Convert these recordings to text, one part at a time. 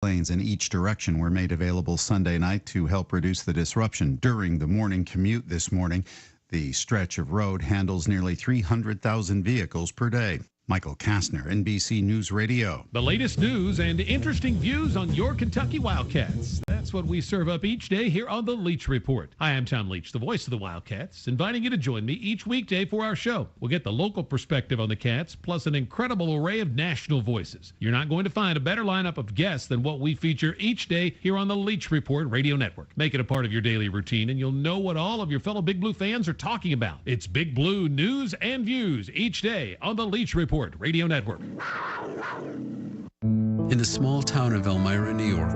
lanes in each direction were made available Sunday night to help reduce the disruption during the morning commute this morning. The stretch of road handles nearly 300,000 vehicles per day. Michael Kastner, NBC News Radio. The latest news and interesting views on your Kentucky Wildcats. That's what we serve up each day here on the Leach Report. Hi, I'm Tom Leach, the voice of the Wildcats, inviting you to join me each weekday for our show. We'll get the local perspective on the Cats, plus an incredible array of national voices. You're not going to find a better lineup of guests than what we feature each day here on the Leach Report Radio Network. Make it a part of your daily routine, and you'll know what all of your fellow Big Blue fans are talking about. It's Big Blue news and views each day on the Leach Report Radio Network. In the small town of Elmira, New York,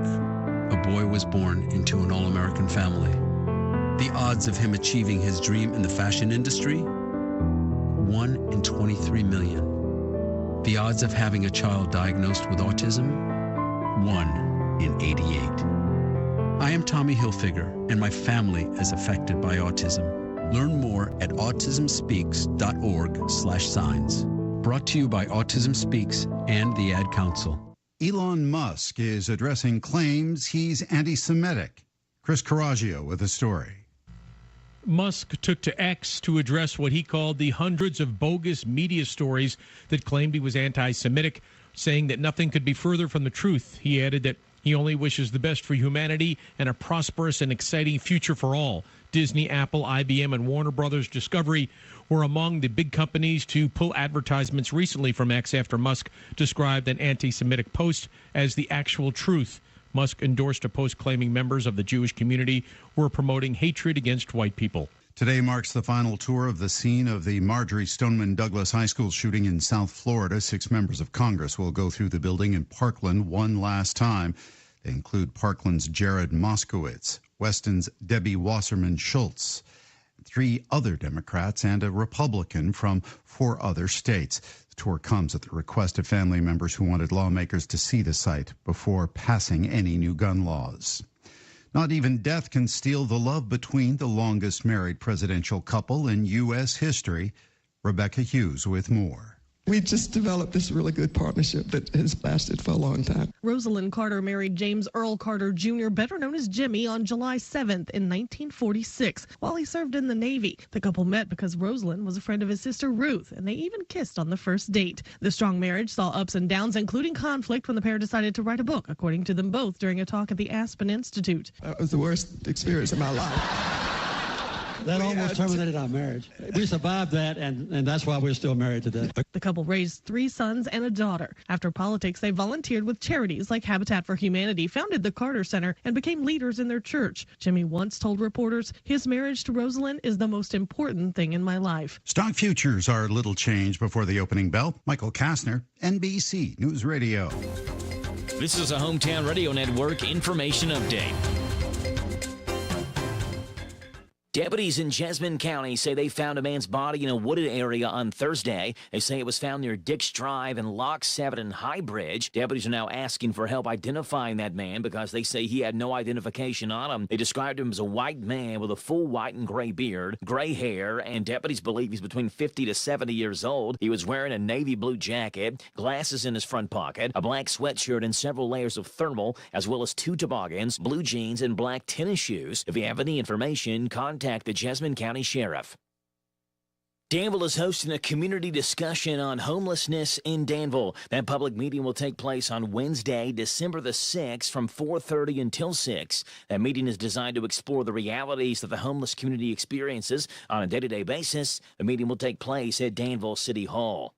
a boy was born into an all-American family. The odds of him achieving his dream in the fashion industry? 1 in 23 million. The odds of having a child diagnosed with autism? 1 in 88. I am Tommy Hilfiger, and my family is affected by autism. Learn more at autismspeaks.org/signs. Brought to you by Autism Speaks and the Ad Council. Elon Musk is addressing claims he's anti-Semitic. Chris Coraggio with a story. Musk took to X to address what he called the hundreds of bogus media stories that claimed he was anti-Semitic, saying that nothing could be further from the truth. He added that he only wishes the best for humanity and a prosperous and exciting future for all. Disney, Apple, IBM, and Warner Brothers Discovery were among the big companies to pull advertisements recently from X after Musk described an anti-Semitic post as the actual truth. Musk endorsed a post claiming members of the Jewish community were promoting hatred against white people. Today marks the final tour of the scene of the Marjorie Stoneman Douglas High School shooting in South Florida. 6 members of Congress will go through the building in Parkland one last time. They include Parkland's Jared Moskowitz, Weston's Debbie Wasserman Schultz, 3 other Democrats, and a Republican from 4 other states. The tour comes at the request of family members who wanted lawmakers to see the site before passing any new gun laws. Not even death can steal the love between the longest married presidential couple in U.S. history. Rebecca Hughes with more. We just developed this really good partnership that has lasted for a long time. Rosalind Carter married James Earl Carter Jr., better known as Jimmy, on July 7th in 1946 while he served in the Navy. The couple met because Rosalind was a friend of his sister Ruth, and they even kissed on the first date. The strong marriage saw ups and downs, including conflict when the pair decided to write a book, according to them both during a talk at the Aspen Institute. That was the worst experience of my life. That almost terminated our marriage. We survived that, and that's why we're still married today. The couple raised 3 sons and a daughter. After politics, they volunteered with charities like Habitat for Humanity, founded the Carter Center, and became leaders in their church. Jimmy once told reporters, his marriage to Rosalind is the most important thing in my life. Stock futures are little change before the opening bell. Michael Kastner, NBC News Radio. This is a Hometown Radio Network information update. Deputies in Jessamine County say they found a man's body in a wooded area on Thursday. They say it was found near Dix Drive and Lock 7 and High Bridge. Deputies are now asking for help identifying that man because they say he had no identification on him. They described him as a white man with a full white and gray beard, gray hair, and deputies believe he's between 50 to 70 years old. He was wearing a navy blue jacket, glasses in his front pocket, a black sweatshirt, and several layers of thermal, as well as 2 toboggans, blue jeans, and black tennis shoes. If you have any information, contact the Jessamine County Sheriff. Danville is hosting a community discussion on homelessness in Danville. That public meeting will take place on Wednesday, December the 6th from 4:30 until 6. That meeting is designed to explore the realities that the homeless community experiences on a day-to-day basis. The meeting will take place at Danville City Hall.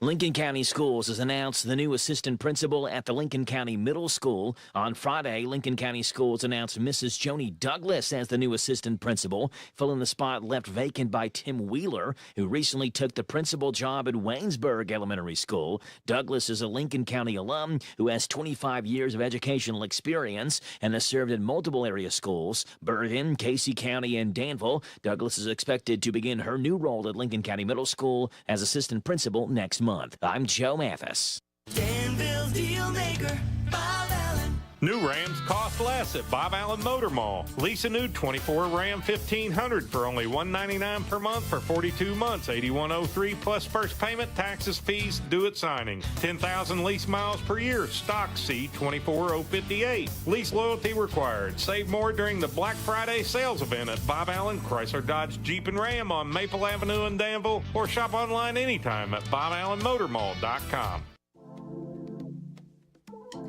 Lincoln County Schools has announced the new assistant principal at the Lincoln County Middle School. On Friday, Lincoln County Schools announced Mrs. Joni Douglas as the new assistant principal, filling the spot left vacant by Tim Wheeler, who recently took the principal job at Waynesburg Elementary School. Douglas is a Lincoln County alum who has 25 years of educational experience and has served in multiple area schools, Bergen, Casey County, and Danville. Douglas is expected to begin her new role at Lincoln County Middle School as assistant principal next month. I'm Joe Mathis. Danville's deal maker, Bob Allen. New Rams cost less at Bob Allen Motor Mall. Lease a new 24 Ram 1500 for only $199 per month for 42 months, $8103 plus first payment, taxes, fees, due at signing. 10,000 lease miles per year. Stock C24058. Lease loyalty required. Save more during the Black Friday sales event at Bob Allen Chrysler Dodge Jeep and Ram on Maple Avenue in Danville, or shop online anytime at BobAllenMotorMall.com.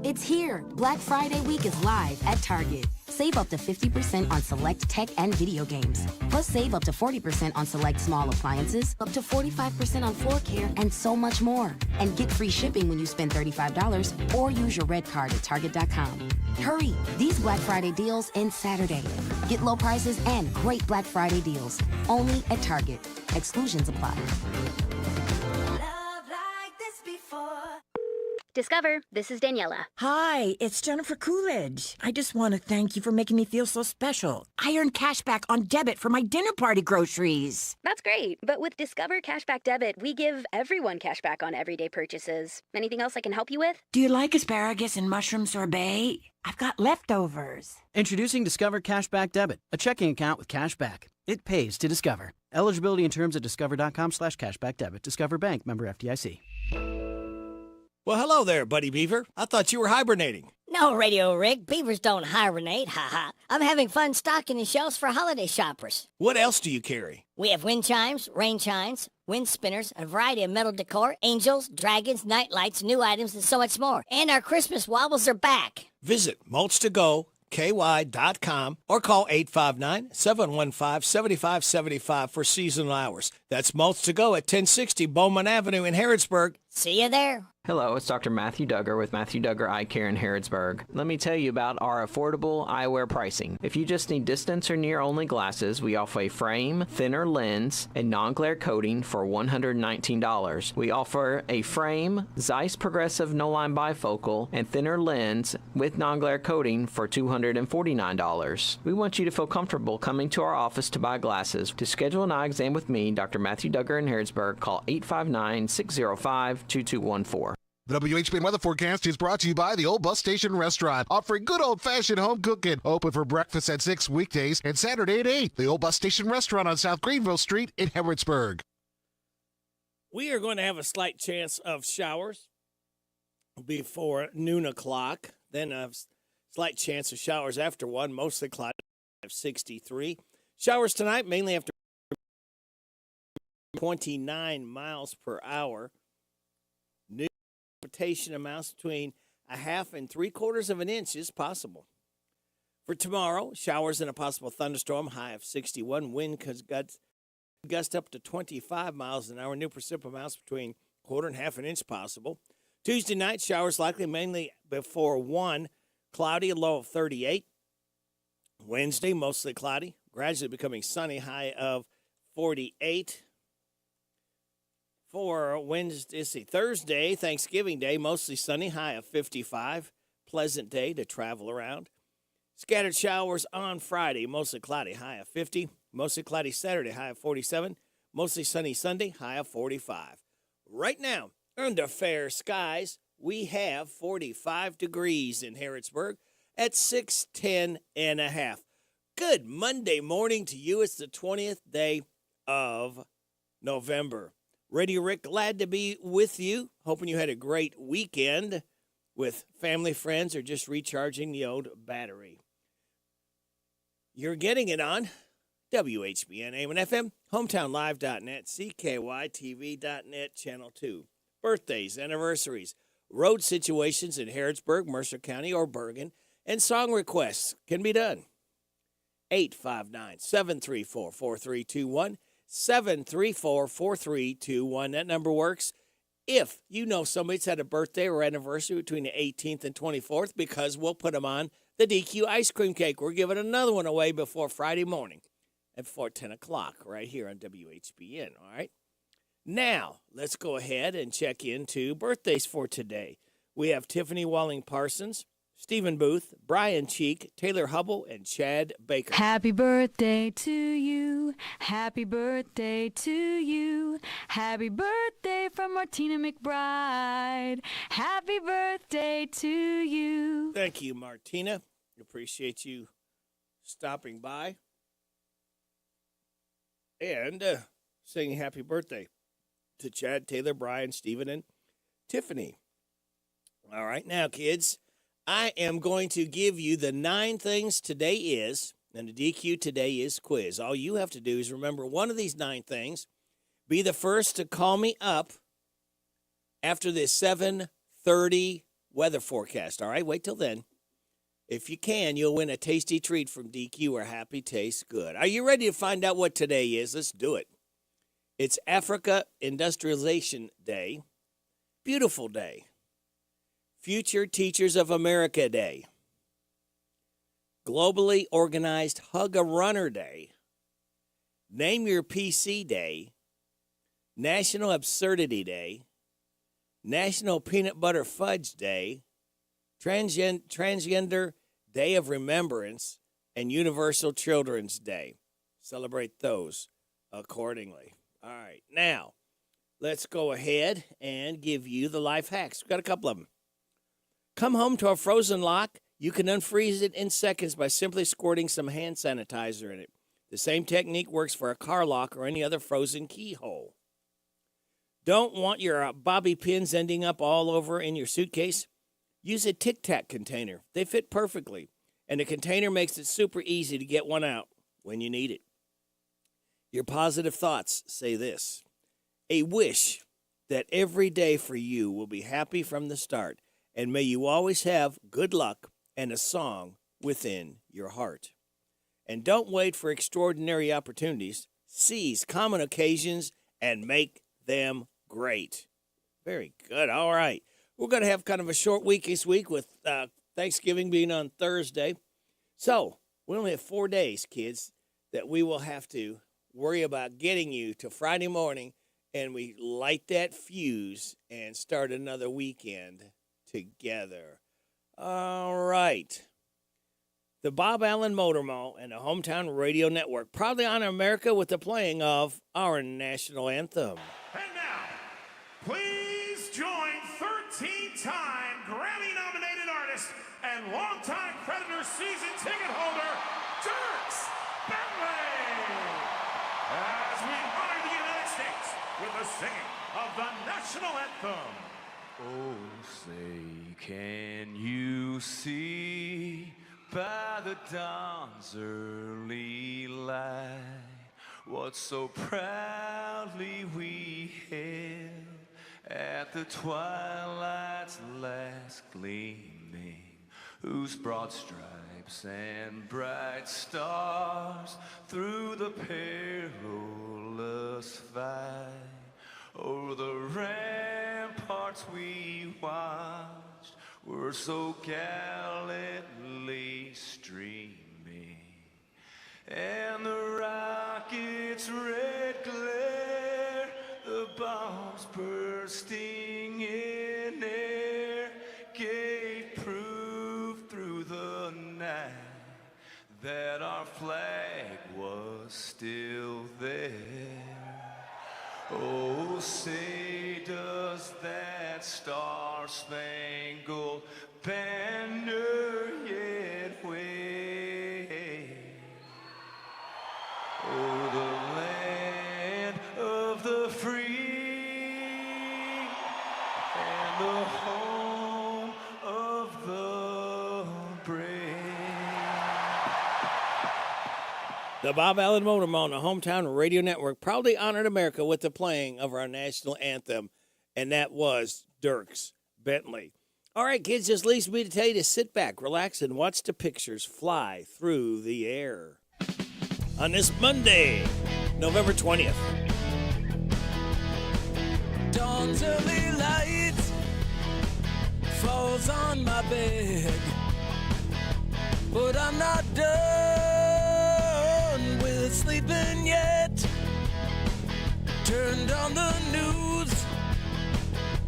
It's here. Black Friday week is live at Target. Save up to 50% on select tech and video games. Plus, save up to 40% on select small appliances, up to 45% on floor care, and so much more. And get free shipping when you spend $35 or use your red card at Target.com. Hurry! These Black Friday deals end Saturday. Get low prices and great Black Friday deals. Only at Target. Exclusions apply. Discover, this is Daniela. Hi, it's Jennifer Coolidge. I just want to thank you for making me feel so special. I earned cash back on debit for my dinner party groceries. That's great, but with Discover Cashback Debit, we give everyone cash back on everyday purchases. Anything else I can help you with? Do you like asparagus and mushroom sorbet? I've got leftovers. Introducing Discover Cashback Debit, a checking account with cash back. It pays to Discover. Eligibility and terms at discover.com/cashbackdebit. Discover Bank, member FDIC. Well, hello there, Buddy Beaver. I thought you were hibernating. No, Radio Rick. Beavers don't hibernate. Ha ha. I'm having fun stocking the shelves for holiday shoppers. What else do you carry? We have wind chimes, rain chimes, wind spinners, a variety of metal decor, angels, dragons, night lights, new items, and so much more. And our Christmas wobbles are back. Visit mulch2go.ky.com or call 859-715-7575 for seasonal hours. That's Mulch to Go at 1060 Bowman Avenue in Harrodsburg. See you there. Hello, it's Dr. Matthew Duggar with Matthew Duggar Eye Care in Harrodsburg. Let me tell you about our affordable eyewear pricing. If you just need distance or near only glasses, we offer a frame, thinner lens, and non-glare coating for $119. We offer a frame, Zeiss Progressive No-Line Bifocal, and thinner lens with non-glare coating for $249. We want you to feel comfortable coming to our office to buy glasses. To schedule an eye exam with me, Dr. Matthew Duggar in Harrodsburg, call 859-605-2214. The WHBN weather forecast is brought to you by the Old Bus Station Restaurant, offering good old-fashioned home cooking. Open for breakfast at 6 weekdays and Saturday at 8. The Old Bus Station Restaurant on South Greenville Street in Harrodsburg. We are going to have a slight chance of showers before noon o'clock. Then a slight chance of showers after 1, mostly cloudy of 63. Showers tonight, mainly after 29 miles per hour. Precipitation amounts between 1/2 and 3/4 of an inch is possible. For tomorrow, showers and a possible thunderstorm, high of 61. Wind gust up to 25 miles an hour. New precip amounts between 1/4 and 1/2 an inch possible. Tuesday night, showers likely mainly before 1. Cloudy, a low of 38. Wednesday, mostly cloudy, gradually becoming sunny, high of 48. For Thursday, Thanksgiving Day, mostly sunny, high of 55. Pleasant day to travel around. Scattered showers on Friday, mostly cloudy, high of 50. Mostly cloudy Saturday, high of 47. Mostly sunny Sunday, high of 45. Right now, under fair skies, we have 45 degrees in Harrodsburg at 610.5. Good Monday morning to you. It's the 20th day of November. Radio Rick, glad to be with you. Hoping you had a great weekend with family, friends, or just recharging the old battery. You're getting it on WHBN AM and FM, hometownlive.net, CKYTV.net, Channel 2. Birthdays, anniversaries, road situations in Harrodsburg, Mercer County, or Bergen, and song requests can be done. 859-734-4321. 734-4321. That number works if you know somebody's had a birthday or anniversary between the 18th and 24th, because we'll put them on the DQ ice cream cake. We're giving another one away before Friday morning at 10 o'clock right here on WHBN, all right? Now, let's go ahead and check into birthdays for today. We have Tiffany Walling-Parsons, Stephen Booth, Brian Cheek, Taylor Hubble, and Chad Baker. Happy birthday to you. Happy birthday to you. Happy birthday from Martina McBride. Happy birthday to you. Thank you, Martina. Appreciate you stopping by and singing happy birthday to Chad, Taylor, Brian, Stephen, and Tiffany. All right, now, kids, I am going to give you the 9 things today is, and the DQ today is quiz. All you have to do is remember one of these 9 things. Be the first to call me up after the 7:30 weather forecast. All right, wait till then. If you can, you'll win a tasty treat from DQ or Happy Tastes Good. Are you ready to find out what today is? Let's do it. It's Africa Industrialization Day. Beautiful day. Future Teachers of America Day. Globally Organized Hug-a-Runner Day. Name Your PC Day. National Absurdity Day. National Peanut Butter Fudge Day. Transgender Day of Remembrance, and Universal Children's Day. Celebrate those accordingly. All right, now let's go ahead and give you the life hacks. We've got a couple of them. Come home to a frozen lock. You can unfreeze it in seconds by simply squirting some hand sanitizer in it. The same technique works for a car lock or any other frozen keyhole. Don't want your bobby pins ending up all over in your suitcase? Use a Tic Tac container. They fit perfectly, and the container makes it super easy to get one out when you need it. Your positive thoughts say this: a wish that every day for you will be happy from the start, and may you always have good luck and a song within your heart. And don't wait for extraordinary opportunities. Seize common occasions and make them great. Very good. All right. We're going to have kind of a short week this week with Thanksgiving being on Thursday. So we only have 4 days, kids, that we will have to worry about getting you to Friday morning, and we light that fuse and start another weekend together. All right. The Bob Allen Motor Mall and the Hometown Radio Network proudly honor America with the playing of our national anthem. And now, please join 13-time Grammy-nominated artist and longtime Predator season ticket holder, Dierks Bentley, as we honor the United States with the singing of the national anthem. Oh, say, can you see by the dawn's early light what so proudly we hailed at the twilight's last gleaming, whose broad stripes and bright stars through the perilous fight o'er the ramparts we watched were so gallantly streaming, and the rocket's red glare, the bombs bursting in air, gave proof through the night that our flag was still there. Oh, say does that star-spangled banner yet wave o'er the land of the free and the home of the brave. The Bob Allen Motor Mall and the Hometown Radio Network proudly honored America with the playing of our national anthem, and that was Dierks Bentley. All right, kids, just leaves me to tell you to sit back, relax, and watch the pictures fly through the air. On this Monday, November 20th. Dawn's early light falls on my bed, but I'm not done with sleeping yet. Turned on the news,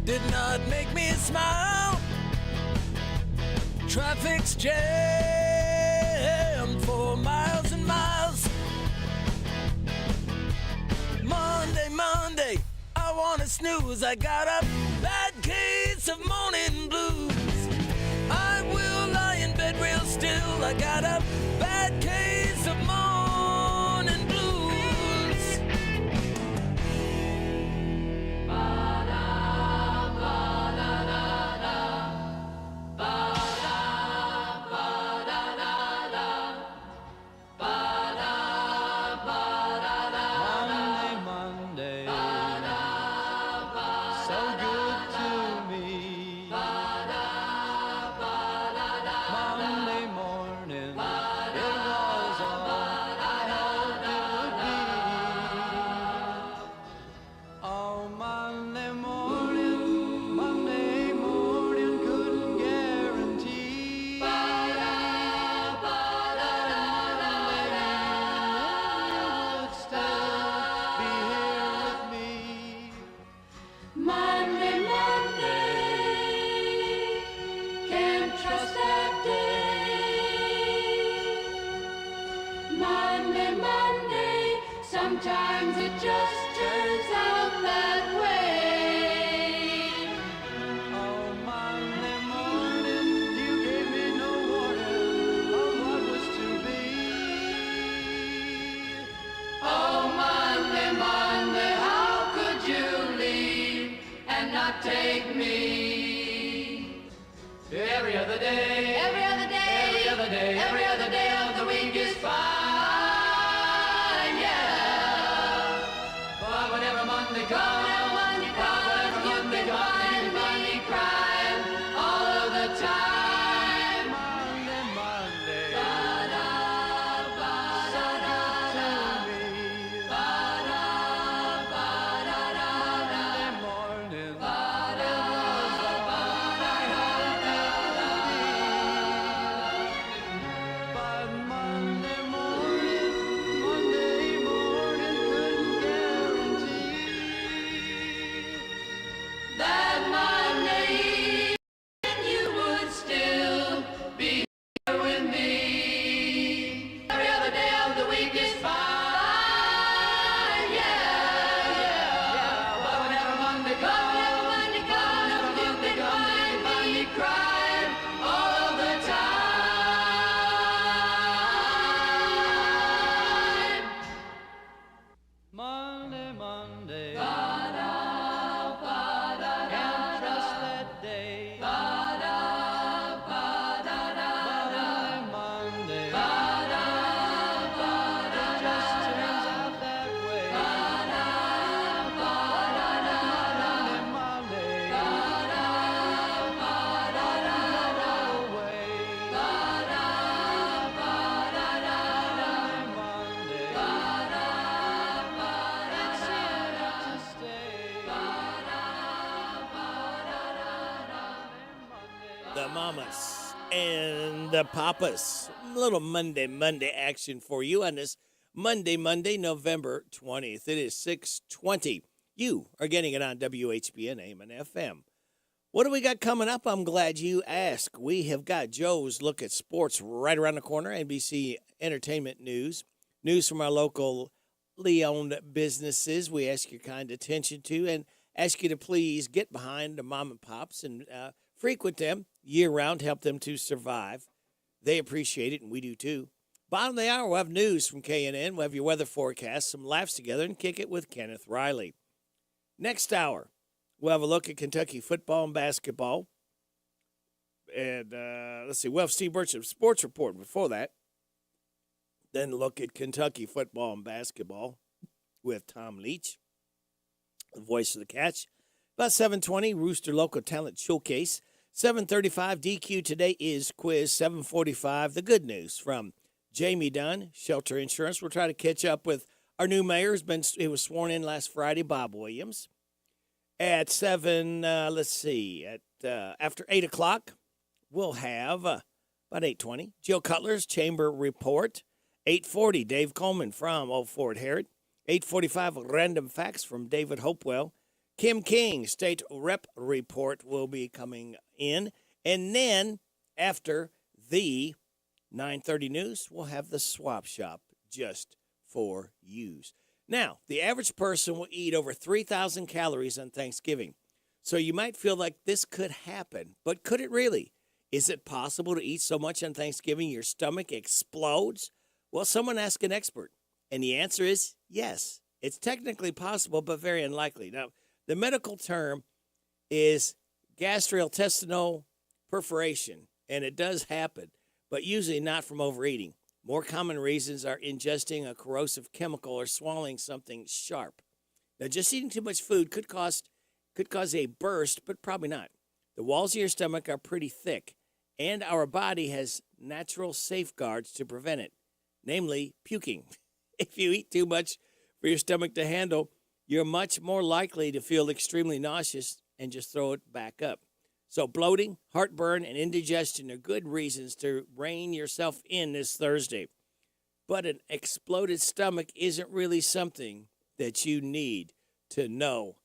did not make me smile. Traffic's jammed for miles and miles. Monday, I wanna snooze. I got a bad case of morning blues. I will lie all. I got a bad case of morning blues. Monday, so good to me. Monday morning, it was all I hoped it would be. Oh, Monday morning couldn't guarantee. Would still be here with me. Monday, can't trust that day. Monday, sometimes it just turns out that way. Oh, Monday morning, you gave me no warning of what was to be. Oh, Monday, how could you leave and not take me? Every other day, every other day, every other day, every other day of the week is fine, yeah. But whenever Monday comes, you've been finding me crying all of the time. Monday, so good to me. Monday morning, it was all I hoped it would be. But Monday morning couldn't guarantee that Monday evening you would still be here with me. Every other day of the week is fine, yeah. But whenever Monday comes, you've been finding me crying all the time. Monday, can't trust that day. Monday, it just turns out that way. Monday, The Mamas and the Papas. A little Monday action for you on this Monday, November 20th. It is 6:20. You are getting it on WHBN AM and FM. What do we got coming up? I'm glad you asked. We have got Joe's Look at Sports right around the corner, NBC Entertainment News. News from our locally owned businesses we ask your kind attention to and ask you to please get behind the mom and pops and frequent them year-round, help them to survive. They appreciate it, and we do too. Bottom of the hour, we'll have news from K&N. We'll have your weather forecast, some laughs together, and kick it with Kenneth Riley. Next hour, we'll have a look at Kentucky football and basketball. And let's see, we'll have Steve Burcham Sports Report before that. Then look at Kentucky football and basketball with Tom Leach, the voice of the Cats. About 7:20, Rooster Local Talent Showcase. 7:35, DQ Today is quiz. 7:45, the good news from Jamie Dunn, Shelter Insurance. We'll try to catch up with our new mayor. He was sworn in last Friday, Bob Williams. At 7, after 8 o'clock, we'll have, about 8:20, Jill Cutler's Chamber Report. 8:40, Dave Coleman from Old Fort Herod. 8:45, Random Facts from David Hopewell. Kim King, State Rep Report will be coming in. And then, after the 9:30 news, we'll have the Swap Shop just for use. Now, the average person will eat over 3,000 calories on Thanksgiving. So you might feel like this could happen, but could it really? Is it possible to eat so much on Thanksgiving your stomach explodes? Well, someone asked an expert, and the answer is yes. It's technically possible, but very unlikely. Now, the medical term is gastrointestinal perforation, and it does happen, but usually not from overeating. More common reasons are ingesting a corrosive chemical or swallowing something sharp. Now, just eating too much food could cause a burst, but probably not. The walls of your stomach are pretty thick, and our body has natural safeguards to prevent it, namely puking. If you eat too much for your stomach to handle, you're much more likely to feel extremely nauseous and just throw it back up. So bloating, heartburn, and indigestion are good reasons to rein yourself in this Thursday. But an exploded stomach isn't really something that you need to know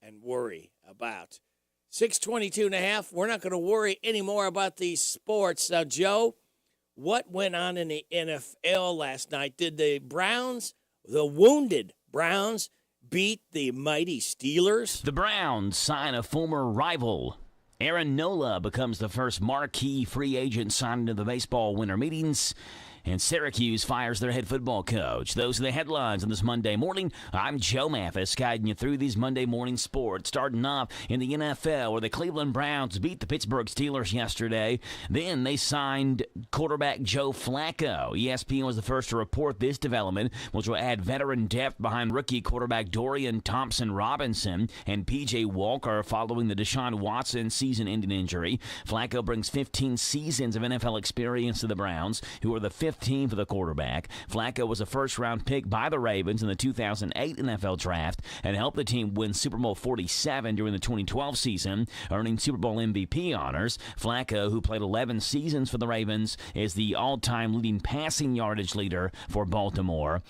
and worry about. 622.5, we're not going to worry anymore about these sports. Now, Joe, what went on in the NFL last night? Did the Browns, the wounded Browns, beat the mighty Steelers? The Browns sign a former rival. Aaron Nola becomes the first marquee free agent signed into the baseball winter meetings. And Syracuse fires their head football coach. Those are the headlines on this Monday morning. I'm Joe Mathis, guiding you through these Monday morning sports. Starting off in the NFL, where the Cleveland Browns beat the Pittsburgh Steelers yesterday. Then they signed quarterback Joe Flacco. ESPN was the first to report this development, which will add veteran depth behind rookie quarterback Dorian Thompson-Robinson and P.J. Walker following the Deshaun Watson season-ending injury. Flacco brings 15 seasons of NFL experience to the Browns, who are the fifth team for the quarterback. Flacco was a first-round pick by the Ravens in the 2008 NFL Draft and helped the team win Super Bowl 47 during the 2012 season, earning Super Bowl MVP honors. Flacco, who played 11 seasons for the Ravens, is the all-time leading passing yardage leader for Baltimore.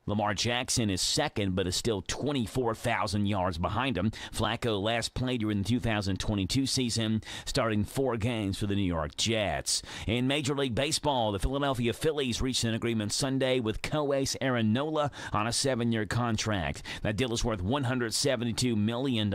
Lamar Jackson is second, but is still 24,000 yards behind him. Flacco last played during the 2022 season, starting 4 games for the New York Jets. In Major League Baseball, the Philadelphia Phillies reached an agreement Sunday with co-ace Aaron Nola on a 7-year contract. That deal is worth $172 million.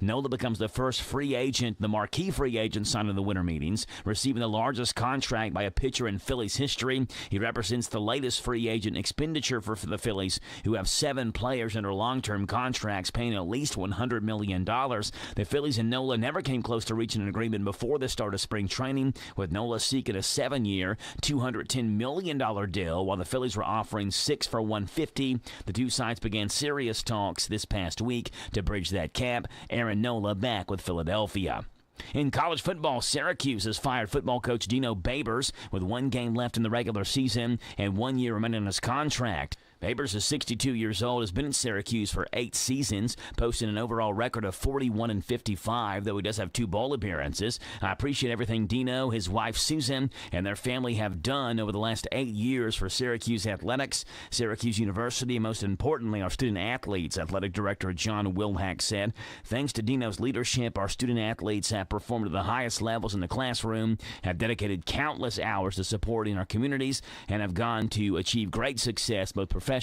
Nola becomes the first free agent, the marquee free agent signed in the winter meetings, receiving the largest contract by a pitcher in Phillies history. He represents the latest free agent expenditure for the Phillies, who have 7 players under long-term contracts paying at least $100 million. The Phillies and Nola never came close to reaching an agreement before the start of spring training, with Nola seeking a 7-year, $210 million deal, while the Phillies were offering 6 for $150. The two sides began serious talks this past week to bridge that gap. Aaron Nola back with Philadelphia. In college football, Syracuse has fired football coach Dino Babers with 1 game left in the regular season and 1 year remaining on his contract. Babers is 62 years old, has been in Syracuse for 8 seasons, posting an overall record of 41-55, though he does have 2 bowl appearances. I appreciate everything Dino, his wife Susan, and their family have done over the last 8 years for Syracuse athletics, Syracuse University, and most importantly, our student athletes, athletic director John Wilhack said. Thanks to Dino's leadership, our student athletes have performed at the highest levels in the classroom, have dedicated countless hours to supporting our communities, and have gone to achieve great success both professionally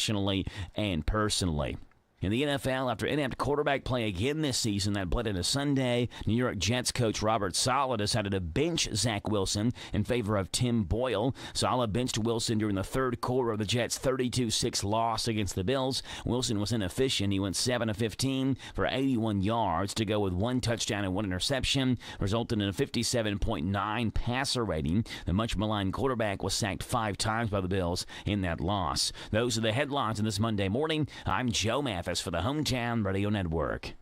and personally. In the NFL, after inept quarterback play again this season that bled into Sunday, New York Jets coach Robert Saleh decided to bench Zach Wilson in favor of Tim Boyle. Saleh benched Wilson during the third quarter of the Jets' 32-6 loss against the Bills. Wilson was inefficient. He went 7 of 15 for 81 yards to go with 1 touchdown and 1 interception, resulting in a 57.9 passer rating. The much-maligned quarterback was sacked 5 times by the Bills in that loss. Those are the headlines on this Monday morning. I'm Joe Mathis for the Hometown Radio Network.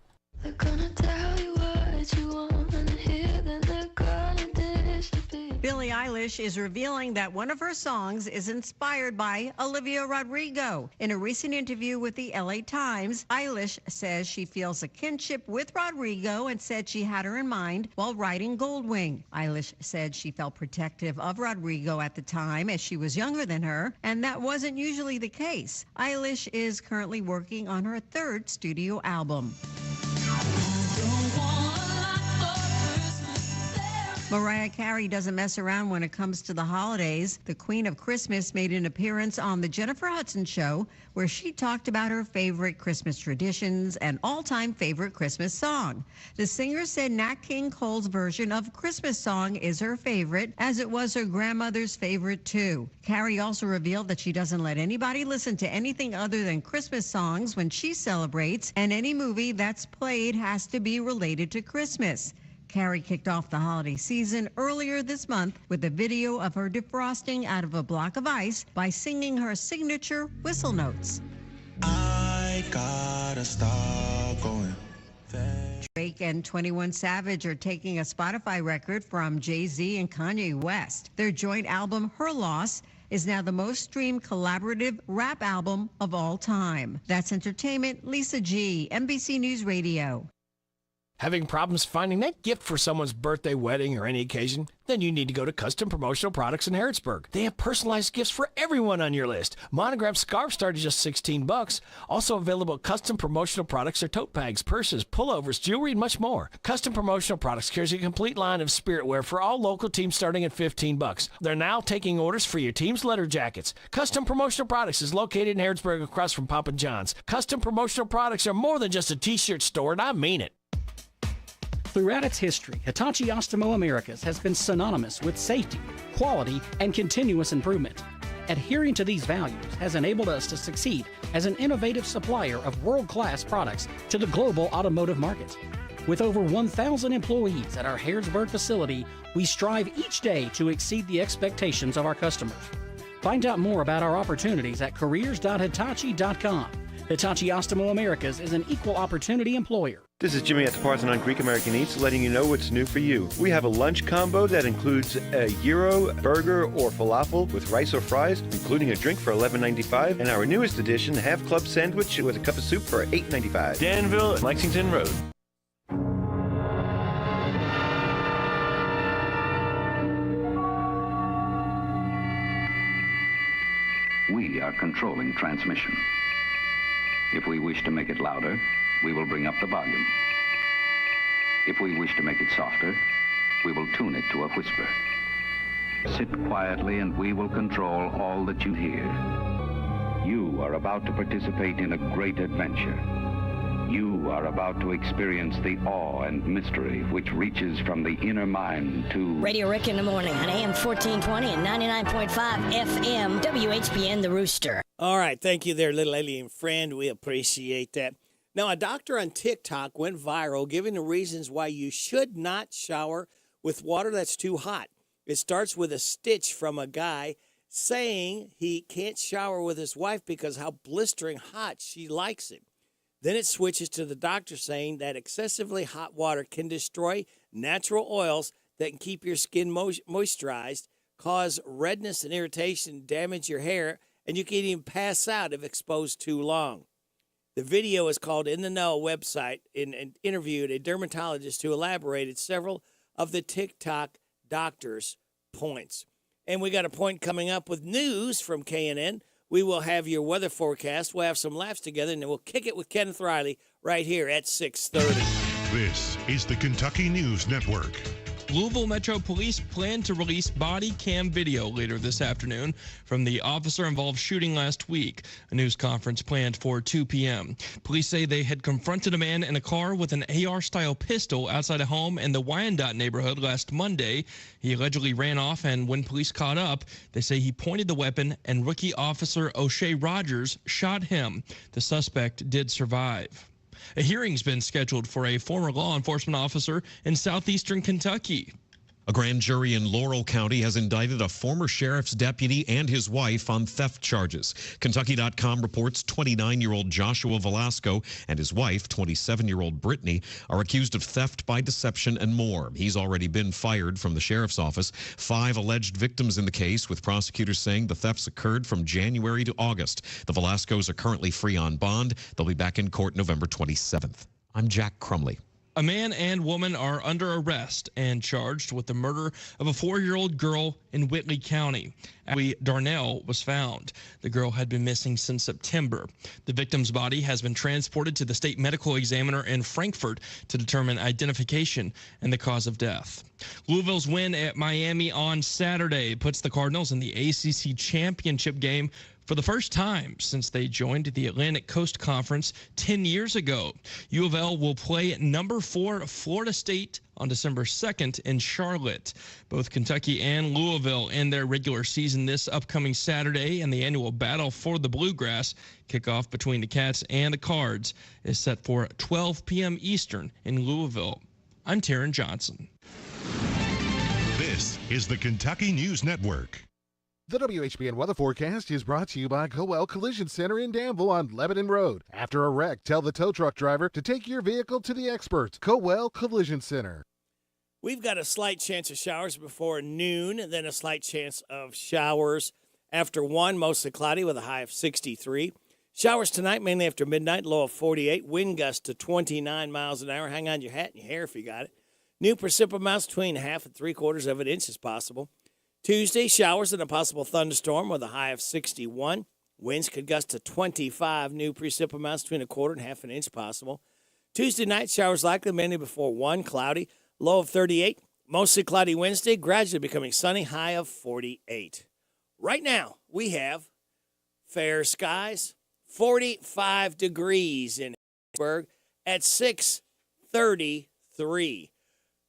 They're gonna tell you what you want and hear, then they're gonna dish the beat. Billie Eilish is revealing that one of her songs is inspired by Olivia Rodrigo. In a recent interview with the LA Times, Eilish says she feels a kinship with Rodrigo and said she had her in mind while writing Goldwing. Eilish said she felt protective of Rodrigo at the time as she was younger than her, and that wasn't usually the case. Eilish is currently working on her 3rd studio album. Mariah Carey doesn't mess around when it comes to the holidays. The Queen of Christmas made an appearance on the Jennifer Hudson Show, where she talked about her favorite Christmas traditions and all-time favorite Christmas song. The singer said Nat King Cole's version of Christmas Song is her favorite, as it was her grandmother's favorite too. Carey also revealed that she doesn't let anybody listen to anything other than Christmas songs when she celebrates, and any movie that's played has to be related to Christmas. Carey kicked off the holiday season earlier this month with a video of her defrosting out of a block of ice by singing her signature whistle notes. I gotta stop going. Drake and 21 Savage are taking a Spotify record from Jay-Z and Kanye West. Their joint album, Her Loss, is now the most streamed collaborative rap album of all time. That's entertainment. Lisa G., NBC News Radio. Having problems finding that gift for someone's birthday, wedding, or any occasion? Then you need to go to Custom Promotional Products in Harrodsburg. They have personalized gifts for everyone on your list. Monogrammed scarves start at just $16. Also available at Custom Promotional Products are tote bags, purses, pullovers, jewelry, and much more. Custom Promotional Products carries a complete line of spirit wear for all local teams starting at $15. They're now taking orders for your team's letter jackets. Custom Promotional Products is located in Harrodsburg across from Papa John's. Custom Promotional Products are more than just a t-shirt store, and I mean it. Throughout its history, Hitachi Astemo Americas has been synonymous with safety, quality, and continuous improvement. Adhering to these values has enabled us to succeed as an innovative supplier of world-class products to the global automotive market. With over 1,000 employees at our Harrodsburg facility, we strive each day to exceed the expectations of our customers. Find out more about our opportunities at careers.hitachi.com. Hitachi Astemo Americas is an equal opportunity employer. This is Jimmy at the Parthenon Greek American Eats, letting you know what's new for you. We have a lunch combo that includes a gyro, burger, or falafel with rice or fries, including a drink for $11.95, and our newest addition, half club sandwich with a cup of soup for $8.95. Danville, Lexington Road. We are controlling transmission. If we wish to make it louder, we will bring up the volume. If we wish to make it softer, we will tune it to a whisper. Sit quietly and we will control all that you hear. You are about to participate in a great adventure. You are about to experience the awe and mystery which reaches from the inner mind to... Radio Rick in the morning on AM 1420 and 99.5 FM, WHBN The Rooster. All right, thank you there, little alien friend. We appreciate that. Now, a doctor on TikTok went viral giving the reasons why you should not shower with water that's too hot. It starts with a stitch from a guy saying he can't shower with his wife because how blistering hot she likes it. Then it switches to the doctor saying that excessively hot water can destroy natural oils that can keep your skin moisturized, cause redness and irritation, damage your hair, and you can even pass out if exposed too long. The video is called In the Know website and interviewed a dermatologist who elaborated several of the TikTok doctor's points. And we got a point coming up with news from KNN. We will have your weather forecast. We'll have some laughs together, and then we'll kick it with Kenneth Riley right here at 6:30. This is the Kentucky News Network. Louisville Metro Police plan to release body cam video later this afternoon from the officer-involved shooting last week. A news conference planned for 2 p.m. Police say they had confronted a man in a car with an AR-style pistol outside a home in the Wyandotte neighborhood last Monday. He allegedly ran off, and when police caught up, they say he pointed the weapon and rookie officer O'Shea Rogers shot him. The suspect did survive. A hearing's been scheduled for a former law enforcement officer in southeastern Kentucky. A grand jury in Laurel County has indicted a former sheriff's deputy and his wife on theft charges. Kentucky.com reports 29-year-old Joshua Velasco and his wife, 27-year-old Brittany, are accused of theft by deception and more. He's already been fired from the sheriff's office. 5 alleged victims in the case, with prosecutors saying the thefts occurred from January to August. The Velascos are currently free on bond. They'll be back in court November 27th. I'm Jack Crumley. A man and woman are under arrest and charged with the murder of a 4-year-old girl in Whitley County. Abby Darnell was found. The girl had been missing since September. The victim's body has been transported to the state medical examiner in Frankfort to determine identification and the cause of death. Louisville's win at Miami on Saturday puts the Cardinals in the ACC championship game for the first time since they joined the Atlantic Coast Conference 10 years ago. U of L will play number 4 Florida State on December 2nd in Charlotte. Both Kentucky and Louisville end their regular season this upcoming Saturday, and the annual battle for the Bluegrass, kickoff between the Cats and the Cards, is set for 12 p.m. Eastern in Louisville. I'm Taryn Johnson. This is the Kentucky News Network. The WHBN weather forecast is brought to you by Coel Collision Center in Danville on Lebanon Road. After a wreck, tell the tow truck driver to take your vehicle to the experts. Coel Collision Center. We've got a slight chance of showers before noon, and then a slight chance of showers after 1, mostly cloudy with a high of 63. Showers tonight, mainly after midnight, low of 48. Wind gust to 29 miles an hour. Hang on your hat and your hair if you got it. New precip amounts between 1/2 and 3/4 of an inch is possible. Tuesday, showers and a possible thunderstorm with a high of 61. Winds could gust to 25. New precip amounts between 1/4 and 1/2 an inch possible. Tuesday night, showers likely mainly before 1, cloudy, low of 38. Mostly cloudy Wednesday, gradually becoming sunny, high of 48. Right now, we have fair skies, 45 degrees in Harrisburg at 6:33.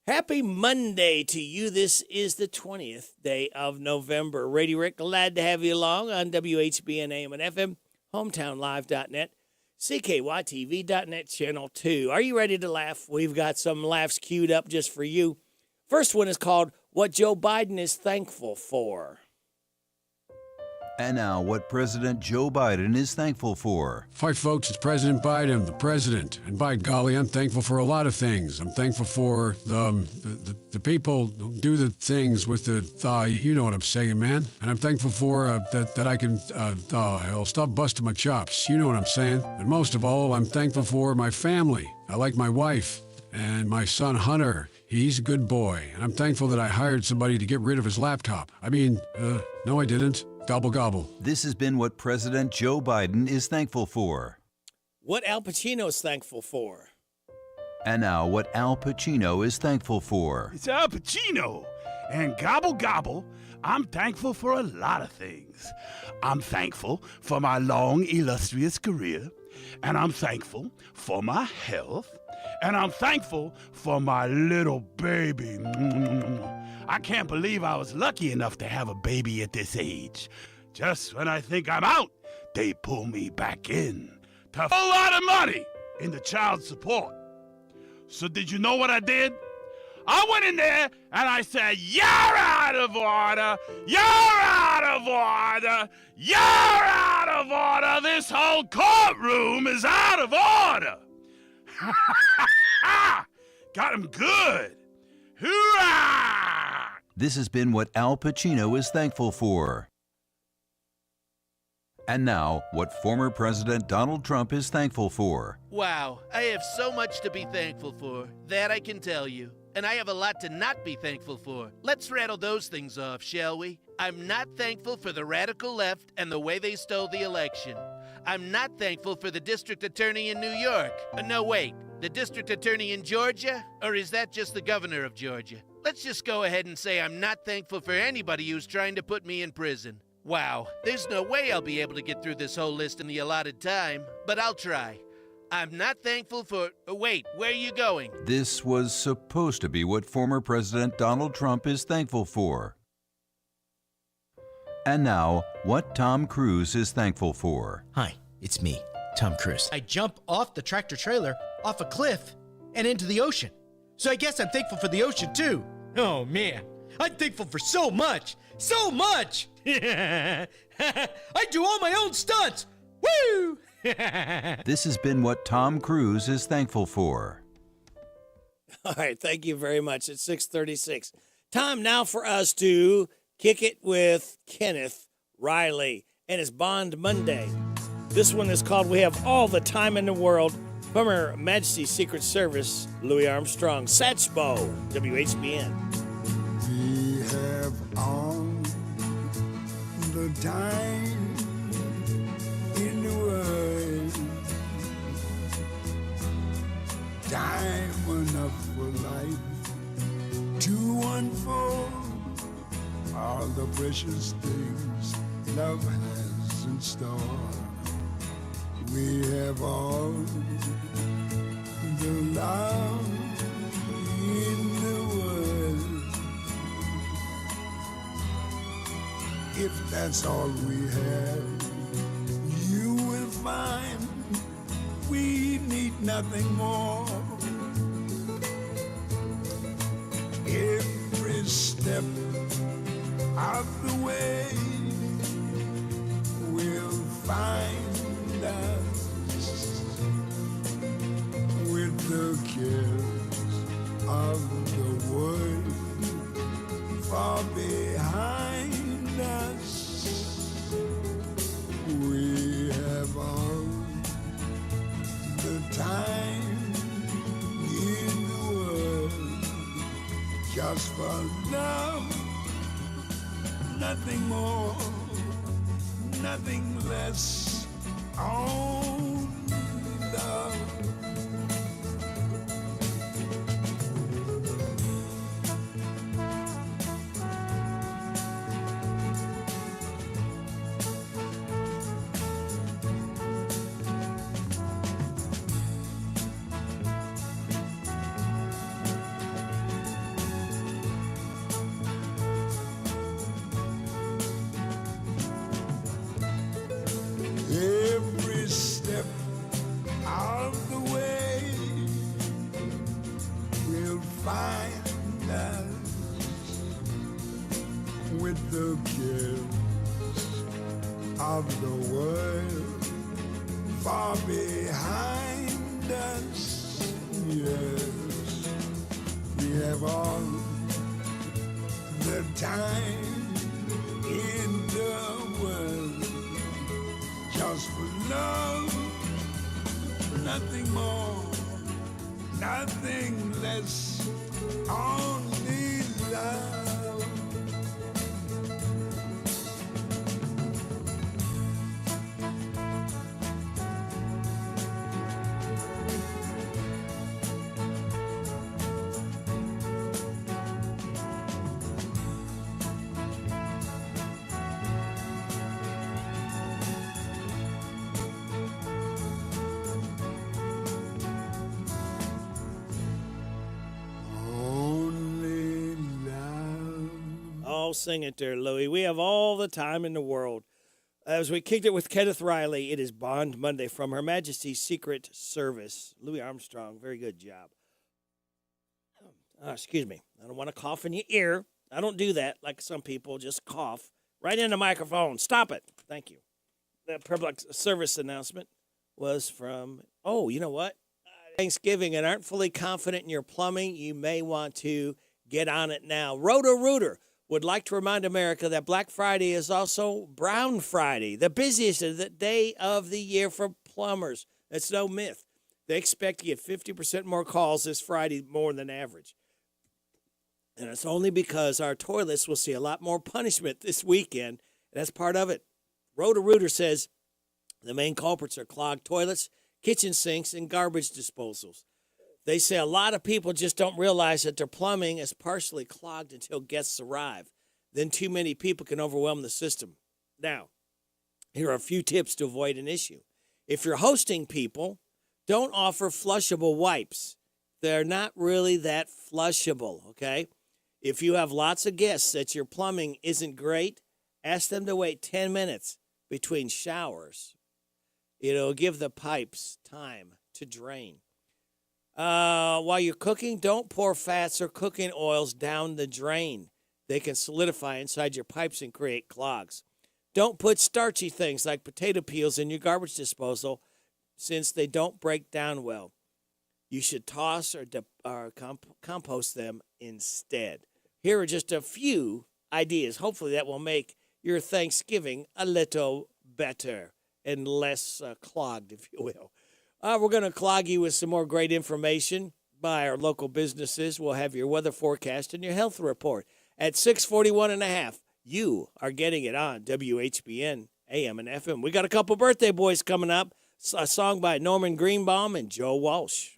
Happy Monday to you. This is the 20th day of November. Radio Rick, glad to have you along on WHBN AM and FM, hometownlive.net, CKYTV.net, Channel 2. Are you ready to laugh? We've got some laughs queued up just for you. First one is called What Joe Biden is Thankful For. And now, what President Joe Biden is thankful for. Hi, folks. It's President Biden, the president. And by golly, I'm thankful for a lot of things. I'm thankful for the people who do the things with the, you know what I'm saying, man. And I'm thankful for that I can, I'll stop busting my chops. You know what I'm saying. And most of all, I'm thankful for my family. I like my wife and my son, Hunter. He's a good boy. And I'm thankful that I hired somebody to get rid of his laptop. I mean, no, I didn't. Gobble, gobble. This has been what President Joe Biden is thankful for. What Al Pacino is thankful for. And now, what Al Pacino is thankful for. It's Al Pacino. And gobble, gobble, I'm thankful for a lot of things. I'm thankful for my long, illustrious career. And I'm thankful for my health. And I'm thankful for my little baby. I can't believe I was lucky enough to have a baby at this age. Just when I think I'm out, they pull me back in. To a lot of money in the child support. So did you know what I did? I went in there and I said, "You're out of order! You're out of order! You're out of order! This whole courtroom is out of order!" Got him good. Hoorah! This has been what Al Pacino is thankful for. And now, what former President Donald Trump is thankful for. Wow, I have so much to be thankful for, that I can tell you. And I have a lot to not be thankful for. Let's rattle those things off, shall we? I'm not thankful for the radical left and the way they stole the election. I'm not thankful for the district attorney in New York. No, wait, the district attorney in Georgia? Or is that just the governor of Georgia? Let's just go ahead and say I'm not thankful for anybody who's trying to put me in prison. Wow, there's no way I'll be able to get through this whole list in the allotted time, but I'll try. I'm not thankful for... wait, where are you going? This was supposed to be what former President Donald Trump is thankful for. And now, what Tom Cruise is thankful for. Hi, it's me, Tom Cruise. I jump off the tractor trailer, off a cliff, and into the ocean. So I guess I'm thankful for the ocean, too. Oh, man. I'm thankful for so much. So much! I do all my own stunts. Woo! This has been what Tom Cruise is thankful for. All right, thank you very much. It's 6:36. Time now for us to kick it with Kenneth Riley and his Bond Monday. This one is called We Have All the Time in the World. From Her Majesty's Secret Service, Louis Armstrong, Satchmo, WHBN. We have all the time in the world, time enough for life to unfold all the precious things love has in store. We have all the love in the world. If that's all we have, you will find we need nothing more. Every step of the way will find us with the cares of the world far behind us. We have all the time in the world just for love, nothing more, nothing less, only love. Every step of the way will find us with the cares of the world far behind us. Yes, we have all the time in the world just for love, nothing more, nothing less, only love. Only love. Oh, sing it there, Louie. We have all the time in the world. As we kicked it with Kenneth Riley, it is Bond Monday from Her Majesty's Secret Service. Louis Armstrong, very good job. Excuse me. I don't want to cough in your ear. I don't do that like some people, just cough right in the microphone. Stop it. Thank you. The public service announcement was from, oh, you know what? Thanksgiving and aren't fully confident in your plumbing, you may want to get on it now. Roto-Rooter would like to remind America that Black Friday is also Brown Friday, the busiest day of the year for plumbers. That's no myth. They expect to get 50% more calls this Friday, more than average. And it's only because our toilets will see a lot more punishment this weekend. That's part of it. Roto-Rooter says the main culprits are clogged toilets, kitchen sinks, and garbage disposals. They say a lot of people just don't realize that their plumbing is partially clogged until guests arrive. Then too many people can overwhelm the system. Now, here are a few tips to avoid an issue. If you're hosting people, don't offer flushable wipes. They're not really that flushable, okay? If you have lots of guests that your plumbing isn't great, ask them to wait 10 minutes between showers. It'll give the pipes time to drain. While you're cooking, don't pour fats or cooking oils down the drain. They can solidify inside your pipes and create clogs. Don't put starchy things like potato peels in your garbage disposal since they don't break down well. You should toss or compost them instead. Here are just a few ideas. Hopefully that will make your Thanksgiving a little better and less clogged, if you will. We're going to clog you with some more great information by our local businesses. We'll have your weather forecast and your health report at 6:41.5. You are getting it on WHBN AM and FM. We got a couple birthday boys coming up. A song by Norman Greenbaum and Joe Walsh.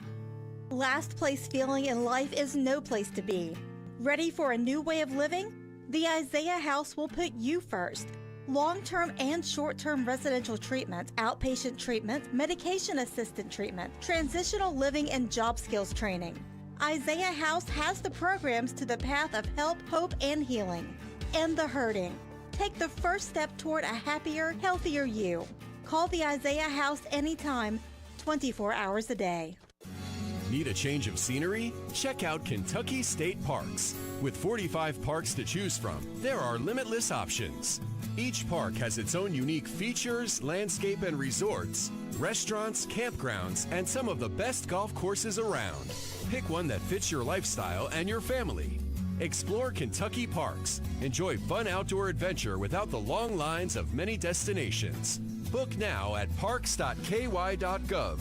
Last place feeling in life is no place to be. Ready for a new way of living? The Isaiah House will put you first. Long-term and short-term residential treatment, outpatient treatment, medication-assisted treatment, transitional living, and job skills training. Isaiah House has the programs to the path of help, hope, and healing. End the hurting. Take the first step toward a happier, healthier you. Call the Isaiah House anytime, 24 hours a day. Need a change of scenery? Check out Kentucky State Parks. With 45 parks to choose from, there are limitless options. Each park has its own unique features, landscape and resorts, restaurants, campgrounds, and some of the best golf courses around. Pick one that fits your lifestyle and your family. Explore Kentucky parks. Enjoy fun outdoor adventure without the long lines of many destinations. Book now at parks.ky.gov.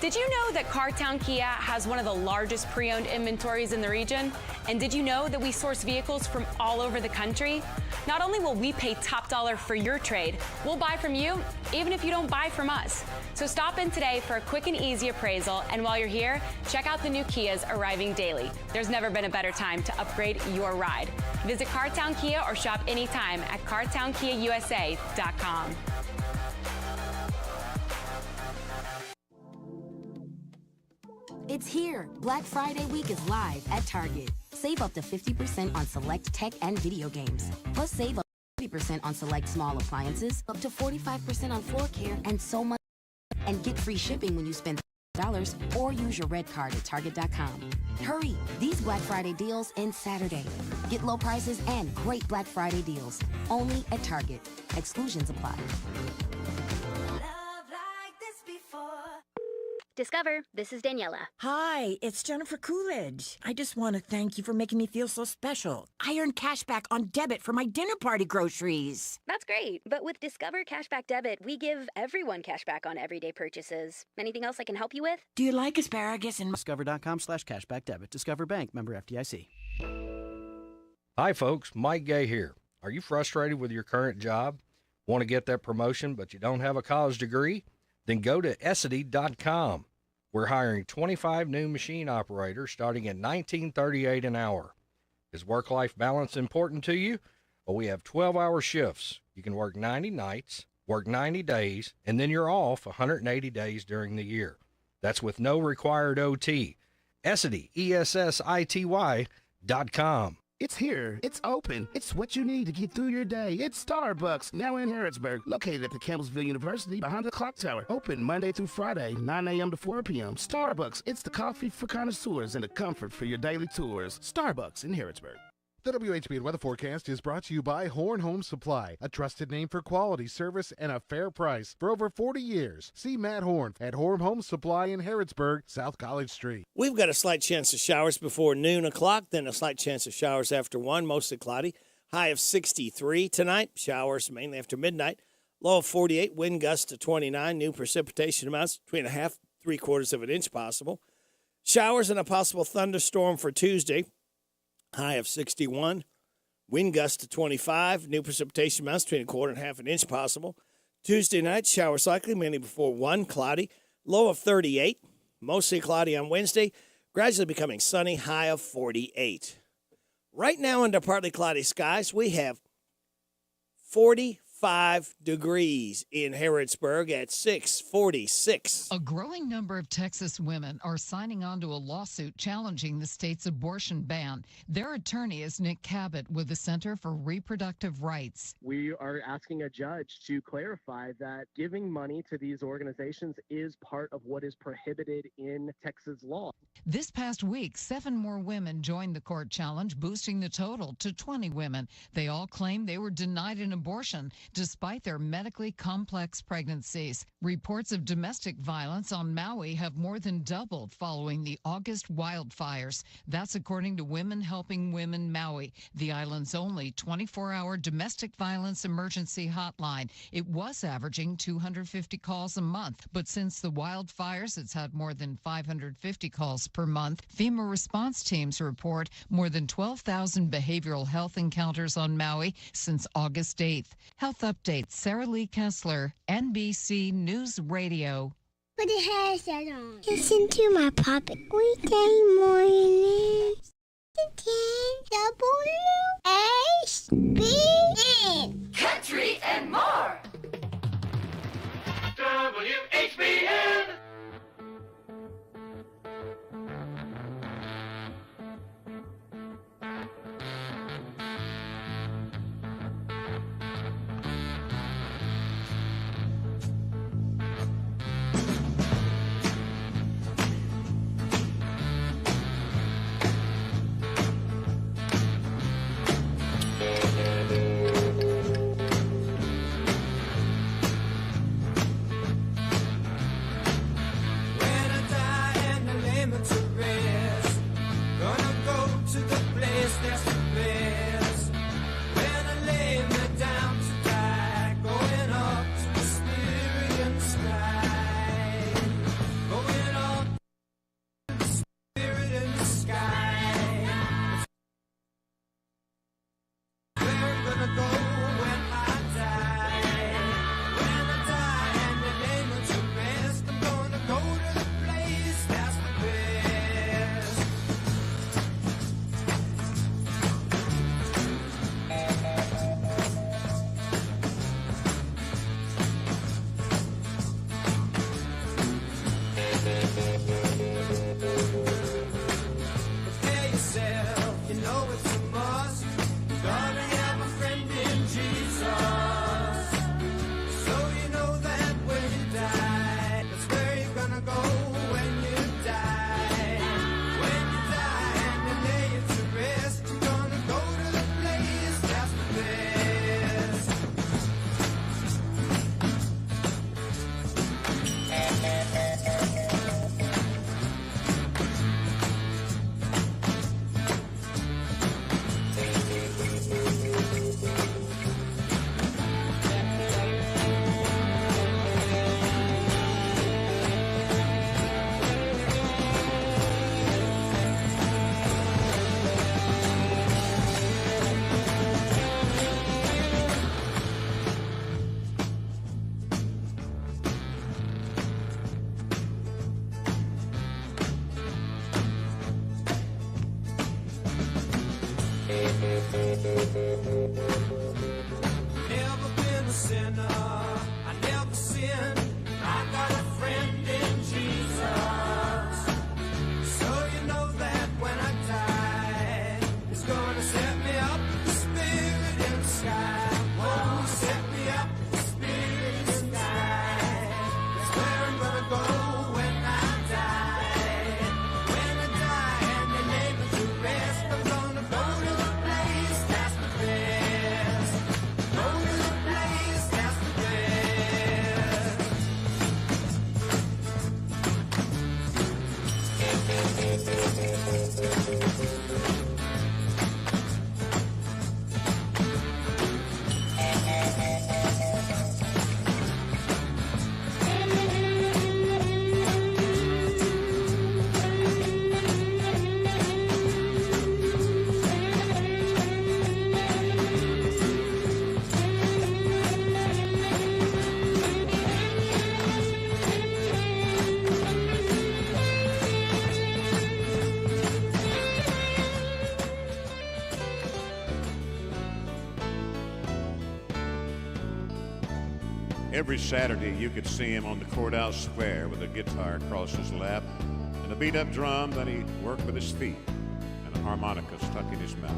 Did you know that Cartown Kia has one of the largest pre-owned inventories in the region? And did you know that we source vehicles from all over the country? Not only will we pay top dollar for your trade, we'll buy from you even if you don't buy from us. So stop in today for a quick and easy appraisal, and while you're here, check out the new Kias arriving daily. There's never been a better time to upgrade your ride. Visit Cartown Kia or shop anytime at cartownkiausa.com. It's here. Black Friday week is live at Target. Save up to 50% on select tech and video games. Plus save up to 30% on select small appliances, up to 45% on floor care, and so much. And get free shipping when you spend $1 or use your red card at Target.com. Hurry! These Black Friday deals end Saturday. Get low prices and great Black Friday deals. Only at Target. Exclusions apply. Discover, this is Daniela. Hi, it's Jennifer Coolidge. I just want to thank you for making me feel so special. I earned cash back on debit for my dinner party groceries. That's great, but with Discover Cashback Debit, we give everyone cash back on everyday purchases. Anything else I can help you with? Do you like asparagus and... Discover.com/cashback debit. Discover Bank, member FDIC. Hi, folks. Mike Gay here. Are you frustrated with your current job? Want to get that promotion, but you don't have a college degree? Then go to Essity.com. We're hiring 25 new machine operators starting at $19.38 an hour. Is work-life balance important to you? Well, we have 12-hour shifts. You can work 90 nights, work 90 days, and then you're off 180 days during the year. That's with no required OT. Essity, ESSITY.com. It's here. It's open. It's what you need to get through your day. It's Starbucks, now in Harrodsburg, located at the Campbellsville University behind the clock tower. Open Monday through Friday, 9 a.m. to 4 p.m. Starbucks, it's the coffee for connoisseurs and the comfort for your daily tours. Starbucks in Harrodsburg. The WHBN weather forecast is brought to you by Horn Home Supply, a trusted name for quality service and a fair price for over 40 years. See Matt Horn at Horn Home Supply in Harrodsburg, South College Street. We've got a slight chance of showers before noon o'clock, then a slight chance of showers after 1, mostly cloudy. High of 63 tonight. Showers mainly after midnight. Low of 48, wind gusts to 29. New precipitation amounts between a half, 3/4 of an inch possible. Showers and a possible thunderstorm for Tuesday. High of 61. Wind gusts to 25. New precipitation amounts between 1/4 and half an inch possible. Tuesday night, showers likely, mainly before 1, cloudy. Low of 38. Mostly cloudy on Wednesday. Gradually becoming sunny, high of 48. Right now, under partly cloudy skies, we have 45 degrees in Harrodsburg at 6:46. A growing number of Texas women are signing on to a lawsuit challenging the state's abortion ban. Their attorney is Nick Cabot with the Center for Reproductive Rights. We are asking a judge to clarify that giving money to these organizations is part of what is prohibited in Texas law. This past week, 7 more women joined the court challenge, boosting the total to 20 women. They all claim they were denied an abortion. despite their medically complex pregnancies. Reports of domestic violence on Maui have more than doubled following the August wildfires. That's according to Women Helping Women Maui, the island's only 24-hour domestic violence emergency hotline. It was averaging 250 calls a month, but since the wildfires, it's had more than 550 calls per month. FEMA response teams report more than 12,000 behavioral health encounters on Maui since August 8th. Health Update, Sarah Lee Kessler, NBC News Radio. Put the headset on. Listen to my puppet weekday mornings. WHBN. Country and more. WHBN. Never been a sinner, I never sinned. I got a friend in Jesus. So you know that when I die, He's gonna set me up with the Spirit in the sky. Oh, set me up with the Spirit in the sky. That's where I'm gonna go when I die. When I die and they lay me to rest, I'm gonna go to the place that's the best. Go to the place that's the Every Saturday, you could see him on the courthouse square with a guitar across his lap and a beat-up drum that he worked with his feet and a harmonica stuck in his mouth.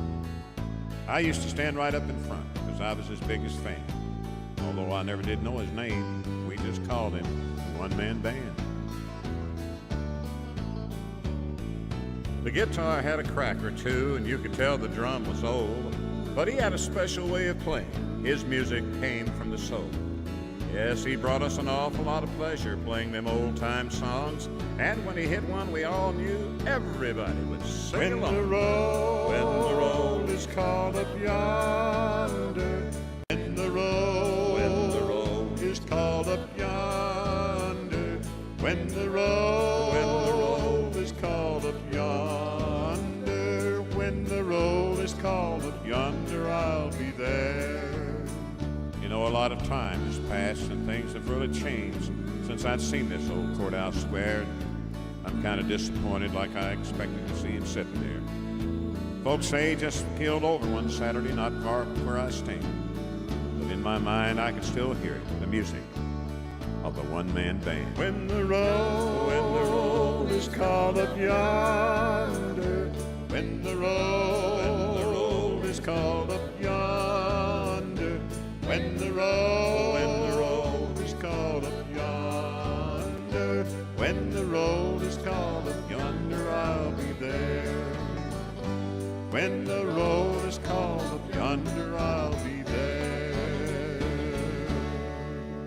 I used to stand right up in front because I was his biggest fan. Although I never did know his name, we just called him the one-man band. The guitar had a crack or two, and you could tell the drum was old. But he had a special way of playing. His music came from the soul. Yes, he brought us an awful lot of pleasure playing them old-time songs. And when he hit one, we all knew everybody would sing along. When the roll is called up yonder, when the roll is called up yonder, when the roll is called up yonder, when the roll is called up yonder, I'll be there. You know, a lot of time has passed and things have really changed since I'd seen this old courthouse square. I'm kind of disappointed, like I expected to see him sitting there. Folks say he just killed over one Saturday not far from where I stand. But in my mind, I can still hear it, the music of the one-man band. When the roll is called up yonder, when the roll is called up yonder, when the roll is called up yonder, when the roll is called up yonder, I'll be there. When the roll is called up yonder, I'll be there.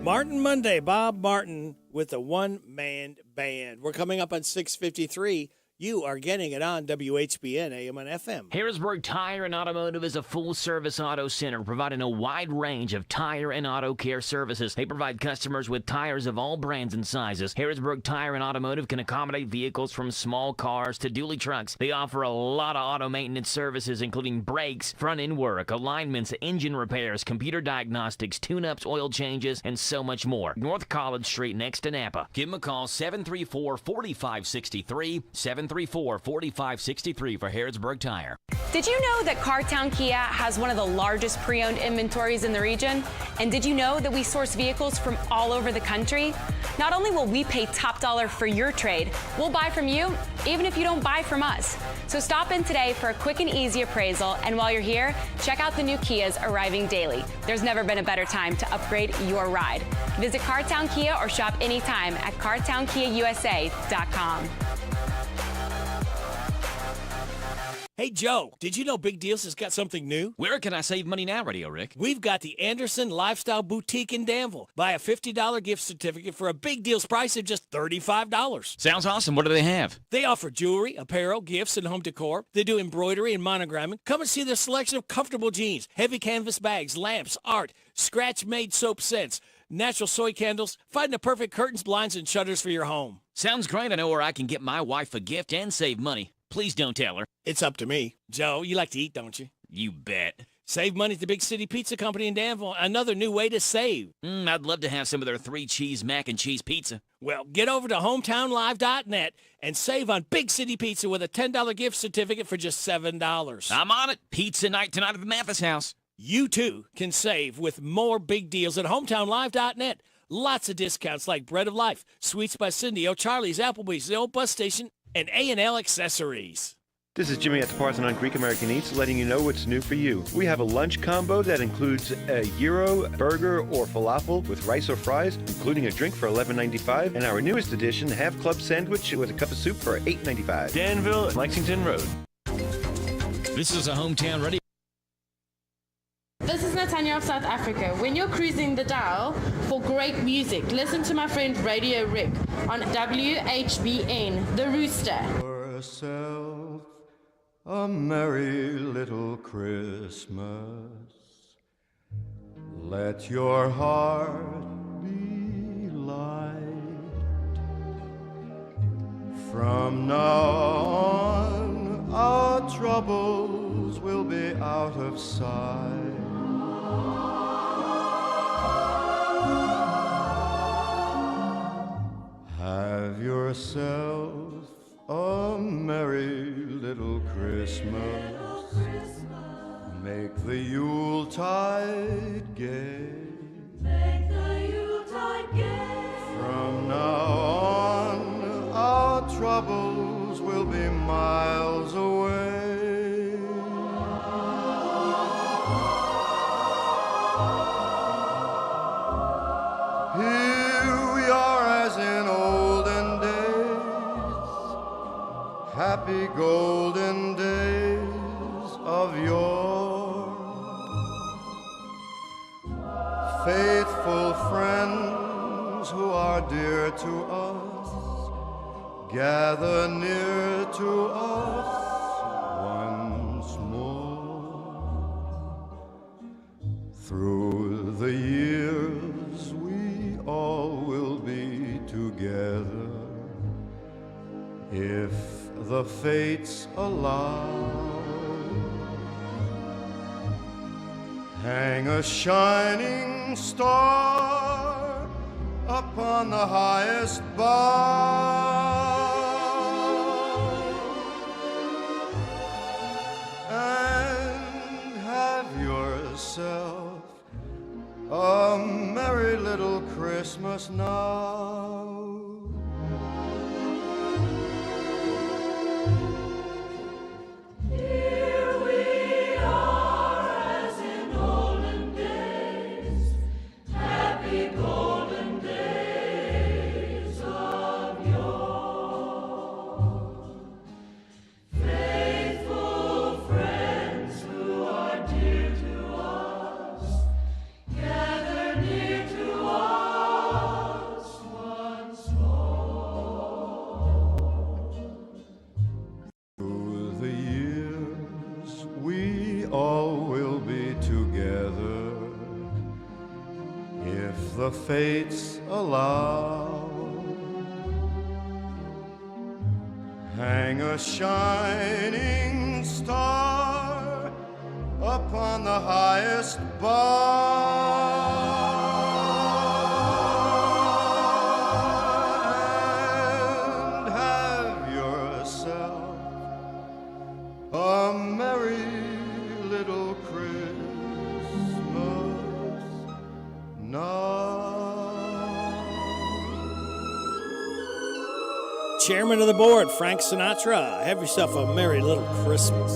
Martin Monday, Bob Martin with the one-man band. We're coming up on 6:53. You are getting it on WHBN AM and FM. Harrisburg Tire and Automotive is a full-service auto center providing a wide range of tire and auto care services. They provide customers with tires of all brands and sizes. Harrisburg Tire and Automotive can accommodate vehicles from small cars to dually trucks. They offer a lot of auto maintenance services, including brakes, front-end work, alignments, engine repairs, computer diagnostics, tune-ups, oil changes, and so much more. North College Street next to Napa. Give them a call, 734-4563, 734-4563 for Harrisburg Tire. Did you know that Cartown Kia has one of the largest pre-owned inventories in the region? And did you know that we source vehicles from all over the country? Not only will we pay top dollar for your trade, we'll buy from you even if you don't buy from us. So stop in today for a quick and easy appraisal, and while you're here, check out the new Kias arriving daily. There's never been a better time to upgrade your ride. Visit Cartown Kia or shop anytime at cartownkiausa.com. Hey, Joe, did you know Big Deals has got something new? Where can I save money now, Radio Rick? We've got the Anderson Lifestyle Boutique in Danville. Buy a $50 gift certificate for a Big Deals price of just $35. Sounds awesome. What do they have? They offer jewelry, apparel, gifts, and home decor. They do embroidery and monogramming. Come and see their selection of comfortable jeans, heavy canvas bags, lamps, art, scratch-made soap scents, natural soy candles. Find the perfect curtains, blinds, and shutters for your home. Sounds great. I know where I can get my wife a gift and save money. Please don't tell her. It's up to me. Joe, you like to eat, don't you? You bet. Save money at the Big City Pizza Company in Danville. Another new way to save. I'd love to have some of their 3-cheese mac and cheese pizza. Well, get over to hometownlive.net and save on Big City Pizza with a $10 gift certificate for just $7. I'm on it. Pizza night tonight at the Mathis house. You, too, can save with more big deals at hometownlive.net. Lots of discounts like Bread of Life, Sweets by Cindy, O'Charlie's, Applebee's, the Old Bus Station, and A&L Accessories. This is Jimmy at the Parthenon Greek American Eats, letting you know what's new for you. We have a lunch combo that includes a gyro, burger, or falafel with rice or fries, including a drink for $11.95, and our newest addition, half club sandwich with a cup of soup for $8.95. Danville, Lexington Road. This is a hometown ready. This is Natanya of South Africa. When you're cruising the dial for great music, listen to my friend Radio Rick on WHBN, The Rooster. Yourself a merry little Christmas. Let your heart be light. From now on, our troubles will be out of sight. Have yourself a merry little Christmas. Make the Yuletide gay. Make the Yuletide gay. From now on, our troubles will be miles away. Here we are as in olden days, happy golden days of yore. faithful friends who are dear to us, gather near to us once more. Through the years we all will be together, if the fates allow. Hang a shining star upon the highest bough, and have yourself a merry little Christmas now. Here we are as in olden days, happy golden days of yore. Faithful friends who are dear to us, gather near to us once more. Through the years we all will be together, if the fates allow. Hang a shining star upon the highest bough, and have yourself a merry little Christmas now. Chairman of the board, Frank Sinatra. Have yourself a merry little Christmas.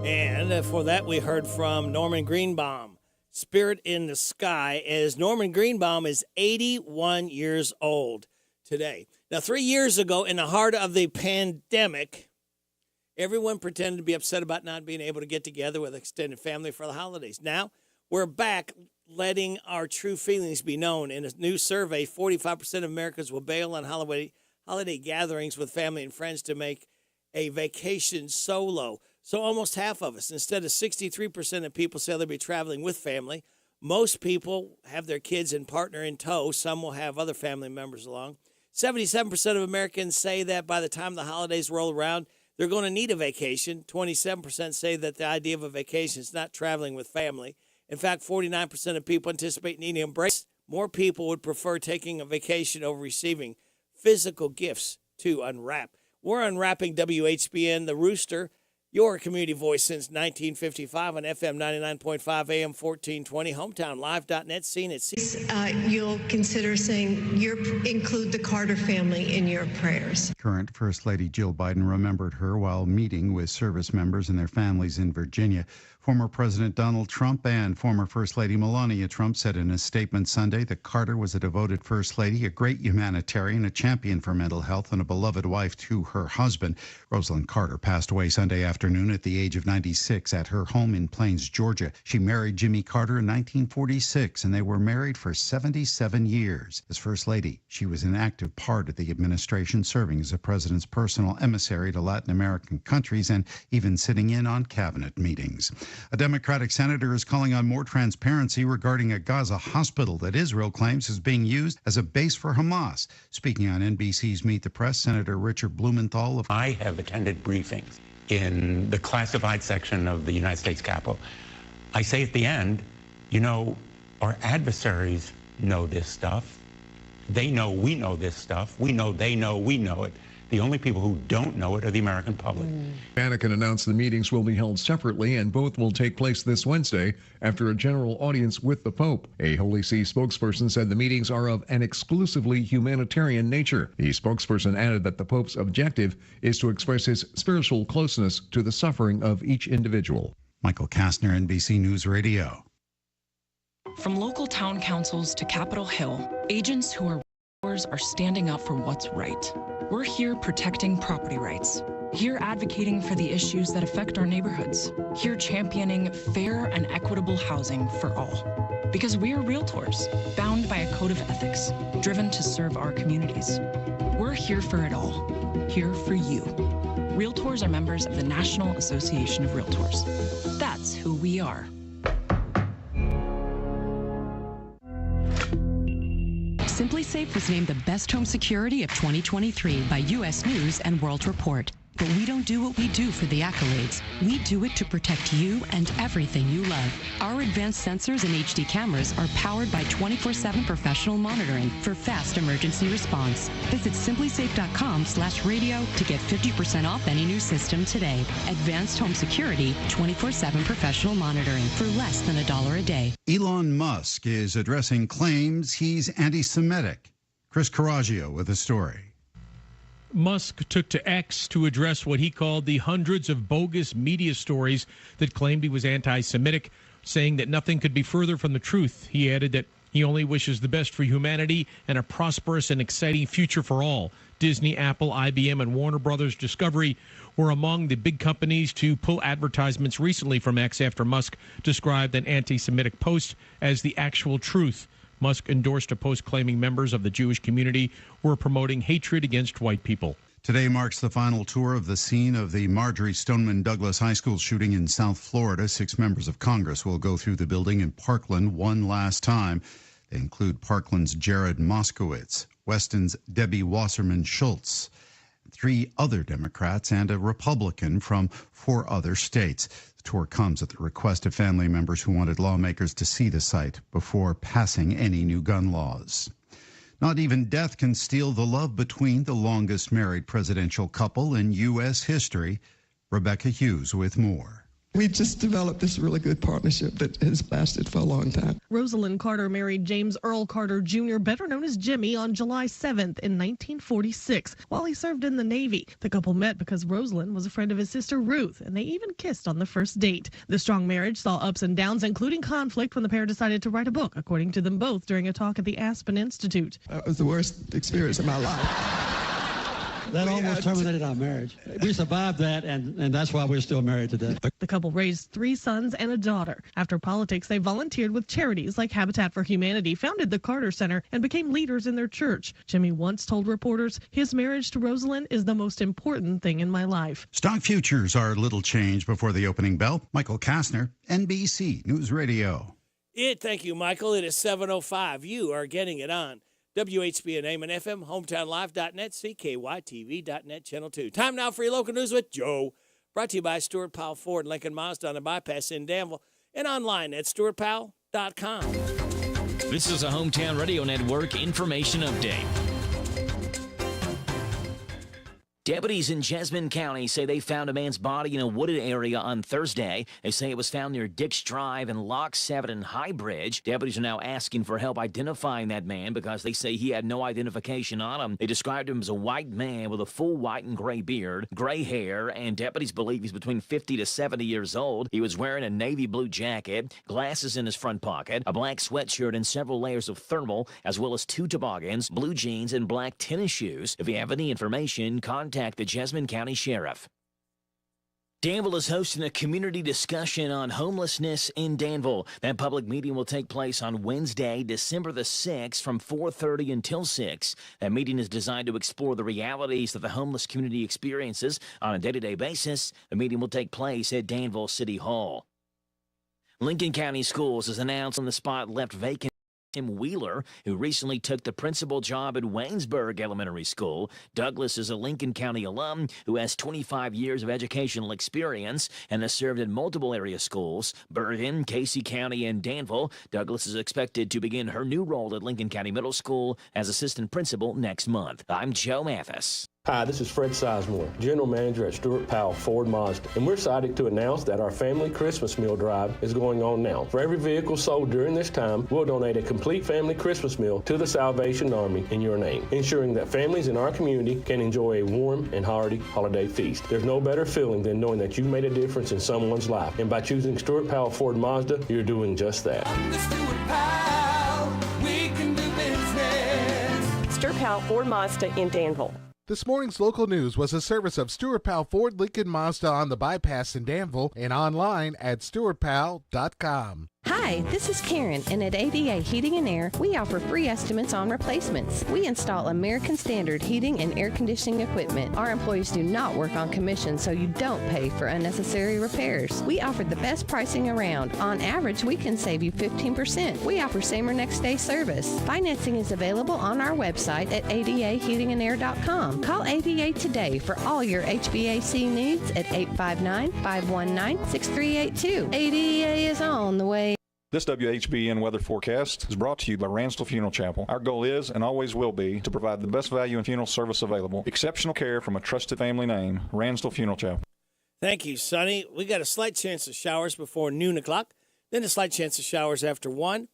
And for that, we heard from Norman Greenbaum, Spirit in the Sky, as Norman Greenbaum is 81 years old today. Now, 3 years ago, in the heart of the pandemic, everyone pretended to be upset about not being able to get together with extended family for the holidays. Now, we're back letting our true feelings be known. In a new survey, 45% of Americans will bail on holiday gatherings with family and friends to make a vacation solo. So almost half of us, instead of 63% of people say they'll be traveling with family, most people have their kids and partner in tow. Some will have other family members along. 77% of Americans say that by the time the holidays roll around, they're going to need a vacation. 27% say that the idea of a vacation is not traveling with family. In fact, 49% of people anticipate needing a break. More people would prefer taking a vacation over receiving physical gifts to unwrap. We're unwrapping WHBN, the Rooster, your community voice since 1955 on FM 99.5 AM 1420, hometownlive.net, seen at you'll consider saying include the Carter family in your prayers. Current First Lady Jill Biden remembered her while meeting with service members and their families in Virginia. Former President Donald Trump and former First Lady Melania Trump said in a statement Sunday that Carter was a devoted First Lady, a great humanitarian, a champion for mental health, and a beloved wife to her husband. Rosalind Carter passed away Sunday afternoon at the age of 96 at her home in Plains, Georgia. She married Jimmy Carter in 1946, and they were married for 77 years. As First Lady, she was an active part of the administration, serving as the president's personal emissary to Latin American countries and even sitting in on cabinet meetings. A Democratic senator is calling on more transparency regarding a Gaza hospital that Israel claims is being used as a base for Hamas. Speaking on NBC's Meet the Press, Senator Richard Blumenthal of I have attended briefings in the classified section of the United States Capitol. I say at the end, you know, our adversaries know this stuff. They know we know this stuff. We know they know we know it. The only people who don't know it are the American public. Vatican announced the meetings will be held separately, and both will take place this Wednesday after a general audience with the Pope. A Holy See spokesperson said the meetings are of an exclusively humanitarian nature. The spokesperson added that the Pope's objective is to express his spiritual closeness to the suffering of each individual. Michael Kastner, NBC News Radio. From local town councils to Capitol Hill, agents who are standing up for what's right. We're here protecting property rights. Here advocating for the issues that affect our neighborhoods. Here championing fair and equitable housing for all. Because we are realtors, bound by a code of ethics, driven to serve our communities. We're here for it all. Here for you. Realtors are members of the National Association of Realtors. That's who we are. Simply Safe was named the best home security of 2023 by U.S. News and World Report. But we don't do what we do for the accolades. We do it to protect you and everything you love. Our advanced sensors and HD cameras are powered by 24/7 professional monitoring for fast emergency response. Visit simplysafe.com/radio to get 50% off any new system today. Advanced home security, 24/7 professional monitoring for less than $1 a day. Elon Musk is addressing claims he's anti-Semitic. Chris Carraggio with a story. Musk took to X to address what he called the hundreds of bogus media stories that claimed he was anti-Semitic, saying that nothing could be further from the truth. He added that he only wishes the best for humanity and a prosperous and exciting future for all. Disney, Apple, IBM, and Warner Brothers Discovery were among the big companies to pull advertisements recently from X after Musk described an anti-Semitic post as the actual truth. Musk endorsed a post claiming members of the Jewish community were promoting hatred against white people. Today marks the final tour of the scene of the Marjory Stoneman Douglas High School shooting in South Florida. 6 members of Congress will go through the building in Parkland one last time. They include Parkland's Jared Moskowitz, Weston's Debbie Wasserman Schultz, 3 other Democrats, and a Republican from 4 other states. The tour comes at the request of family members who wanted lawmakers to see the site before passing any new gun laws. Not even death can steal the love between the longest married presidential couple in U.S. history. Rebecca Hughes with more. We just developed this really good partnership that has lasted for a long time. Rosalind Carter married James Earl Carter Jr., better known as Jimmy, on July 7th in 1946 while he served in the Navy. The couple met because Rosalind was a friend of his sister Ruth, and they even kissed on the first date. The strong marriage saw ups and downs, including conflict when the pair decided to write a book, according to them both during a talk at the Aspen Institute. That was the worst experience of my life. That almost terminated our marriage. We survived that, and that's why we're still married today. The couple raised 3 sons and a daughter. After politics, they volunteered with charities like Habitat for Humanity, founded the Carter Center, and became leaders in their church. Jimmy once told reporters, his marriage to Rosalind is the most important thing in my life. Stock futures are little change before the opening bell. Michael Kastner, NBC News Radio. Thank you, Michael. It is 7:05. You are getting it on WHBN AM and FM, HometownLive.net, CKYTV.net, Channel 2. Time now for your local news with Joe. Brought to you by Stuart Powell Ford, Lincoln Mazda on the bypass in Danville, and online at stuartpowell.com. This is a Hometown Radio Network information update. Deputies in Jessamine County say they found a man's body in a wooded area on Thursday. They say it was found near Dix Drive and Lock 7 and High Bridge. Deputies are now asking for help identifying that man because they say he had no identification on him. They described him as a white man with a full white and gray beard, gray hair, and deputies believe he's between 50 to 70 years old. He was wearing a navy blue jacket, glasses in his front pocket, a black sweatshirt, and several layers of thermal, as well as 2 toboggans, blue jeans, and black tennis shoes. If you have any information, contact the Jessamine County Sheriff. Danville is hosting a community discussion on homelessness in Danville. That public meeting will take place on Wednesday, December the 6th from 4:30 until 6. That meeting is designed to explore the realities that the homeless community experiences on a day-to-day basis. The meeting will take place at Danville City Hall. Lincoln County Schools has announced on the spot left vacant Tim Wheeler, who recently took the principal job at Waynesburg Elementary School. Douglas is a Lincoln County alum who has 25 years of educational experience and has served in multiple area schools, Bergen, Casey County, and Danville. Douglas is expected to begin her new role at Lincoln County Middle School as assistant principal next month. I'm Joe Mathis. Hi, this is Fred Sizemore, General Manager at Stuart Powell Ford Mazda, and we're excited to announce that our family Christmas meal drive is going on now. For every vehicle sold during this time, we'll donate a complete family Christmas meal to the Salvation Army in your name, ensuring that families in our community can enjoy a warm and hearty holiday feast. There's no better feeling than knowing that you made a difference in someone's life, and by choosing Stuart Powell Ford Mazda, you're doing just that. Stuart Powell Ford Mazda in Danville. This morning's local news was a service of Stuart Powell Ford Lincoln Mazda on the bypass in Danville and online at stuartpowell.com. Hi, this is Karen, and at ADA Heating and Air, we offer free estimates on replacements. We install American Standard heating and air conditioning equipment. Our employees do not work on commission, so you don't pay for unnecessary repairs. We offer the best pricing around. On average, we can save you 15%. We offer same or next day service. Financing is available on our website at adaheatingandair.com. Call ADA today for all your HVAC needs at 859-519-6382. ADA is on the way. This WHBN weather forecast is brought to you by Ransdell Funeral Chapel. Our goal is and always will be to provide the best value in funeral service available. Exceptional care from a trusted family name, Ransdell Funeral Chapel. Thank you, Sonny. We got a slight chance of showers before noon o'clock, then a slight chance of showers after 1.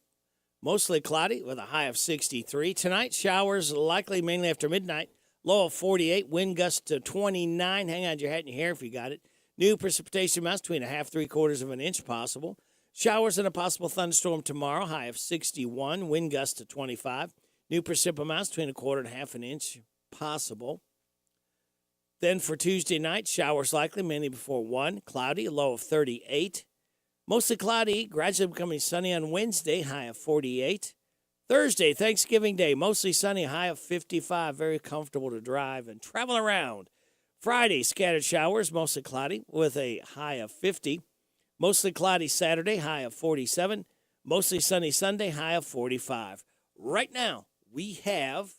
Mostly cloudy with a high of 63. Tonight, showers likely mainly after midnight. Low of 48, wind gust to 29. Hang on to your hat and your hair if you got it. New precipitation amounts between a half, 3/4 of an inch possible. Showers and a possible thunderstorm tomorrow, high of 61, wind gust to 25. New precip amounts between a quarter and half an inch possible. Then for Tuesday night, showers likely, mainly before 1. Cloudy, a low of 38. Mostly cloudy, gradually becoming sunny on Wednesday, high of 48. Thursday, Thanksgiving Day, mostly sunny, high of 55. Very comfortable to drive and travel around. Friday, scattered showers, mostly cloudy, with a high of 50. Mostly cloudy Saturday, high of 47. Mostly sunny Sunday, high of 45. Right now, we have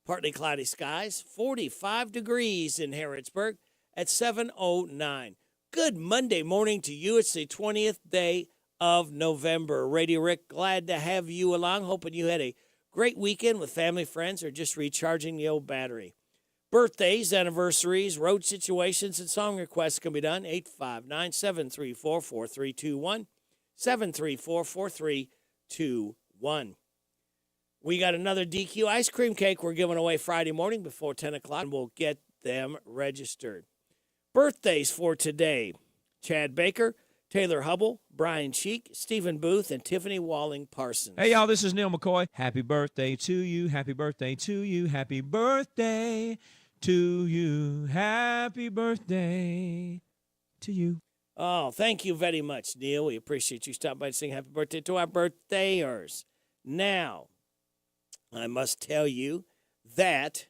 partly cloudy skies, 45 degrees in Harrodsburg at 7:09. Good Monday morning to you. It's the 20th day of November. Radio Rick, glad to have you along. Hoping you had a great weekend with family, friends, or just recharging the old battery. Birthdays, anniversaries, road situations, and song requests can be done. 859-734-4321, 734-4321. We got another DQ ice cream cake we're giving away Friday morning before 10 o'clock, and we'll get them registered. Birthdays for today: Chad Baker, Taylor Hubble, Brian Cheek, Stephen Booth, and Tiffany Walling Parsons. Hey, y'all, this is Neil McCoy. Happy birthday to you. Happy birthday to you. Happy birthday to you. Happy birthday to you. Oh, thank you very much, Neil. We appreciate you stopping by and saying happy birthday to our birthday-ers. Now, I must tell you that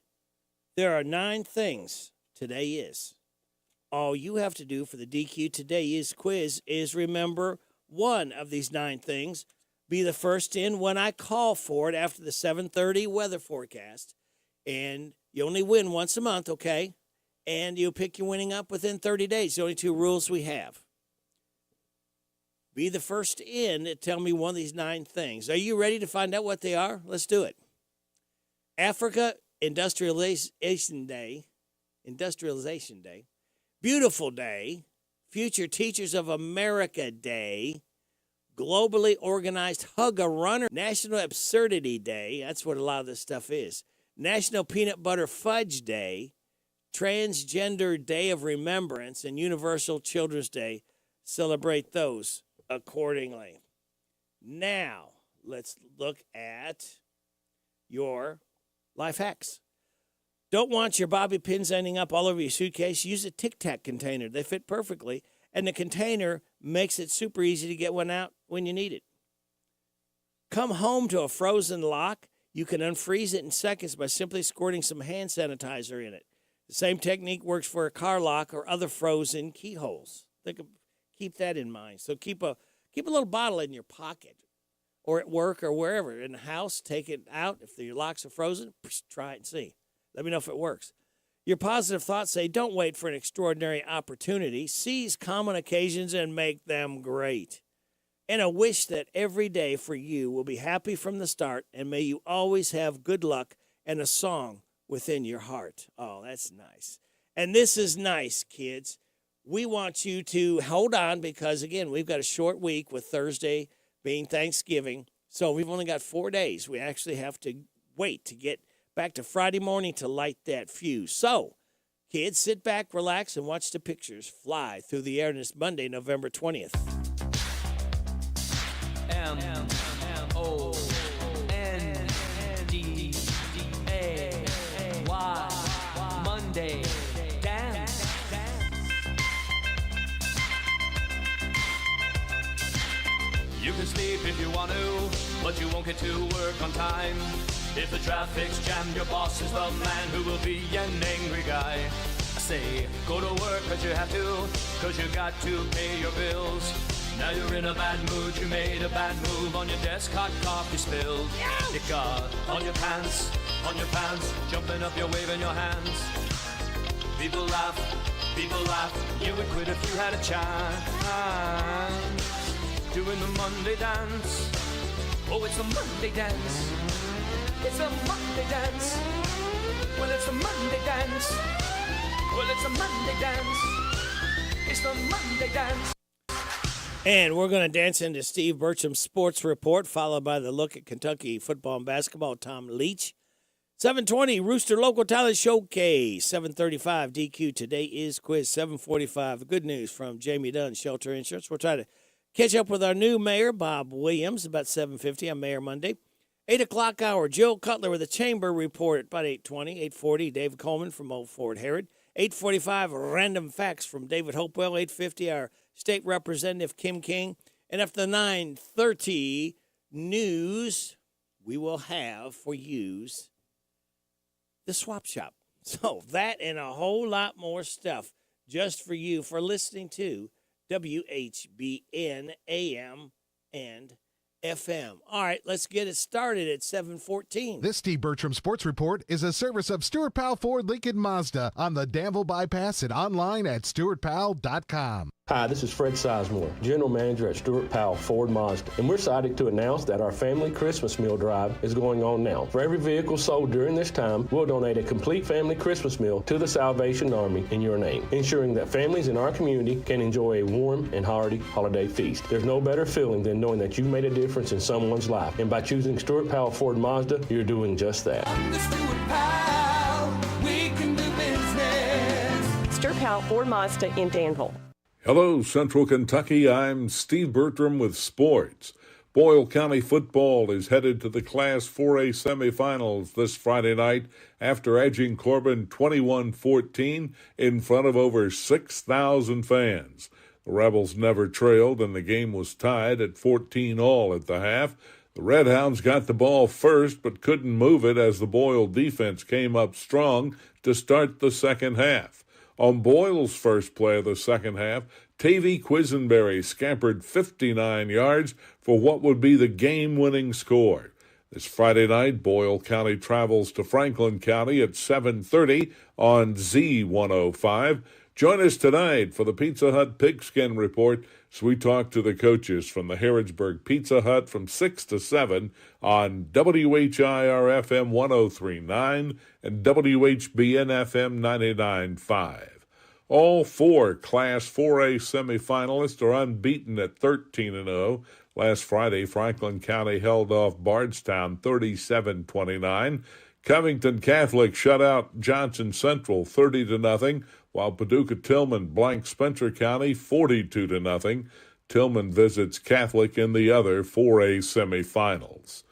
there are 9 things today is. All you have to do for the DQ Today Is quiz is remember one of these 9 things. Be the first in when I call for it after the 7:30 weather forecast. And you only win once a month, okay? And you pick your winning up within 30 days. The only 2 rules we have. Be the first in to tell me one of these 9 things. Are you ready to find out what they are? Let's do it. Africa Industrialization Day. Beautiful Day, Future Teachers of America Day, Globally Organized Hug-A-Runner, National Absurdity Day, that's what a lot of this stuff is, National Peanut Butter Fudge Day, Transgender Day of Remembrance, and Universal Children's Day. Celebrate those accordingly. Now, let's look at your life hacks. Don't want your bobby pins ending up all over your suitcase? Use a Tic Tac container. They fit perfectly, and the container makes it super easy to get one out when you need it. Come home to a frozen lock. You can unfreeze it in seconds by simply squirting some hand sanitizer in it. The same technique works for a car lock or other frozen keyholes. Keep that in mind. So keep a little bottle in your pocket or at work or wherever. In the house, take it out. If your locks are frozen, try it and see. Let me know if it works. Your positive thoughts say, don't wait for an extraordinary opportunity. Seize common occasions and make them great. And I wish that every day for you will be happy from the start, and may you always have good luck and a song within your heart. Oh, that's nice. And this is nice, kids. We want you to hold on because, again, we've got a short week with Thursday being Thanksgiving. So we've only got 4 days. We actually have to wait to get back to Friday morning to light that fuse. So, kids, sit back, relax, and watch the pictures fly through the air on this Monday, November 20th. MONDAY. You can sleep if you want to, but you won't get to work on time. If the traffic's jammed, your boss is the man who will be an angry guy. I say, go to work 'cause you have to, 'cause you got to pay your bills. Now you're in a bad mood, you made a bad move, on your desk hot coffee spilled. You got on your pants, jumping up, you're waving your hands. People laugh, you would quit if you had a chance. Doing the Monday dance, oh it's a Monday dance. It's a Monday dance, well it's a Monday dance. Well it's a Monday dance, it's the Monday dance. And we're going to dance into Steve Bertram's sports report, followed by the look at Kentucky football and basketball, Tom Leach. 7:20, Rooster Local Talent Showcase. 7:35, DQ. Today is quiz. 7:45, good news from Jamie Dunn, Shelter Insurance. We'll try to catch up with our new mayor, Bob Williams, about 7:50 on Mayor Monday. 8 o'clock hour, Jill Cutler with a Chamber report at about 8:20. 8:40, David Coleman from Old Fort Herod. 8:45, Random Facts from David Hopewell. 8:50, our State Representative Kim King. And after the 9:30 news, we will have for yous the Swap Shop. So that and a whole lot more stuff just for you for listening to WHBN AM and FM. All right, let's get it started at 7:14. This Steve Bertram Sports Report is a service of Stuart Powell Ford Lincoln Mazda on the Danville Bypass and online at stuartpowell.com. Hi, this is Fred Sizemore, General Manager at Stuart Powell Ford Mazda, and we're excited to announce that our family Christmas meal drive is going on now. For every vehicle sold during this time, we'll donate a complete family Christmas meal to the Salvation Army in your name, ensuring that families in our community can enjoy a warm and hearty holiday feast. There's no better feeling than knowing that you've made a difference in someone's life, and by choosing Stuart Powell Ford Mazda, you're doing just that. Stuart Powell Ford Mazda in Danville. Hello, Central Kentucky. I'm Steve Bertram with sports. Boyle County football is headed to the Class 4A semifinals this Friday night after edging Corbin 21-14 in front of over 6,000 fans. The Rebels never trailed, and the game was tied at 14-all at the half. The Redhounds got the ball first but couldn't move it as the Boyle defense came up strong to start the second half. On Boyle's first play of the second half, Tavy Quisenberry scampered 59 yards for what would be the game-winning score. This Friday night, Boyle County travels to Franklin County at 7:30 on Z105. Join us tonight for the Pizza Hut Pigskin Report as we talk to the coaches from the Harrodsburg Pizza Hut from 6 to 7 on WHIR-FM 103.9 and WHBN-FM 99.5. All four Class 4A semifinalists are unbeaten at 13-0. Last Friday, Franklin County held off Bardstown 37-29. Covington Catholic shut out Johnson Central 30-0, while Paducah Tillman blanked Spencer County 42-0. Tillman visits Catholic in the other 4A semifinals.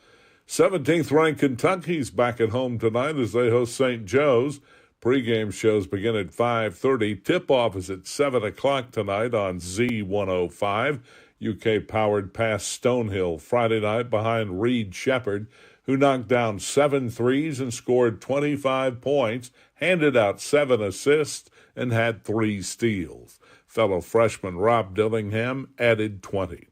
17th-ranked Kentucky's back at home tonight as they host St. Joe's. Pre-game shows begin at 5:30. Tip-off is at 7 o'clock tonight on Z105. UK powered past Stonehill Friday night behind Reed Shepherd, who knocked down 7 threes and scored 25 points, handed out 7 assists, and had 3 steals. Fellow freshman Rob Dillingham added 20.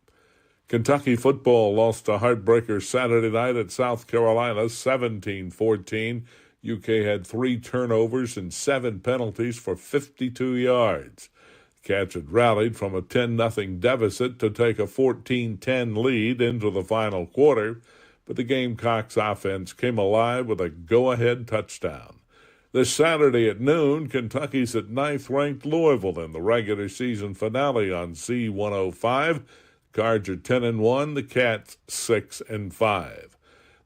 Kentucky football lost a heartbreaker Saturday night at South Carolina, 17-14. UK had 3 turnovers and 7 penalties for 52 yards. Cats had rallied from a 10-0 deficit to take a 14-10 lead into the final quarter, but the Gamecocks offense came alive with a go-ahead touchdown. This Saturday at noon, Kentucky's at 9th-ranked Louisville in the regular season finale on Z105. Cards are 10-1, the Cats 6-5.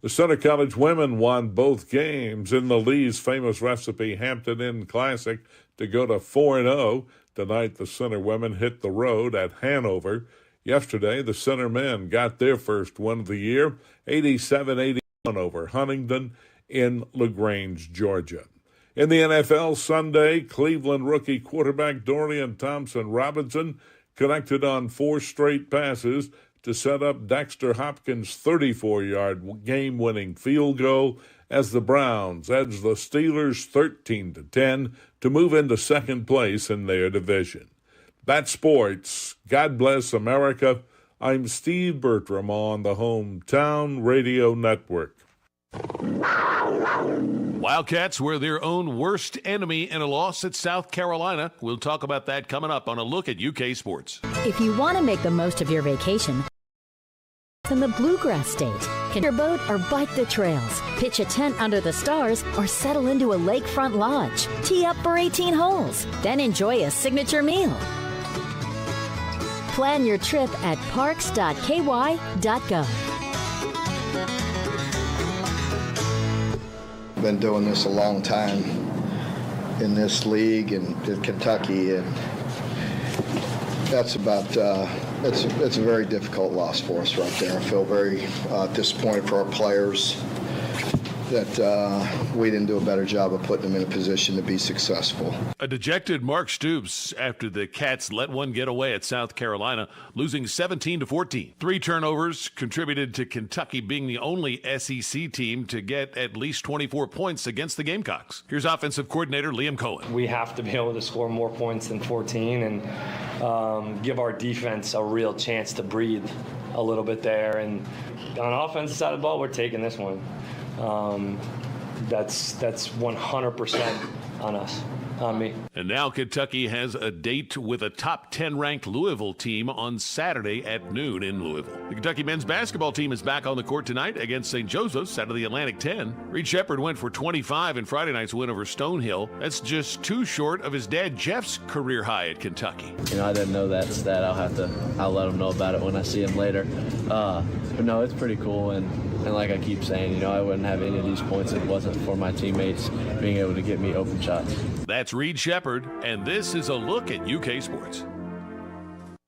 The Center College women won both games in the Lee's famous recipe Hampton Inn Classic to go to 4-0. Tonight, the Center women hit the road at Hanover. Yesterday, the Center men got their first win of the year, 87-81 over Huntington in LaGrange, Georgia. In the NFL Sunday, Cleveland rookie quarterback Dorian Thompson-Robinson connected on 4 straight passes to set up Dexter Hopkins' 34-yard game-winning field goal as the Browns edged the Steelers 13-10 to move into second place in their division. That's sports. God bless America. I'm Steve Bertram on the Hometown Radio Network. Wildcats were their own worst enemy in a loss at South Carolina. We'll talk about that coming up on a look at UK sports. If you want to make the most of your vacation in the Bluegrass State, can your boat or bike the trails, pitch a tent under the stars, or settle into a lakefront lodge, tee up for 18 holes, then enjoy a signature meal. Plan your trip at parks.ky.gov. Been doing this a long time in this league and in Kentucky, and that's about it's a very difficult loss for us right there. I feel very disappointed for our players that we didn't do a better job of putting them in a position to be successful. A dejected Mark Stoops after the Cats let one get away at South Carolina, losing 17-14. 3 turnovers contributed to Kentucky being the only SEC team to get at least 24 points against the Gamecocks. Here's offensive coordinator Liam Cohen. We have to be able to score more points than 14 and give our defense a real chance to breathe a little bit there. And on the offensive side of the ball, we're taking this one. That's 100% on us, on me. And now Kentucky has a date with a top 10 ranked Louisville team on Saturday at noon in Louisville. The Kentucky men's basketball team is back on the court tonight against St. Joseph's out of the Atlantic 10. Reed Shepherd went for 25 in Friday night's win over Stonehill. That's just 2 short of his dad Jeff's career high at Kentucky. I didn't know that stat. I'll let him know about it when I see him later. But no, it's pretty cool, and like I keep saying, I wouldn't have any of these points if it wasn't for my teammates being able to get me open shots. That's Reed Shepherd, and this is a look at UK sports.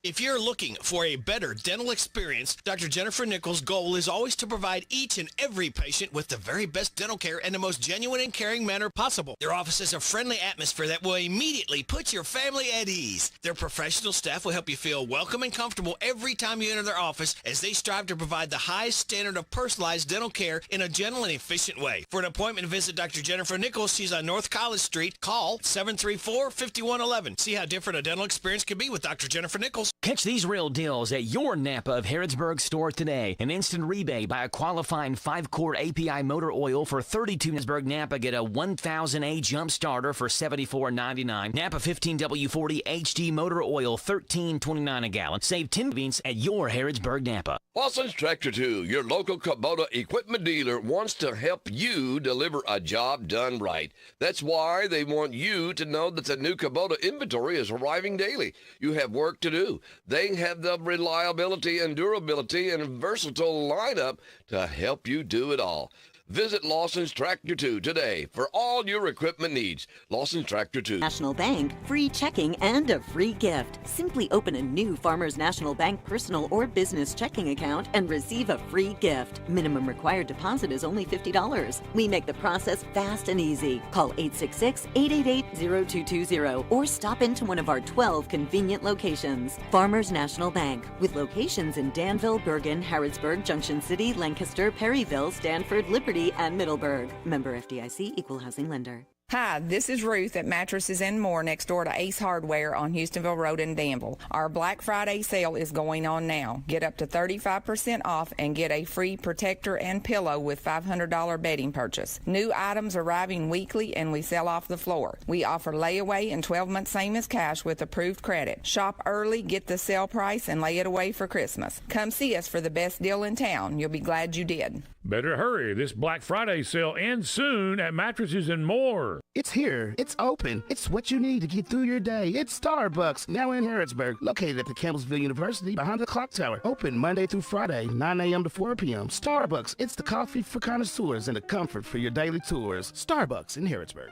If you're looking for a better dental experience, Dr. Jennifer Nichols' goal is always to provide each and every patient with the very best dental care in the most genuine and caring manner possible. Their office is a friendly atmosphere that will immediately put your family at ease. Their professional staff will help you feel welcome and comfortable every time you enter their office as they strive to provide the highest standard of personalized dental care in a gentle and efficient way. For an appointment, visit Dr. Jennifer Nichols. She's on North College Street. Call 734-5111. See how different a dental experience can be with Dr. Jennifer Nichols. Catch these real deals at your Napa of Harrodsburg store today. An instant rebate by a qualifying 5-quart API motor oil for $32. Harrodsburg Napa get a 1000A jump starter for $74.99. Napa 15W40 HD motor oil $13.29 a gallon. Save 10 beans at your Harrodsburg Napa. Lawson's Tractor 2, your local Kubota equipment dealer, wants to help you deliver a job done right. That's why they want you to know that the new Kubota inventory is arriving daily. You have work to do. They have the reliability and durability and versatile lineup to help you do it all. Visit Lawson's Tractor 2 today for all your equipment needs. Lawson's Tractor 2. National Bank, free checking and a free gift. Simply open a new Farmers National Bank personal or business checking account and receive a free gift. Minimum required deposit is only $50. We make the process fast and easy. Call 866-888-0220 or stop into one of our 12 convenient locations. Farmers National Bank, with locations in Danville, Bergen, Harrodsburg, Junction City, Lancaster, Perryville, Stanford, Liberty, and Middleburg. Member FDIC, Equal Housing Lender. Hi, this is Ruth at Mattresses and More next door to Ace Hardware on Houstonville Road in Danville. Our Black Friday sale is going on now. Get up to 35% off and get a free protector and pillow with $500 bedding purchase. New items arriving weekly and we sell off the floor. We offer layaway and 12-month same as cash with approved credit. Shop early, get the sale price, and lay it away for Christmas. Come see us for the best deal in town. You'll be glad you did. Better hurry. This Black Friday sale ends soon at Mattresses and More. It's here. It's open. It's what you need to get through your day. It's Starbucks, now in Harrodsburg, located at the Campbellsville University behind the clock tower. Open Monday through Friday, 9 a.m. to 4 p.m. Starbucks, it's the coffee for connoisseurs and the comfort for your daily tours. Starbucks in Harrodsburg.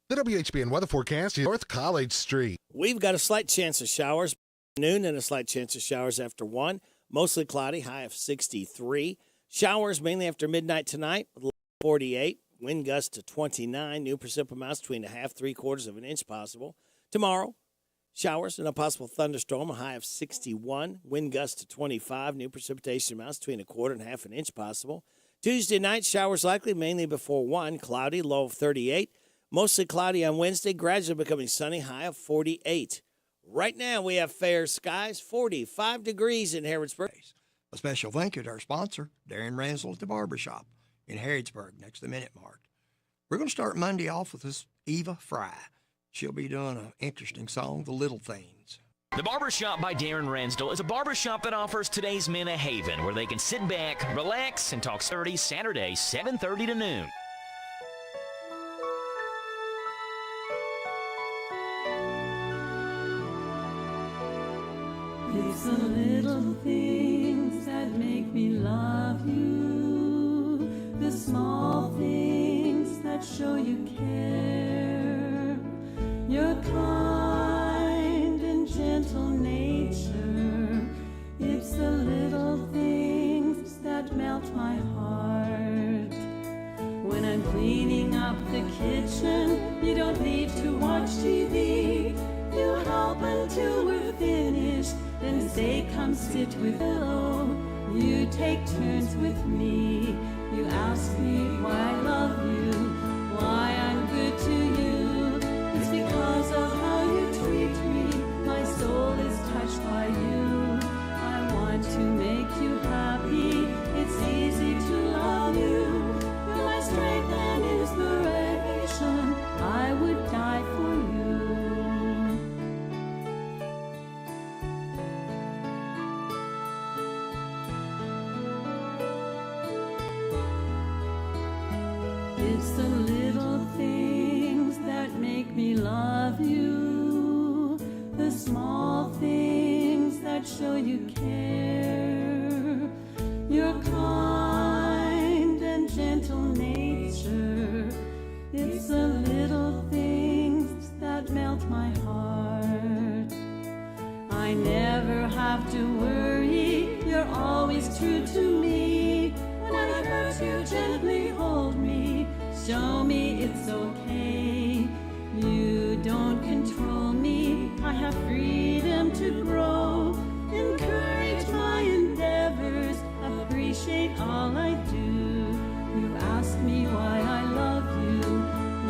The WHBN weather forecast is North College Street. We've got a slight chance of showers noon and a slight chance of showers after 1. Mostly cloudy, high of 63. Showers mainly after midnight tonight, 48. Wind gusts to 29. New precipitous amounts between a half, 3/4 of an inch possible. Tomorrow, Showers and a possible thunderstorm, a high of 61. Wind gusts to 25. New precipitation amounts between a quarter and half an inch possible. Tuesday night, showers likely mainly before 1. Cloudy, low of 38. Mostly cloudy on Wednesday, gradually becoming sunny, high of 48. Right now, we have fair skies, 45 degrees in Harrodsburg. A special thank you to our sponsor, Darren Ransel at the Barbershop in Harrodsburg, next to the Minute Mart. We're going to start Monday off with this Eva Fry. She'll be doing an interesting song, The Little Things. The Barbershop by Darren Ransdell is a barbershop that offers today's men a haven where they can sit back, relax, and talk 30 Saturdays, 7:30 to noon. It's the little things that make me love you, the small things that show you care, your kind and gentle nature. It's the little things that melt my heart. When I'm cleaning up the kitchen, you don't need to watch TV. You help until we're finished, then say, come sit with Willow. You take turns with me. You ask me why I love you, why I'm good to you. It's because of how you treat me. My soul is touched by you. I want to make you happy. It's easy to love you. You're my strength and inspiration. I would die for you. It's the little things that make me love you, the small things that show you care, your kind and gentle nature. It's the little things that melt my heart. I never have to worry, you're always true to me. When I hurt you, gently hold me. Show me it's okay. You don't control me. I have freedom to grow. Encourage my endeavors. Appreciate all I do. You ask me why I love you,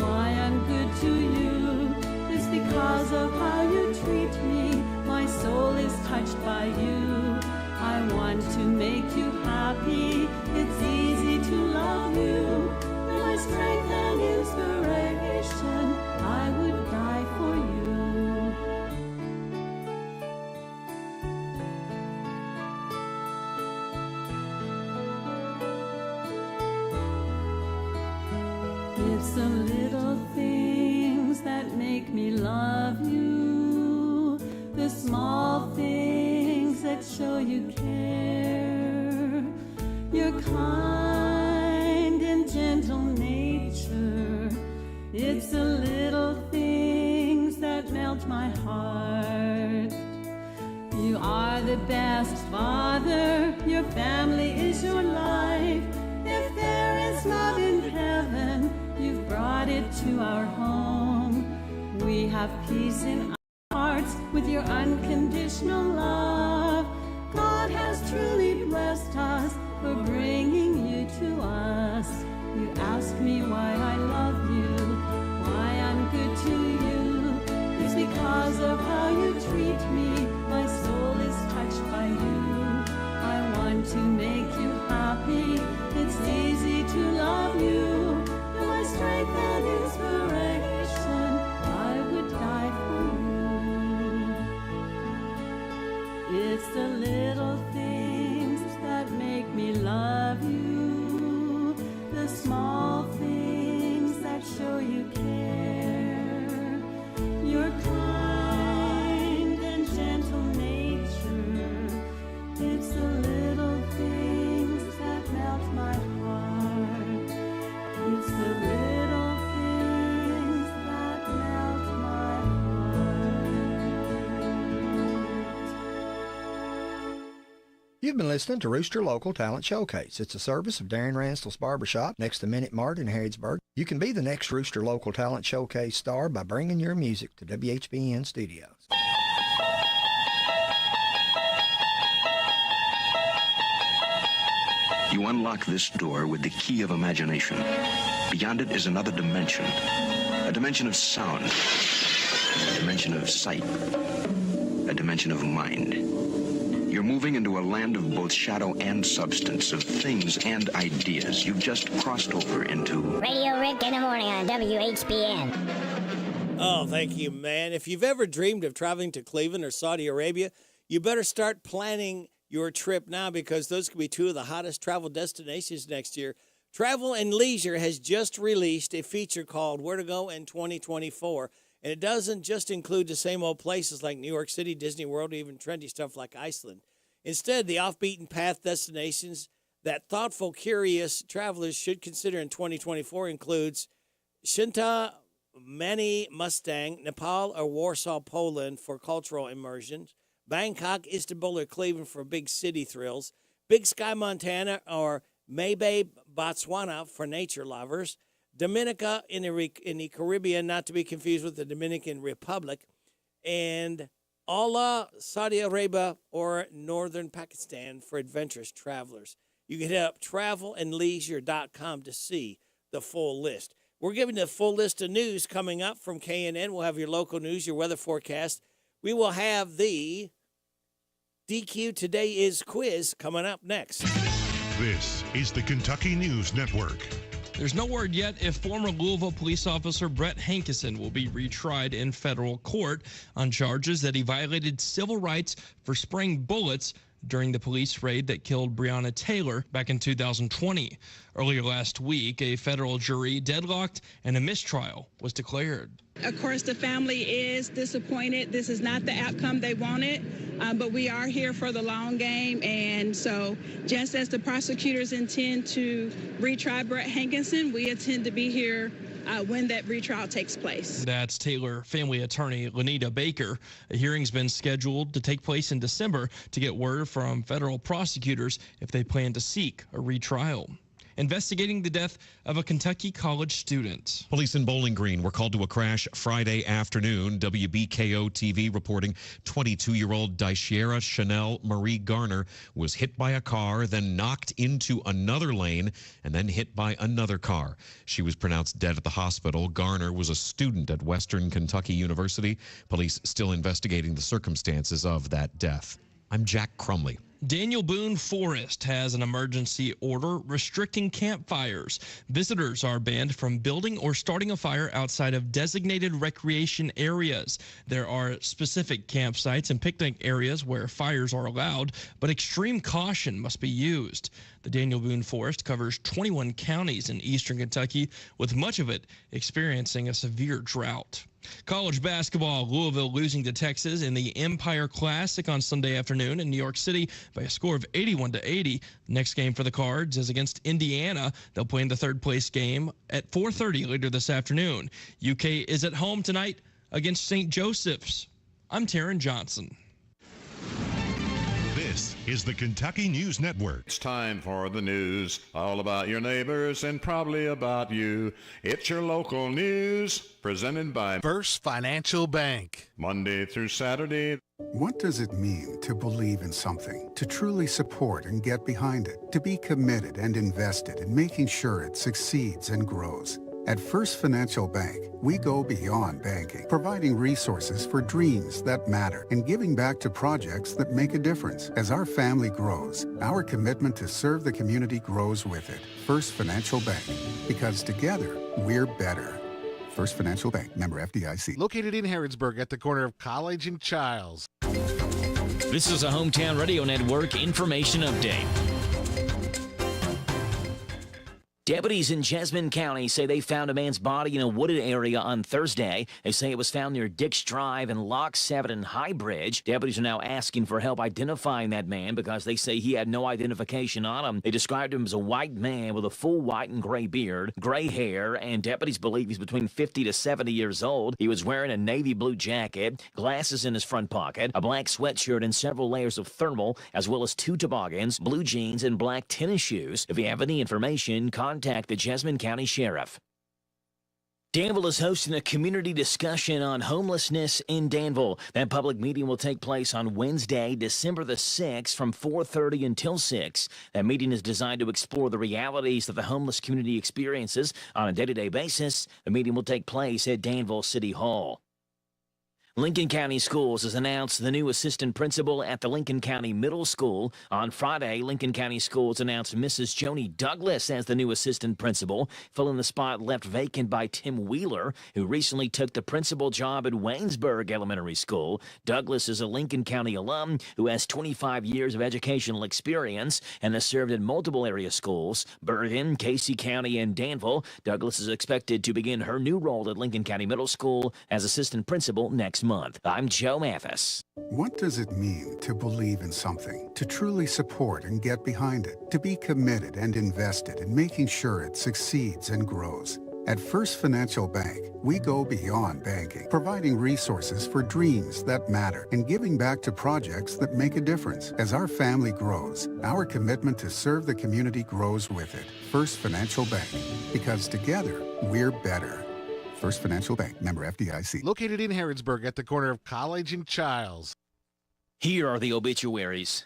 why I'm good to you. It's because of how you treat me. My soul is touched by you. I want to make you happy. It's easy to love you. My strength and inspiration, I would die for you. It's the little things that make me love you, the small things that show you care, your kind and gentle nature. It's the little things that melt my heart. You are the best father, your family is your life. If there is love in heaven, you've brought it to our home. We have peace in our hearts with your unconditional love. God has truly blessed us for bringing you to us. You ask me why I love you, why I'm good to you. It's because of how you treat me. My soul is touched by you. I want to make you happy. It's easy to love you. You're my strength and inspiration. I would die for you. It's the little things that make me love you, the small things that show you care, your kind and gentle nature. It's the little things that melt my heart. It's the little things that melt my heart. You've been listening to Rooster Local Talent Showcase. It's a service of Darren Ransdell's Barbershop next to Minute Mart in Harrodsburg. You can be the next Rooster Local Talent Showcase star by bringing your music to WHBN Studios. You unlock this door with the key of imagination. Beyond it is another dimension. A dimension of sound. A dimension of sight. A dimension of mind. You're moving into a land of both shadow and substance, of things and ideas. You've just crossed over into Radio Rick in the morning on WHBN. Oh, thank you, man. If you've ever dreamed of traveling to Cleveland or Saudi Arabia, you better start planning your trip now, because those could be two of the hottest travel destinations next year. Travel and Leisure has just released a feature called Where to Go in 2024. And it doesn't just include the same old places like New York City, Disney World, or even trendy stuff like Iceland. Instead, the off-beaten path destinations that thoughtful, curious travelers should consider in 2024 includes Shinta, Mani Mustang, Nepal, or Warsaw, Poland for cultural immersions, Bangkok, Istanbul, or Cleveland for big city thrills, Big Sky, Montana, or Maybe, Botswana for nature lovers, Dominica in the Caribbean, not to be confused with the Dominican Republic, and Allah, Saudi Arabia, or northern Pakistan for adventurous travelers. You can hit up travelandleisure.com to see the full list. We're giving the full list of news coming up from KNN. We'll have your local news, your weather forecast. We will have the DQ Today Is quiz coming up next. This is the Kentucky News Network. There's no word yet if former Louisville police officer Brett Hankison will be retried in federal court on charges that he violated civil rights for spraying bullets during the police raid that killed Breonna Taylor back in 2020. Earlier last week, a federal jury deadlocked and a mistrial was declared. Of course, the family is disappointed. This is not the outcome they wanted, but we are here for the long game. And so just as the prosecutors intend to retry Brett Hankison, we intend to be here when that retrial takes place. That's Taylor family attorney Lenita Baker. A hearing's been scheduled to take place in December to get word from federal prosecutors if they plan to seek a retrial. Investigating the death of a Kentucky college student. Police in Bowling Green were called to a crash Friday afternoon. WBKO TV reporting 22-year-old Daishiera Chanel Marie Garner was hit by a car, then knocked into another lane, and then hit by another car. She was pronounced dead at the hospital. Garner was a student at Western Kentucky University. Police still investigating the circumstances of that death. I'm Jack Crumley. Daniel Boone Forest has an emergency order restricting campfires. Visitors are banned from building or starting a fire outside of designated recreation areas. There are specific campsites and picnic areas where fires are allowed, but extreme caution must be used. The Daniel Boone Forest covers 21 counties in eastern Kentucky, with much of it experiencing a severe drought. College basketball, Louisville losing to Texas in the Empire Classic on Sunday afternoon in New York City by a score of 81-80. Next game for the Cards is against Indiana. They'll play in the third-place game at 4:30 later this afternoon. UK is at home tonight against St. Joseph's. I'm Taryn Johnson. This is the Kentucky News Network. It's time for the news, all about your neighbors and probably about you. It's your local news, presented by First Financial Bank. Monday through Saturday. What does it mean to believe in something, to truly support and get behind it, to be committed and invested in making sure it succeeds and grows? At First Financial Bank, we go beyond banking, providing resources for dreams that matter and giving back to projects that make a difference. As our family grows, our commitment to serve the community grows with it. First Financial Bank, because together, we're better. First Financial Bank, member FDIC. Located in Harrodsburg at the corner of College and Childs. This is a Hometown Radio Network information update. Deputies in Jessamine County say they found a man's body in a wooded area on Thursday. They say it was found near Dix Drive and Lock 7 and High Bridge. Deputies are now asking for help identifying that man because they say he had no identification on him. They described him as a white man with a full white and gray beard, gray hair, and deputies believe he's between 50 to 70 years old. He was wearing a navy blue jacket, glasses in his front pocket, a black sweatshirt, and several layers of thermal, as well as 2 toboggans, blue jeans, and black tennis shoes. If you have any information, contact the Jessamine County Sheriff. Danville is hosting a community discussion on homelessness in Danville. That public meeting will take place on Wednesday, December the 6th from 4:30 until 6. That meeting is designed to explore the realities that the homeless community experiences on a day-to-day basis. The meeting will take place at Danville City Hall. Lincoln County Schools has announced the new assistant principal at the Lincoln County Middle School. On Friday, Lincoln County Schools announced Mrs. Joni Douglas as the new assistant principal, filling the spot left vacant by Tim Wheeler, who recently took the principal job at Waynesburg Elementary School. Douglas is a Lincoln County alum who has 25 years of educational experience and has served in multiple area schools, Bergen, Casey County, and Danville. Douglas is expected to begin her new role at Lincoln County Middle School as assistant principal next month. I'm Joe Mathis. What does it mean to believe in something, to truly support and get behind it, to be committed and invested in making sure it succeeds and grows? At First Financial Bank, we go beyond banking, providing resources for dreams that matter and giving back to projects that make a difference. As our family grows, our commitment to serve the community grows with it. First Financial Bank, because together, we're better. First Financial Bank, member FDIC. Located in Harrodsburg at the corner of College and Childs. Here are the obituaries.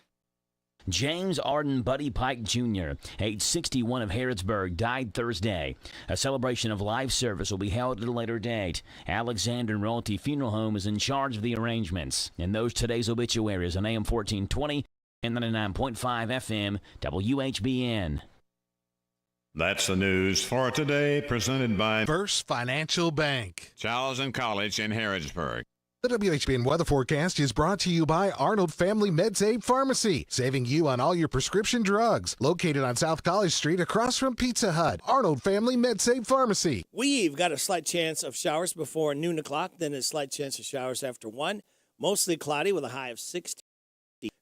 James Arden Buddy Pike Jr., age 61 of Harrodsburg, died Thursday. A celebration of life service will be held at a later date. Alexander Royalty Funeral Home is in charge of the arrangements. And those today's obituaries on AM 1420 and 99.5 FM WHBN. That's the news for today, presented by First Financial Bank, Charles and College in Harrodsburg. The WHBN weather forecast is brought to you by Arnold Family MedSave Pharmacy, saving you on all your prescription drugs. Located on South College Street across from Pizza Hut. Arnold Family MedSave Pharmacy. We've got a slight chance of showers before noon o'clock, then a slight chance of showers after 1. Mostly cloudy with a high of 60.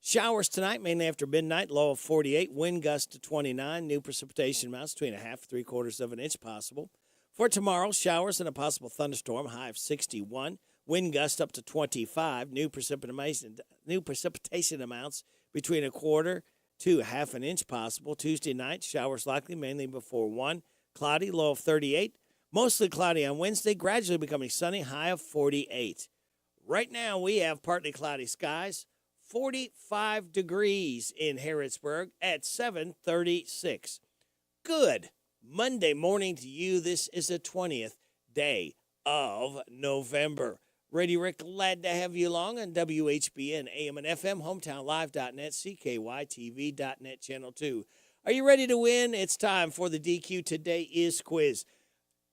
Showers tonight, mainly after midnight, low of 48, wind gust to 29, new precipitation amounts between a half and 3/4 of an inch possible. For tomorrow, showers and a possible thunderstorm, high of 61, wind gust up to 25, new precipitation amounts between a 1/4 to a half an inch possible. Tuesday night, showers likely, mainly before 1, cloudy, low of 38, mostly cloudy on Wednesday, gradually becoming sunny, high of 48. Right now, we have partly cloudy skies. 45 degrees in Harrodsburg at 7:36. Good Monday morning to you. This is the 20th day of November. Radio Rick, glad to have you along on WHBN, AM and FM, hometownlive.net, CKYTV.net, Channel 2. Are you ready to win? It's time for the DQ Today Is quiz.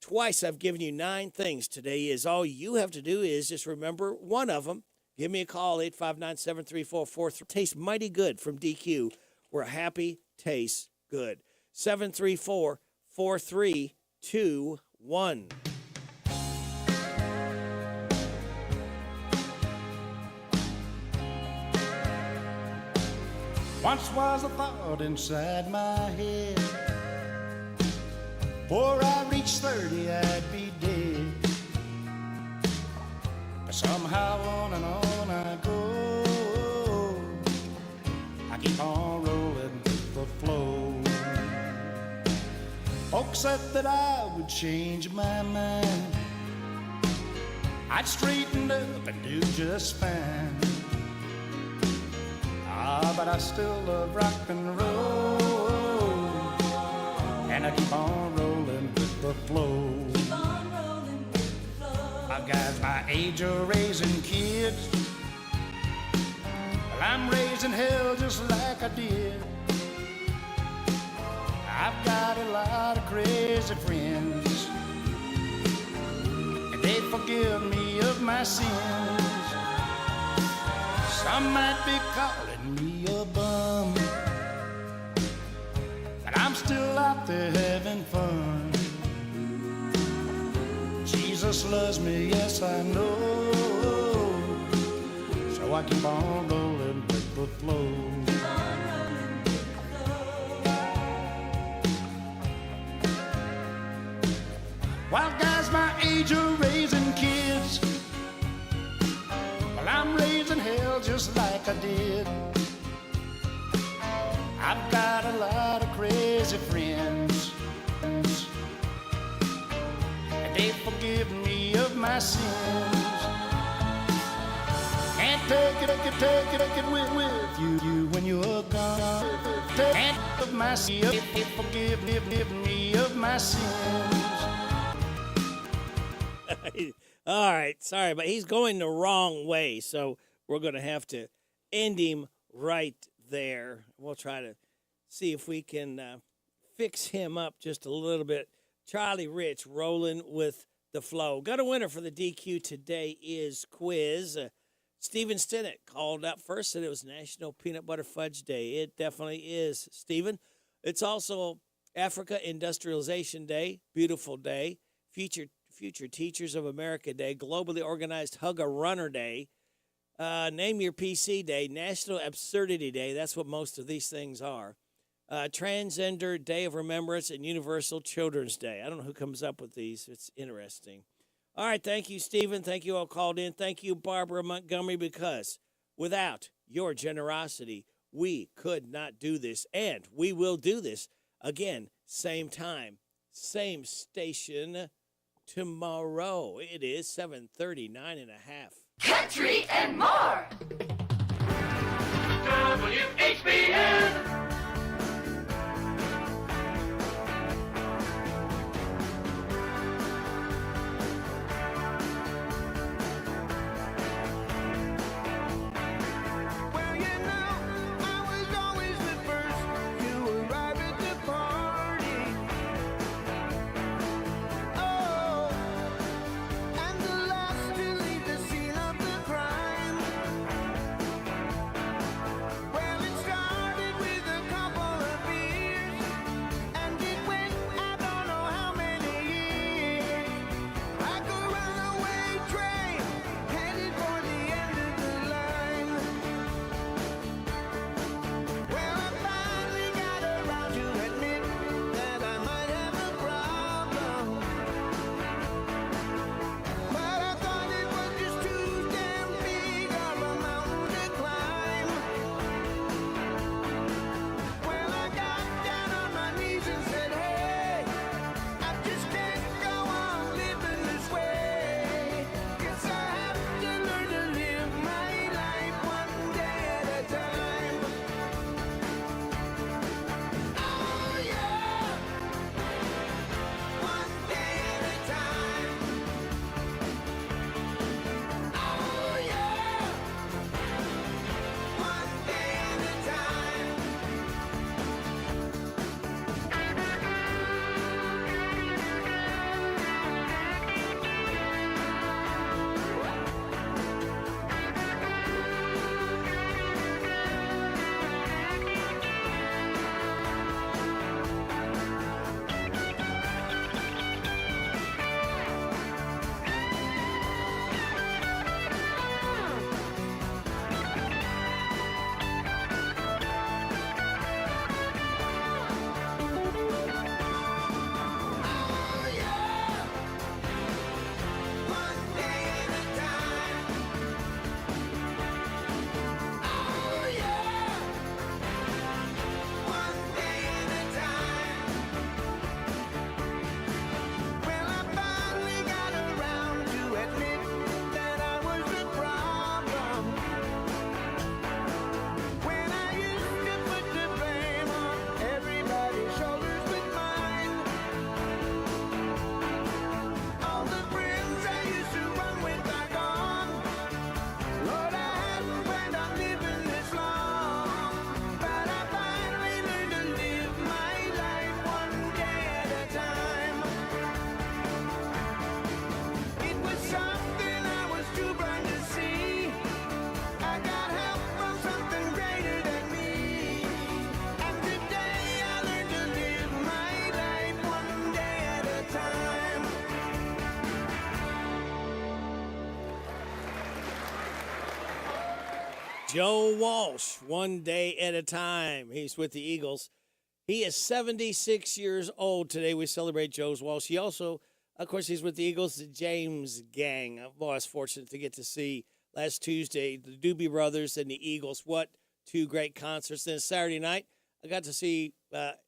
Twice I've given you 9 things today is. All you have to do is just remember one of them. Give me a call, 859-734-43. Tastes mighty good from DQ, where happy tastes good. 734-4321. Once was a thought inside my head, before I reached 30 I'd be dead. But somehow on and on I go, I keep on rolling with the flow. Folks said that I would change my mind, I'd straighten up and do just fine. But I still love rock and roll, and I keep on rolling with the flow. Guys my age are raising kids, well, I'm raising hell just like I did. I've got a lot of crazy friends, and they forgive me of my sins. Some might be calling me a bum, but I'm still out there having fun. Jesus loves me, yes I know, so I keep on rolling with the flow. While guys my age are raising kids, well, I'm raising hell just like I did. I've got a lot of crazy friends, and they forgive my sins. Can't take it with you when you're gone. Can't of my sins, forgive me of my sins. All right, sorry, but he's going the wrong way, so we're going to have to end him right there. We'll try to see if we can fix him up just a little bit. Charlie Rich rolling with the flow. Got a winner for the DQ today is quiz. Stephen Stinnett called up first, said it was National Peanut Butter Fudge Day. It definitely is, Stephen. It's also Africa Industrialization Day, beautiful day. Future Teachers of America Day, globally organized Hug a Runner Day, Name Your PC Day, National Absurdity Day. That's what most of these things are. Transgender Day of Remembrance, and Universal Children's Day. I don't know who comes up with these. It's interesting. All right, thank you, Stephen. Thank you all called in. Thank you, Barbara Montgomery, because without your generosity, we could not do this, and we will do this again, same time, same station, tomorrow. It is 7:39 and a half. Country and more. WHBN. Joe Walsh, one day at a time. He's with the Eagles. He is 76 years old today. We celebrate Joe Walsh. He also, of course, he's with the Eagles, the James Gang. I was fortunate to get to see last Tuesday the Doobie Brothers and the Eagles. What two great concerts. Then Saturday night, I got to see,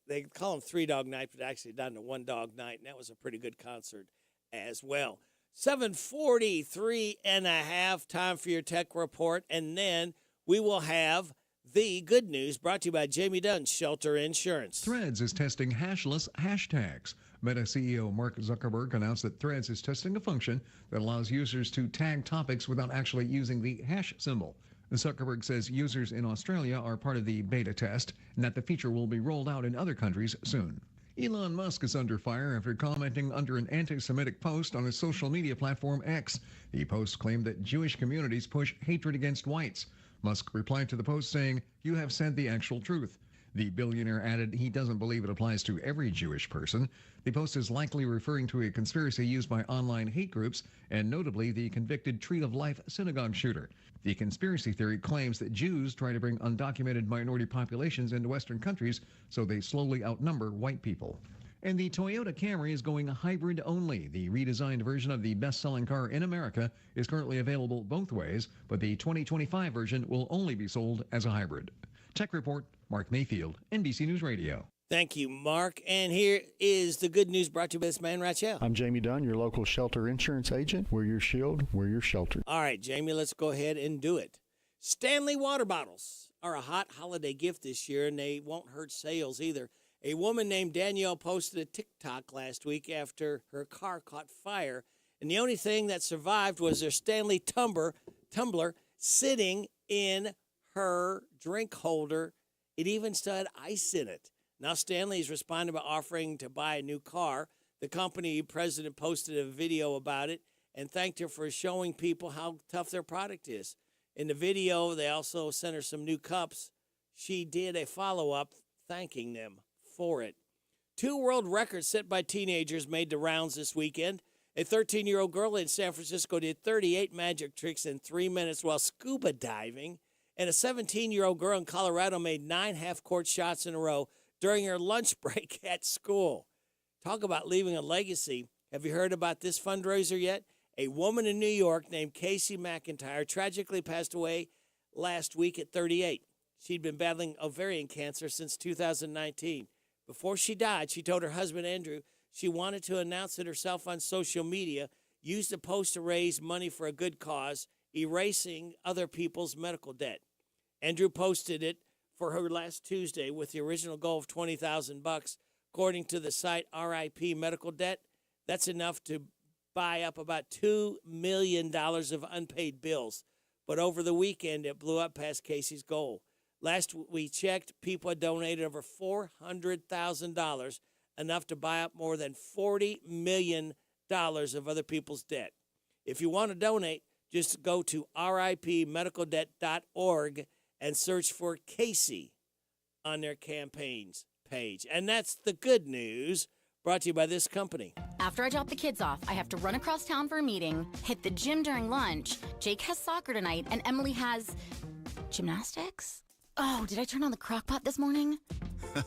they call them 3 Dog Night, but actually down to 1 Dog Night, and that was a pretty good concert as well. 7:43 and a half, time for your tech report. And then we will have the good news brought to you by Jamie Dunn's Shelter Insurance. Threads is testing hashless hashtags. Meta CEO Mark Zuckerberg announced that Threads is testing a function that allows users to tag topics without actually using the hash symbol. Zuckerberg says users in Australia are part of the beta test and that the feature will be rolled out in other countries soon. Elon Musk is under fire after commenting under an anti-Semitic post on his social media platform X. The post claimed that Jewish communities push hatred against whites. Musk replied to the post saying, "You have said the actual truth." The billionaire added he doesn't believe it applies to every Jewish person. The post is likely referring to a conspiracy used by online hate groups and notably the convicted Tree of Life synagogue shooter. The conspiracy theory claims that Jews try to bring undocumented minority populations into Western countries so they slowly outnumber white people. And the Toyota Camry is going hybrid only. The redesigned version of the best-selling car in America is currently available both ways, but the 2025 version will only be sold as a hybrid. Tech Report, Mark Mayfield, NBC News Radio. Thank you, Mark. And here is the good news brought to you by this man right here. I'm Jamie Dunn, your local shelter insurance agent. We're your shield, we're your shelter. All right, Jamie, let's go ahead and do it. Stanley water bottles are a hot holiday gift this year, and they won't hurt sales either. A woman named Danielle posted a TikTok last week after her car caught fire, and the only thing that survived was her Stanley tumbler sitting in her drink holder. It even still had ice in it. Now Stanley's responded by offering to buy a new car. The company president posted a video about it and thanked her for showing people how tough their product is. In the video, they also sent her some new cups. She did a follow-up thanking them for it. 2 world records set by teenagers made the rounds this weekend. A 13-year-old girl in San Francisco did 38 magic tricks in 3 minutes while scuba diving. And a 17-year-old girl in Colorado made 9 half-court shots in a row during her lunch break at school. Talk about leaving a legacy. Have you heard about this fundraiser yet? A woman in New York named Casey McIntyre tragically passed away last week at 38. She'd been battling ovarian cancer since 2019. Before she died, she told her husband, Andrew, she wanted to announce it herself on social media, used the post to raise money for a good cause, erasing other people's medical debt. Andrew posted it for her last Tuesday with the original goal of $20,000. According to the site RIP Medical Debt, that's enough to buy up about $2 million of unpaid bills. But over the weekend, it blew up past Casey's goal. Last we checked, people had donated over $400,000, enough to buy up more than $40 million of other people's debt. If you want to donate, just go to ripmedicaldebt.org and search for Casey on their campaigns page. And that's the good news brought to you by this company. After I drop the kids off, I have to run across town for a meeting, hit the gym during lunch. Jake has soccer tonight, and Emily has gymnastics. Oh, did I turn on the crock pot this morning?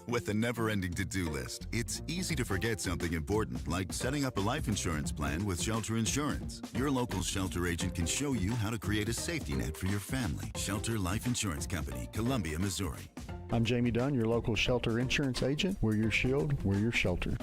With a never-ending to-do list, it's easy to forget something important, like setting up a life insurance plan with Shelter Insurance. Your local shelter agent can show you how to create a safety net for your family. Shelter Life Insurance Company, Columbia, Missouri. I'm Jamie Dunn, your local shelter insurance agent. We're your shield, we're your shelter.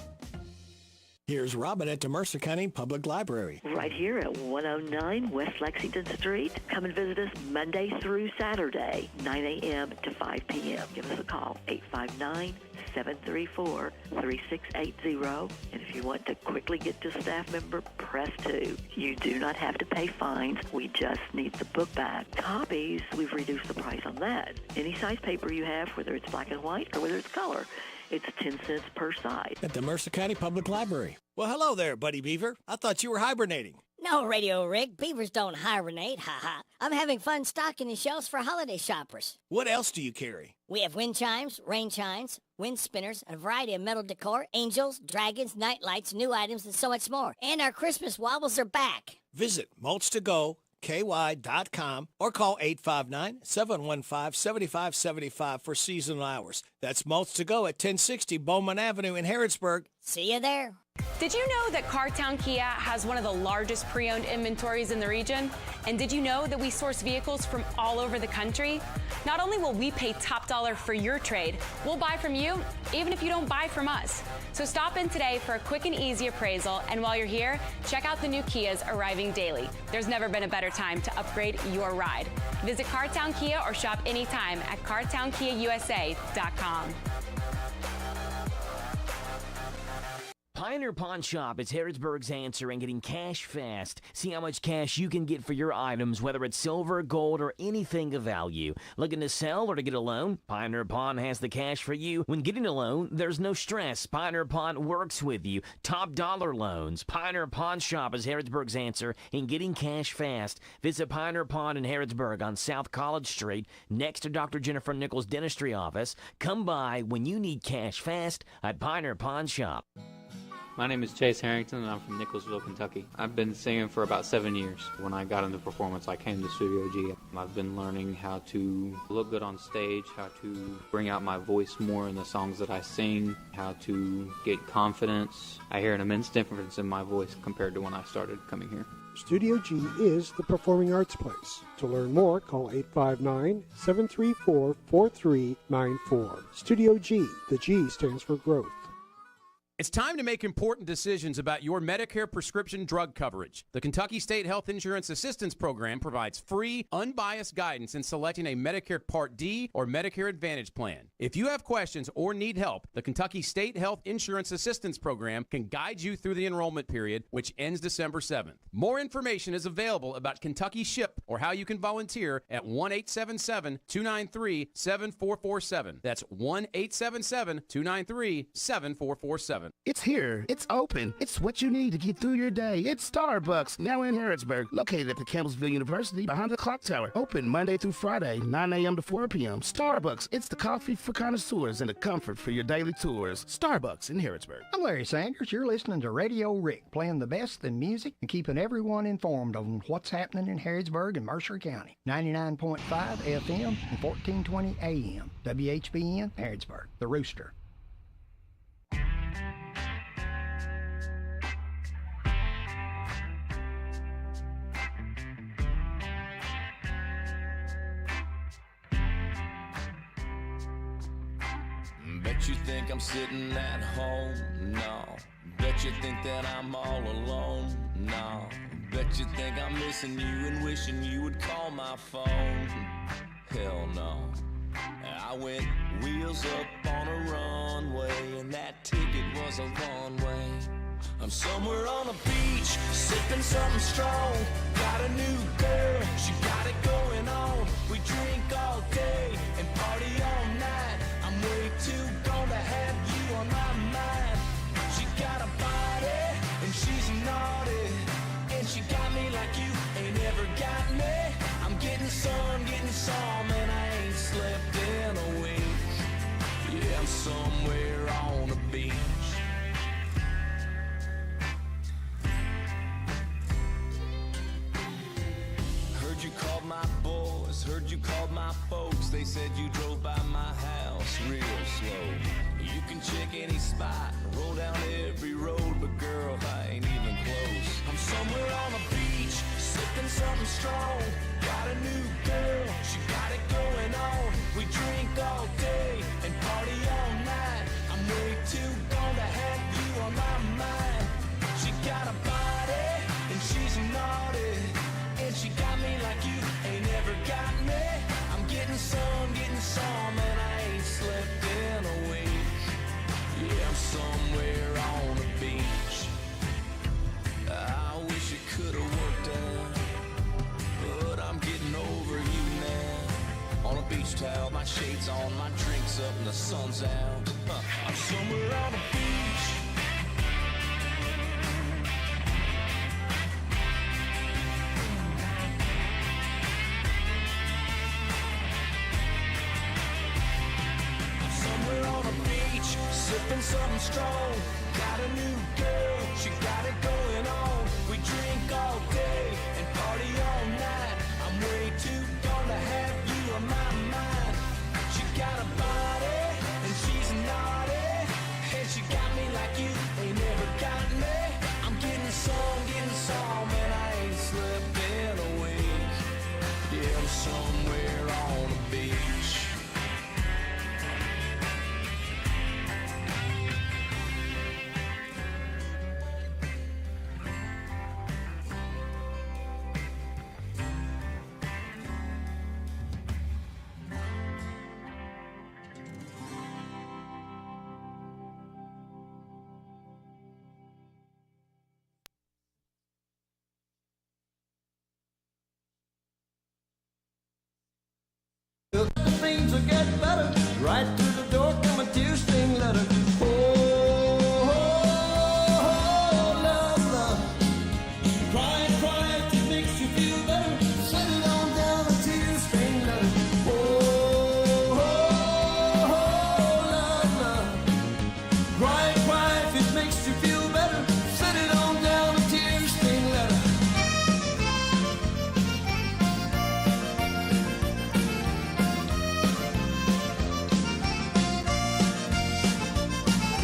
Here's Robin at the Mercer County Public Library. Right here at 109 West Lexington Street. Come and visit us Monday through Saturday, 9 a.m. to 5 p.m. Give us a call, 859-734-3680. And if you want to quickly get to a staff member, press 2. You do not have to pay fines. We just need the book back. Copies, we've reduced the price on that. Any size paper you have, whether it's black and white or whether it's color, it's 10 cents per side. At the Mercer County Public Library. Well, hello there, Buddy Beaver. I thought you were hibernating. No, Radio Rick. Beavers don't hibernate. Ha ha. I'm having fun stocking the shelves for holiday shoppers. What else do you carry? We have wind chimes, rain chimes, wind spinners, a variety of metal decor, angels, dragons, night lights, new items, and so much more. And our Christmas wobbles are back. Visit mulch2go.ky.com or call 859-715-7575 for seasonal hours. That's Mulch to Go at 1060 Bowman Avenue in Harrodsburg. See you there. Did you know that Cartown Kia has one of the largest pre-owned inventories in the region? And did you know that we source vehicles from all over the country? Not only will we pay top dollar for your trade, we'll buy from you even if you don't buy from us. So stop in today for a quick and easy appraisal, and while you're here, check out the new Kias arriving daily. There's never been a better time to upgrade your ride. Visit Cartown Kia or shop anytime at cartownkiausa.com. Pioneer Pawn Shop is Harrodsburg's answer in getting cash fast. See how much cash you can get for your items, whether it's silver, gold, or anything of value. Looking to sell or to get a loan? Pioneer Pawn has the cash for you. When getting a loan, there's no stress. Pioneer Pawn works with you. Top dollar loans. Pioneer Pawn Shop is Harrodsburg's answer in getting cash fast. Visit Pioneer Pawn in Harrodsburg on South College Street, next to Dr. Jennifer Nichols' dentistry office. Come by when you need cash fast at Pioneer Pawn Shop. My name is Chase Harrington, and I'm from Nicholsville, Kentucky. I've been singing for about 7 years. When I got into performance, I came to Studio G. I've been learning how to look good on stage, how to bring out my voice more in the songs that I sing, how to get confidence. I hear an immense difference in my voice compared to when I started coming here. Studio G is the performing arts place. To learn more, call 859-734-4394. Studio G. The G stands for growth. It's time to make important decisions about your Medicare prescription drug coverage. The Kentucky State Health Insurance Assistance Program provides free, unbiased guidance in selecting a Medicare Part D or Medicare Advantage plan. If you have questions or need help, the Kentucky State Health Insurance Assistance Program can guide you through the enrollment period, which ends December 7th. More information is available about Kentucky SHIP or how you can volunteer at 1-877-293-7447. That's 1-877-293-7447. It's here. It's open. It's what you need to get through your day. It's Starbucks, now in Harrodsburg, located at the Campbellsville University behind the clock tower. Open Monday through Friday, 9 a.m. to 4 p.m. Starbucks, it's the coffee for connoisseurs and the comfort for your daily tours. Starbucks in Harrodsburg. I'm Larry Sanders. You're listening to Radio Rick, playing the best in music and keeping everyone informed on what's happening in Harrodsburg and Mercer County. 99.5 FM and 1420 AM. WHBN, Harrodsburg, The Rooster. Bet you think I'm sitting at home? No. Bet you think that I'm all alone? No. Bet you think I'm missing you and wishing you would call my phone? Hell no. I went wheels up on a runway, and that ticket was a one-way. I'm somewhere on a beach, sipping something strong. Got a new girl, she got it going on. We drink all day and party all night. I'm way too gone to have you on my mind. She got a body and she's naughty, and she got me like you ain't ever got me. I'm getting some, and I ain't slept in a week. Yeah, I'm somewhere on a beach. Heard you called my boys, heard you called my folks. They said you drove by my house real slow. You can check any spot, roll down every road, but girl, I ain't even close. I'm somewhere on a beach, sipping something strong. Got a new girl, she got it going on. We drink all day and party all night. I'm way too gone to have you on my mind. She got a body and she's naughty, and she got me like you ain't ever got me. I'm getting some, and I ain't slept in a week. Yeah, I'm somewhere on a beach. I wish it could've worked out, but I'm getting over you now. On a beach towel, my shades on, my drinks up, and the sun's out. I'm somewhere on a beach. I'm somewhere on a beach, sipping something strong. Got a new girl, she got it going on. We drink all day and party all night. I'm way too gone to have you on my mind. She got a body and she's naughty, and she got me like you ain't never got me.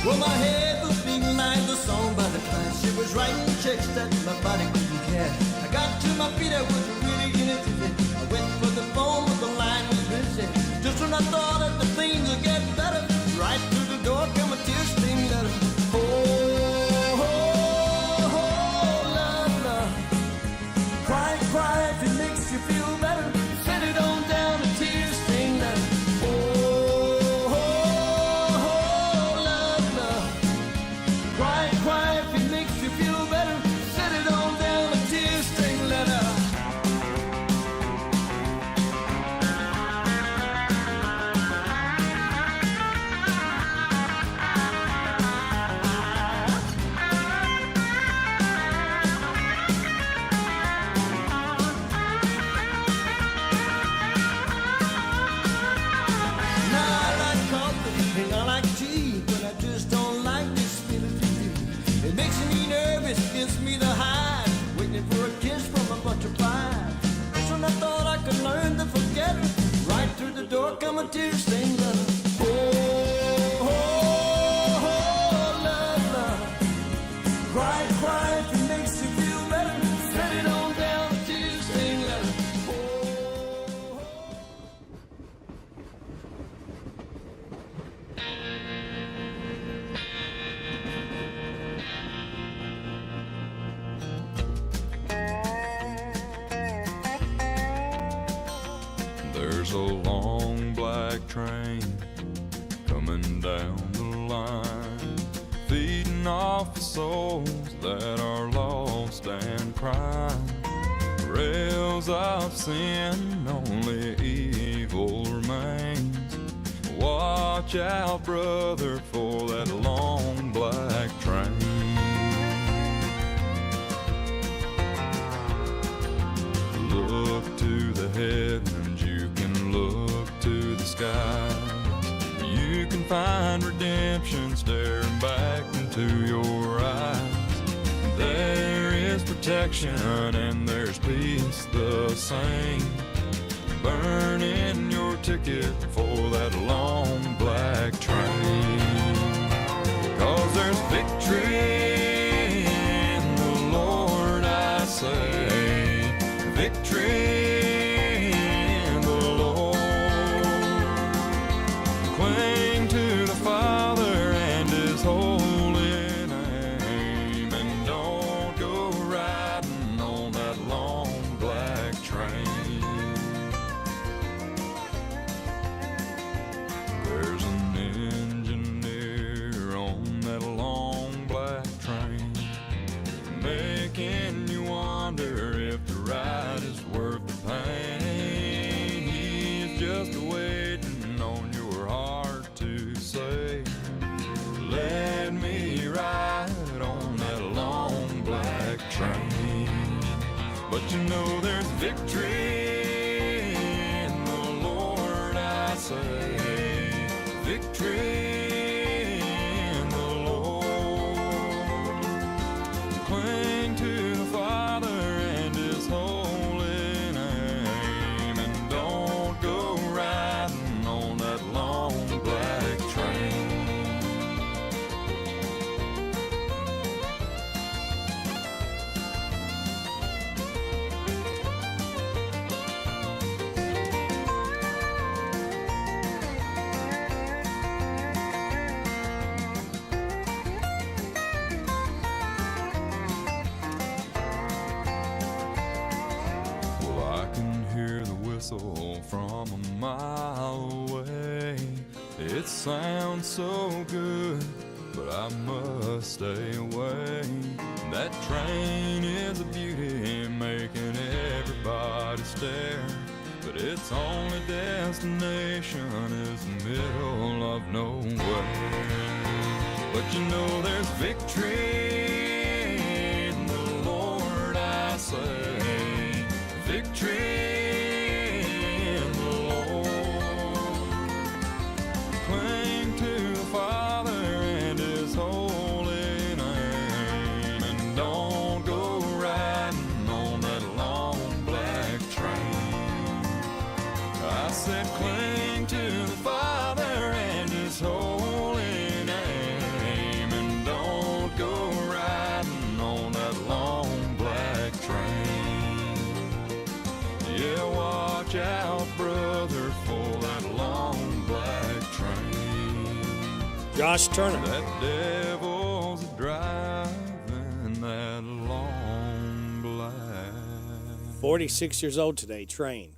Well, my head was beating like the song by the class. She was writing checks that my body couldn't cash. I got to my feet, I wasn't really getting to it. I went for the phone, but the line was busy. Just when I thought that the things would get better, right through the door come a tear-stained letter. Oh, oh, oh, love, love. Cry, cry if it makes you feel better. Send it on down a tear-stained letter. Oh, oh, oh, love, love. Cry, cry if it makes you feel better. Send it on down a tear-stained letter. I like tea, but I just don't like this feeling to me. It makes me nervous, gives me the high, waiting for a kiss from a butterfly. That's when I thought I could learn to forget her. Right through the door come a tear-stained letter. Oh, oh, oh, love, love. Cry, cry if it makes you feel better. Send it on down a tear-stained letter. There's a long black train coming down the line, feeding off the souls that are lost and crying. Rails of sin, only evil remains. Watch out, brother, for that long black train. Look to the heavens, you can look to the skies. You can find redemption staring back into your eyes. There is protection and there's peace the same. Burning your ticket for that long black train. 'Cause there's victory in the Lord, I say. Victory in the Lord. Cling to the Father and His holy name, and don't go riding on that long black train. There's an engineer on that long black train, making you wonder if the ride is worth the pain. He's just waiting on your heart to say, let me ride on that long black train. But you know there's victory in the Lord, I say. Victory in the Lord. Cling to the Father and His holy name, and don't go riding on that long black train. From a mile away, it sounds so good, but I must stay away. That train is a beauty, making everybody stare, but its only destination is the middle of nowhere. But you know there's victory in the Lord, I say. Victory. Cling to the Father and His holy name. Josh Turner. That devil's driving that long black 46 years old today, Train.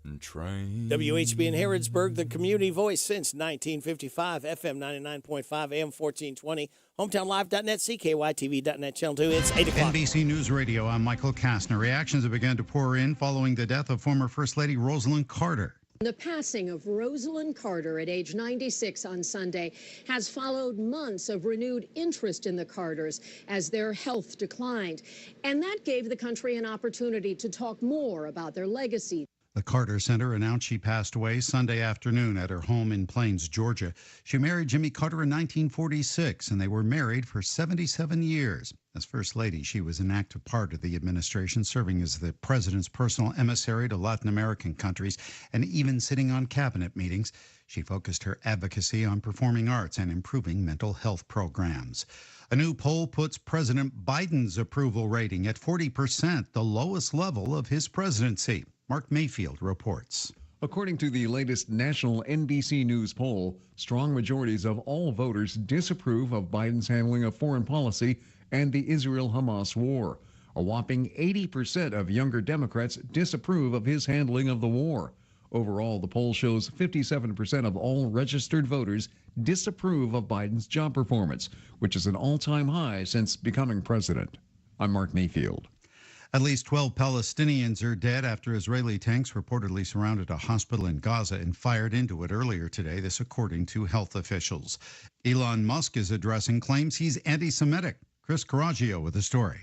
WHBN Harrodsburg, the community voice since 1955, FM 99.5, AM 1420, hometownlive.net, CKYTV.net, Channel 2. It's 8 o'clock. NBC News Radio, I'm Michael Kastner. Reactions have begun to pour in following the death of former First Lady Rosalind Carter. The passing of Rosalind Carter at age 96 on Sunday has followed months of renewed interest in the Carters as their health declined. And that gave the country an opportunity to talk more about their legacy. The Carter Center announced she passed away Sunday afternoon at her home in Plains, Georgia. She married Jimmy Carter in 1946, and they were married for 77 years. As First Lady, she was an active part of the administration, serving as the president's personal emissary to Latin American countries and even sitting on cabinet meetings. She focused her advocacy on performing arts and improving mental health programs. A new poll puts President Biden's approval rating at 40%, the lowest level of his presidency. Mark Mayfield reports. According to the latest national NBC News poll, strong majorities of all voters disapprove of Biden's handling of foreign policy and the Israel-Hamas war. A whopping 80% of younger Democrats disapprove of his handling of the war. Overall, the poll shows 57% of all registered voters disapprove of Biden's job performance, which is an all-time high since becoming president. I'm Mark Mayfield. At least 12 Palestinians are dead after Israeli tanks reportedly surrounded a hospital in Gaza and fired into it earlier today, this according to health officials. Elon Musk is addressing claims he's anti-Semitic. Chris Caraggio with the story.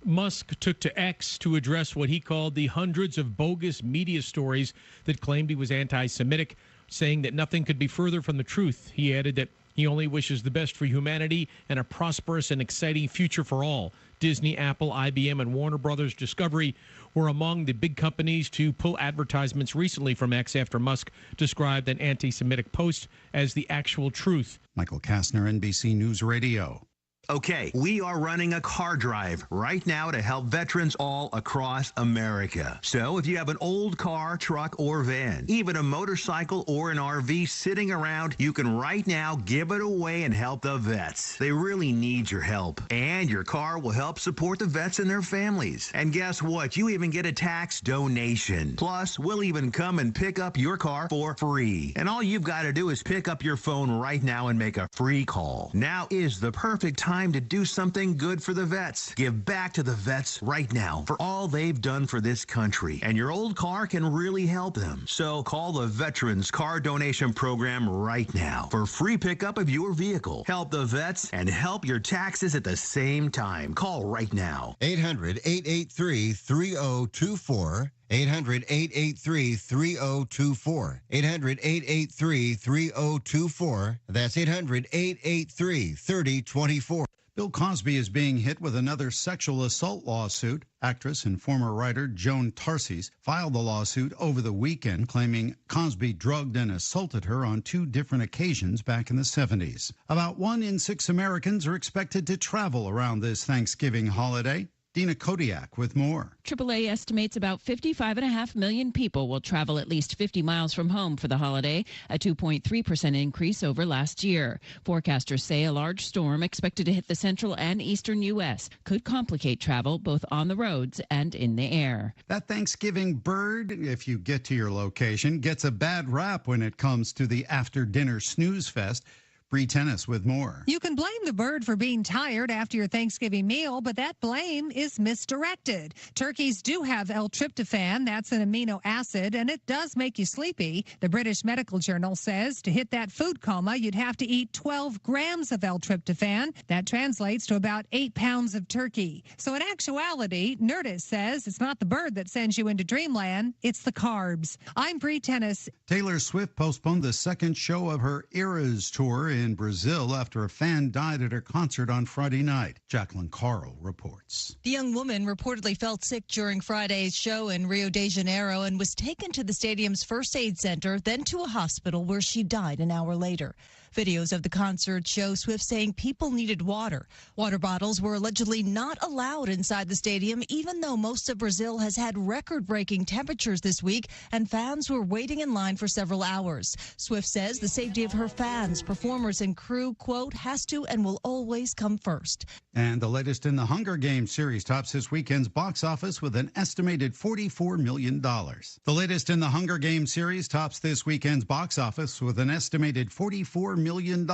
Musk took to X to address what he called the hundreds of bogus media stories that claimed he was anti-Semitic, saying that nothing could be further from the truth. He added that he only wishes the best for humanity and a prosperous and exciting future for all. Disney, Apple, IBM, and Warner Brothers Discovery were among the big companies to pull advertisements recently from X after Musk described an anti-Semitic post as the actual truth. Michael Kastner, NBC News Radio. Okay, we are running a car drive right now to help veterans all across America. So if you have an old car, truck, or van, even a motorcycle or an RV sitting around, you can right now give it away and help the vets. They really need your help. And your car will help support the vets and their families. And guess what? You even get a tax donation. Plus, we'll even come and pick up your car for free. And all you've got to do is pick up your phone right now and make a free call. Now is the perfect time to do something good for the vets. Give back to the vets right now for all they've done for this country. And your old car can really help them. So call the Veterans Car Donation Program right now for free pickup of your vehicle. Help the vets and help your taxes at the same time. Call right now. 800-883-3024. 800-883-3024. 800-883-3024. That's 800-883-3024. Bill Cosby is being hit with another sexual assault lawsuit. Actress and former writer Joan Tarses filed the lawsuit over the weekend, claiming Cosby drugged and assaulted her on 2 different occasions back in the 70s. About 1 in 6 Americans are expected to travel around this Thanksgiving holiday. Dina Kodiak with more. AAA estimates about 55.5 million people will travel at least 50 miles from home for the holiday, a 2.3% increase over last year. Forecasters say a large storm expected to hit the central and eastern U.S. could complicate travel both on the roads and in the air. That Thanksgiving bird, if you get to your location, gets a bad rap when it comes to the after-dinner snooze fest. Bree Tennis with more. You can blame the bird for being tired after your Thanksgiving meal, but that blame is misdirected. Turkeys do have L-tryptophan. That's an amino acid, and it does make you sleepy. The British Medical Journal says to hit that food coma, you'd have to eat 12 grams of L-tryptophan. That translates to about 8 pounds of turkey. So in actuality, Nerdist says it's not the bird that sends you into dreamland, it's the carbs. I'm Bree Tennis. Taylor Swift postponed the second show of her Eras tour in Brazil after a fan died at her concert on Friday night. Jacqueline Carl reports. The young woman reportedly felt sick during Friday's show in Rio de Janeiro and was taken to the stadium's first aid center, then to a hospital where she died an hour later. Videos of the concert show Swift saying people needed water. Water bottles were allegedly not allowed inside the stadium, even though most of Brazil has had record-breaking temperatures this week, and fans were waiting in line for several hours. Swift says the safety of her fans, performers, and crew, quote, has to and will always come first. And the latest in the Hunger Games series tops this weekend's box office with an estimated $44 million. The latest in the Hunger Games series tops this weekend's box office with an estimated $44 million.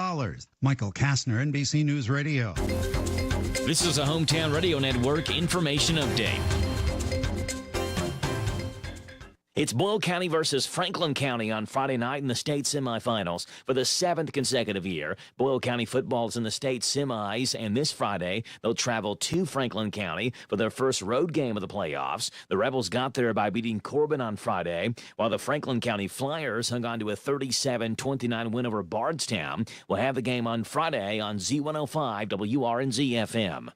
Michael Kastner, NBC News Radio. This is a Hometown Radio Network information update. It's Boyle County versus Franklin County on Friday night in the state semifinals. For the 7th consecutive year, Boyle County football is in the state semis, and this Friday, they'll travel to Franklin County for their first road game of the playoffs. The Rebels got there by beating Corbin on Friday, while the Franklin County Flyers hung on to a 37-29 win over Bardstown. We'll have the game on Friday on Z105 WRNZ-FM.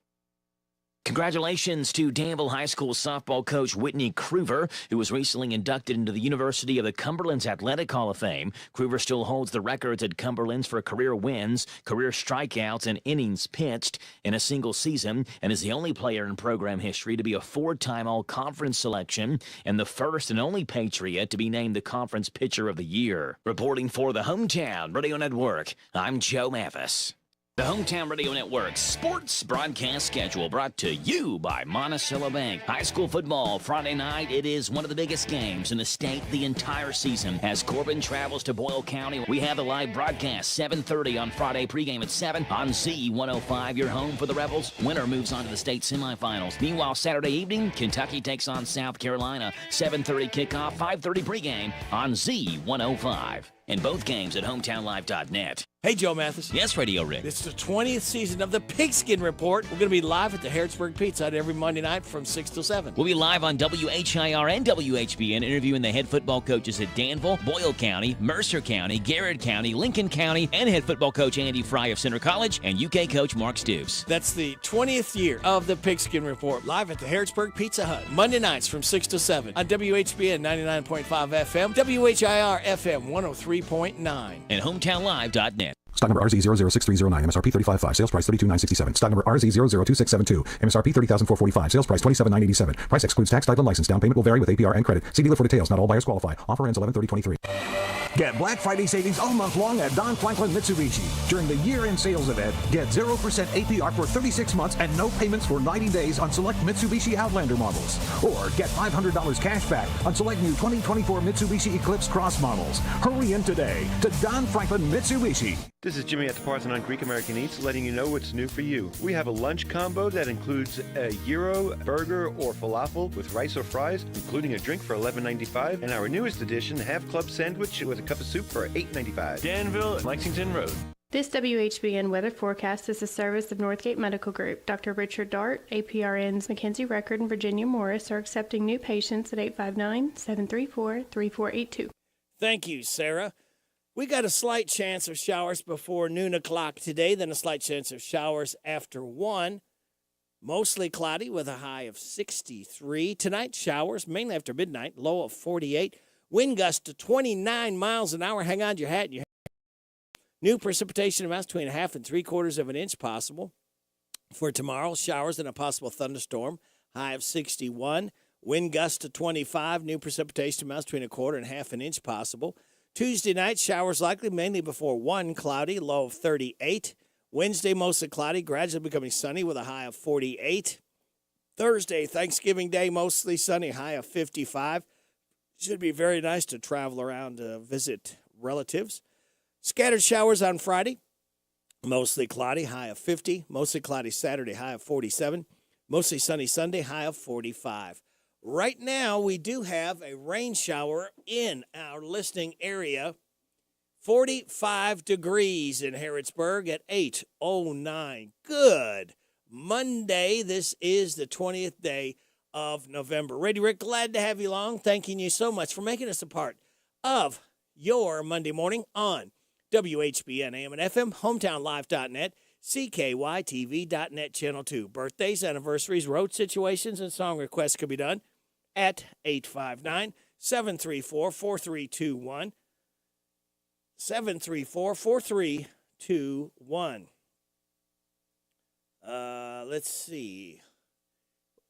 Congratulations to Danville High School softball coach Whitney Kruver, who was recently inducted into the University of the Cumberland's Athletic Hall of Fame. Kruver still holds the records at Cumberland's for career wins, career strikeouts, and innings pitched in a single season, and is the only player in program history to be a 4-time all-conference selection and the first and only Patriot to be named the Conference Pitcher of the Year. Reporting for the Hometown Radio Network, I'm Joe Mathis. The Hometown Radio Network sports broadcast schedule brought to you by Monticello Bank. High school football Friday night. It is one of the biggest games in the state the entire season. As Corbin travels to Boyle County, we have the live broadcast 7:30 on Friday, pregame at 7 on Z105. Your home for the Rebels. Winner moves on to the state semifinals. Meanwhile, Saturday evening, Kentucky takes on South Carolina. 7:30 kickoff, 5:30 pregame on Z105. And both games at hometownlive.net. Hey, Joe Mathis. Yes, Radio Rick. It's the 20th season of the Pigskin Report. We're going to be live at the Harrodsburg Pizza Hut every Monday night from 6 till 7. We'll be live on WHIR and WHBN, interviewing the head football coaches at Danville, Boyle County, Mercer County, Garrett County, Lincoln County, and head football coach Andy Fry of Center College, and UK coach Mark Stoops. That's the 20th year of the Pigskin Report, live at the Harrodsburg Pizza Hut, Monday nights from 6 to 7 on WHBN 99.5 FM, WHIR FM 103.9. And hometownlive.net. Stock number RZ006309, MSRP 35.5, sales price 32,967. Stock number RZ002672, MSRP 30,445, sales price 27,987. Price excludes tax, title, and license. Down payment will vary with APR and credit. See dealer for details. Not all buyers qualify. Offer ends 11/30/23. Get Black Friday savings all month long at Don Franklin Mitsubishi. During the year-end sales event, get 0% APR for 36 months and no payments for 90 days on select Mitsubishi Outlander models. Or get $500 cash back on select new 2024 Mitsubishi Eclipse Cross models. Hurry in today to Don Franklin Mitsubishi. This is Jimmy at the Parthenon Greek American Eats, letting you know what's new for you. We have a lunch combo that includes a gyro, burger, or falafel with rice or fries, including a drink for $11.95, and our newest addition, Half Club Sandwich with a cup of soup for $8.95. Danville, Lexington Road. This WHBN weather forecast is a service of Northgate Medical Group. Dr. Richard Dart, APRN's Mackenzie Record, and Virginia Morris are accepting new patients at 859-734-3482. Thank you, Sarah. We got a slight chance of showers before noon o'clock today, then a slight chance of showers after 1. Mostly cloudy with a high of 63. Tonight, showers, mainly after midnight, low of 48. Wind gust to 29 miles an hour. Hang on to your hat and your hair. New precipitation amounts between 1/2 and 3/4 of an inch possible. For tomorrow, showers and a possible thunderstorm, high of 61. Wind gust to 25. New precipitation amounts between 1/4 and 1/2 an inch possible. Tuesday night, showers likely, mainly before 1, cloudy, low of 38. Wednesday, mostly cloudy, gradually becoming sunny with a high of 48. Thursday, Thanksgiving Day, mostly sunny, high of 55. Should be very nice to travel around to visit relatives. Scattered showers on Friday, mostly cloudy, high of 50. Mostly cloudy Saturday, high of 47. Mostly sunny Sunday, high of 45. Right now, we do have a rain shower in our listening area. 45 degrees in Harrodsburg at 8:09. Good. Monday, this is the 20th day of November. Radio Rick, glad to have you along. Thanking you so much for making us a part of your Monday morning on WHBN AM and FM, hometownlive.net, CKYTV.net, Channel 2. Birthdays, anniversaries, road situations, and song requests can be done at 859-734-4321. 734-4321. Let's see.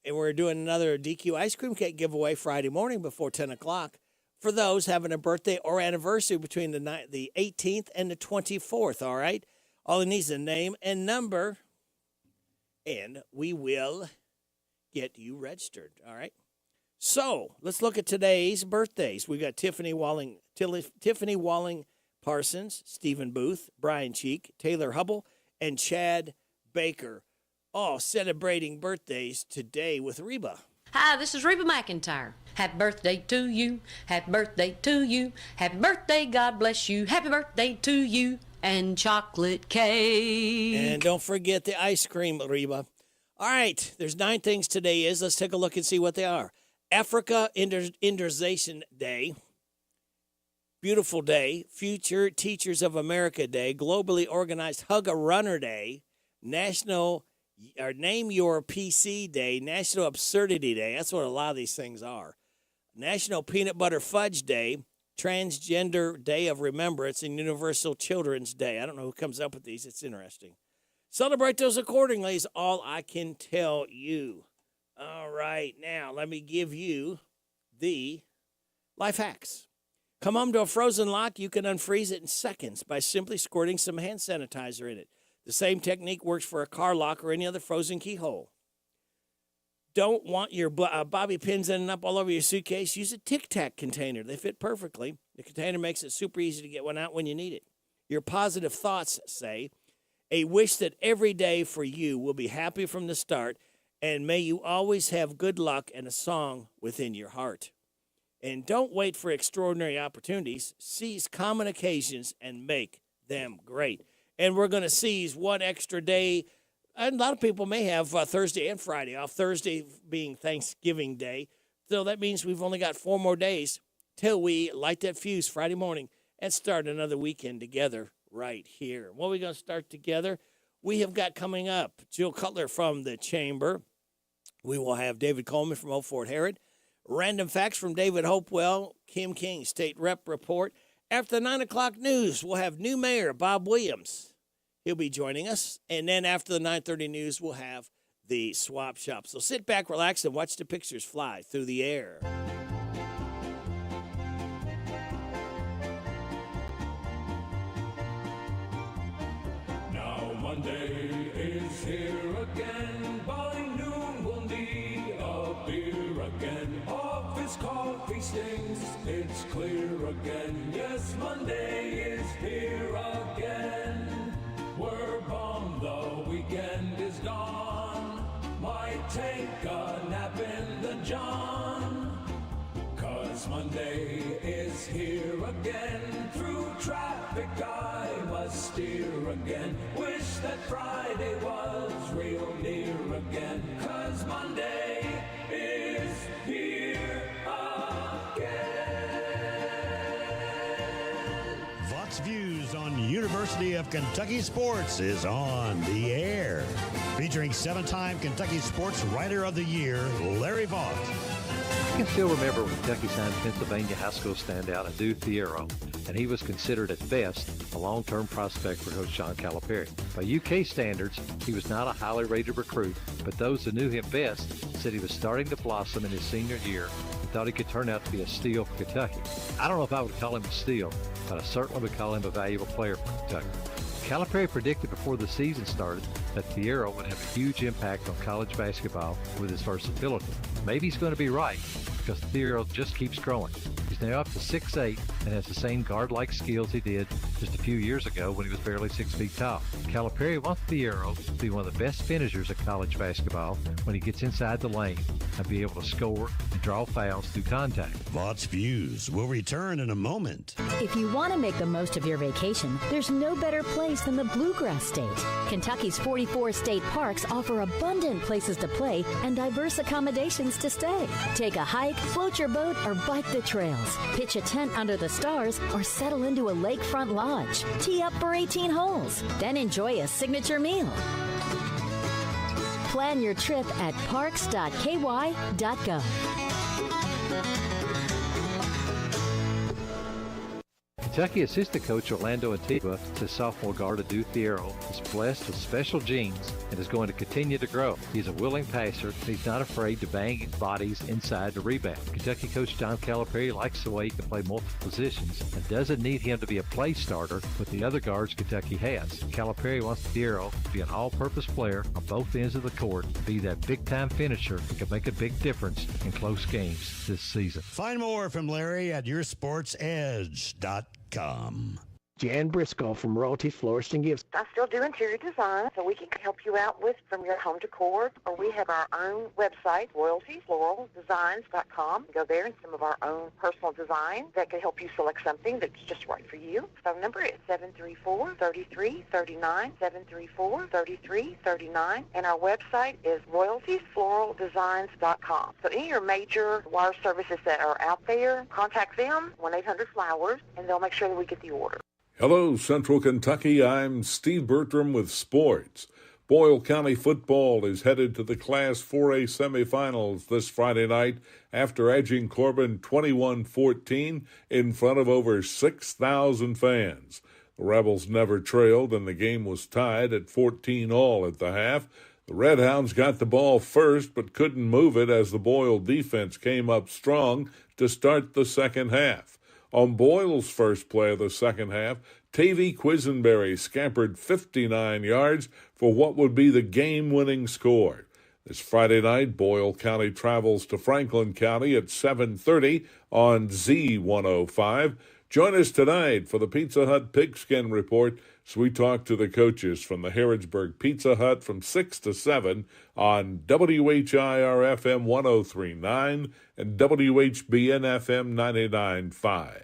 And we're doing another DQ ice cream cake giveaway Friday morning before 10 o'clock for those having a birthday or anniversary between the 18th and the 24th, all right? All it needs is a name and number, and we will get you registered, all right? So let's look at today's birthdays. We got Tiffany Walling Parsons, Stephen Booth, Brian Cheek, Taylor Hubble, and Chad Baker, all celebrating birthdays today with Reba. Hi, this is Reba McEntire. Happy birthday to you. Happy birthday to you. Happy birthday, God bless you. Happy birthday to you. And chocolate cake. And don't forget the ice cream, Reba. All right, there's 9 things today is. Let's take a look and see what they are. Africa Indization Day. Beautiful Day. Future Teachers of America Day. Globally Organized Hug a Runner Day. National Name Your PC Day. National Absurdity Day. That's what a lot of these things are. National Peanut Butter Fudge Day. Transgender Day of Remembrance, and Universal Children's Day. I don't know who comes up with these. It's interesting. Celebrate those accordingly is all I can tell you. All right, now let me give you the life hacks. Come home to a frozen lock, you can unfreeze it in seconds by simply squirting some hand sanitizer in it. The same technique works for a car lock or any other frozen keyhole. Don't want your bobby pins ending up all over your suitcase? Use a Tic Tac container. They fit perfectly. The container makes it super easy to get one out when you need it. Your positive thoughts say, a wish that every day for you will be happy from the start, and may you always have good luck and a song within your heart. And don't wait for extraordinary opportunities. Seize common occasions and make them great. And we're going to seize one extra day. And a lot of people may have Thursday and Friday off, Thursday being Thanksgiving Day. So that means we've only got 4 more days till we light that fuse Friday morning and start another weekend together right here. What are we going to start together? We have got coming up Jill Cutler from the Chamber. We will have David Coleman from Old Fort Herod. Random facts from David Hopewell, Kim King, State Rep Report. After the 9 o'clock news, we'll have new mayor Bob Williams. He'll be joining us. And then after the 9:30 news, we'll have the swap shop. So sit back, relax, and watch the pictures fly through the air. Now Monday is here again. By noon we'll need a beer again. Office coffee stings, it's clear again. Yes, Monday is here again. We're bummed the weekend is gone. Might take a nap in the John. 'Cause Monday is here again. Through traffic I must steer again. Wish that Friday was real near again. 'Cause Monday is here again. Vox Views on University of Kentucky Sports is on the air. Featuring 7-time Kentucky Sports Writer of the Year, Larry Vaught. I can still remember when Kentucky signed Pennsylvania high school standout Adu Fierro, and he was considered at best a long-term prospect for Coach Sean Calipari. By UK standards, he was not a highly rated recruit, but those who knew him best said he was starting to blossom in his senior year and thought he could turn out to be a steal for Kentucky. I don't know if I would call him a steal, but I certainly would call him a valuable player for Kentucky. Calipari predicted before the season started that Fierro would have a huge impact on college basketball with his versatility. Maybe he's going to be right, because Fierro just keeps growing. He's now up to 6'8" and has the same guard-like skills he did just a few years ago when he was barely 6 feet tall. Calipari wants Fierro to be one of the best finishers of college basketball when he gets inside the lane and be able to score and draw fouls through contact. Vaught's Views will return in a moment. If you want to make the most of your vacation, there's no better place than the Bluegrass State. Kentucky's 44 state parks offer abundant places to play and diverse accommodations to stay. Take a hike, float your boat, or bike the trails. Pitch a tent under the stars or settle into a lakefront lodge. Tee up for 18 holes. Then enjoy a signature meal. Plan your trip at parks.ky.gov. Kentucky assistant coach Orlando Antigua says sophomore guard Adu Thiero is blessed with special genes and is going to continue to grow. He's a willing passer, and he's not afraid to bang bodies inside the rebound. Kentucky coach John Calipari likes the way he can play multiple positions and doesn't need him to be a play starter with the other guards Kentucky has. Calipari wants Thiero to be an all-purpose player on both ends of the court and be that big-time finisher that can make a big difference in close games this season. Find more from Larry at yoursportsedge.com. Jan Briscoe from Royalties Florist and Gifts. I still do interior design, so we can help you out with from your home decor, or we have our own website, royaltiesfloraldesigns.com. Go there and some of our own personal design that can help you select something that's just right for you. Phone number is 734-3339, 734-3339, and our website is royaltiesfloraldesigns.com. So any of your major wire services that are out there, contact them, 1-800-FLOWERS, and they'll make sure that we get the order. Hello, Central Kentucky. I'm Steve Bertram with sports. Boyle County football is headed to the Class 4A semifinals this Friday night after edging Corbin 21-14 in front of over 6,000 fans. The Rebels never trailed, and the game was tied at 14-all at the half. The Redhounds got the ball first but couldn't move it as the Boyle defense came up strong to start the second half. On Boyle's first play of the second half, Tavy Quisenberry scampered 59 yards for what would be the game-winning score. This Friday night, Boyle County travels to Franklin County at 7:30 on Z105. Join us tonight for the Pizza Hut Pigskin Report as we talk to the coaches from the Harrodsburg Pizza Hut from 6 to 7 on WHIR-FM 103.9 and WHBN FM 99.5.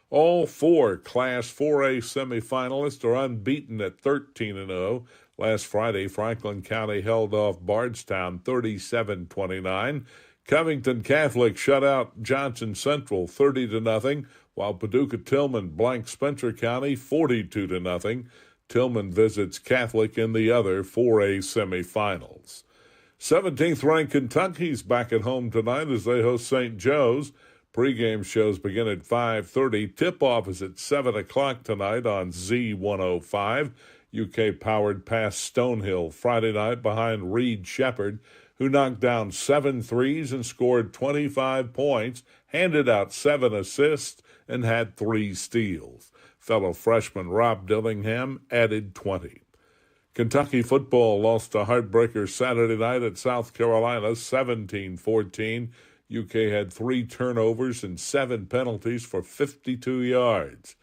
All four Class 4A semifinalists are unbeaten at 13-0. Last Friday, Franklin County held off Bardstown 37-29. Covington Catholic shut out Johnson Central 30-0, while Paducah Tillman blanked Spencer County 42-0. Tillman visits Catholic in the other 4A semifinals. 17th-ranked Kentucky's back at home tonight as they host St. Joe's. Pre-game shows begin at 5:30. Tip-off is at 7 o'clock tonight on Z105. UK powered past Stonehill Friday night behind Reed Shepherd, who knocked down 7 threes and scored 25 points, handed out 7 assists, and had 3 steals. Fellow freshman Rob Dillingham added 20. Kentucky football lost a heartbreaker Saturday night at South Carolina, 17-14. UK had 3 turnovers and 7 penalties for 52 yards.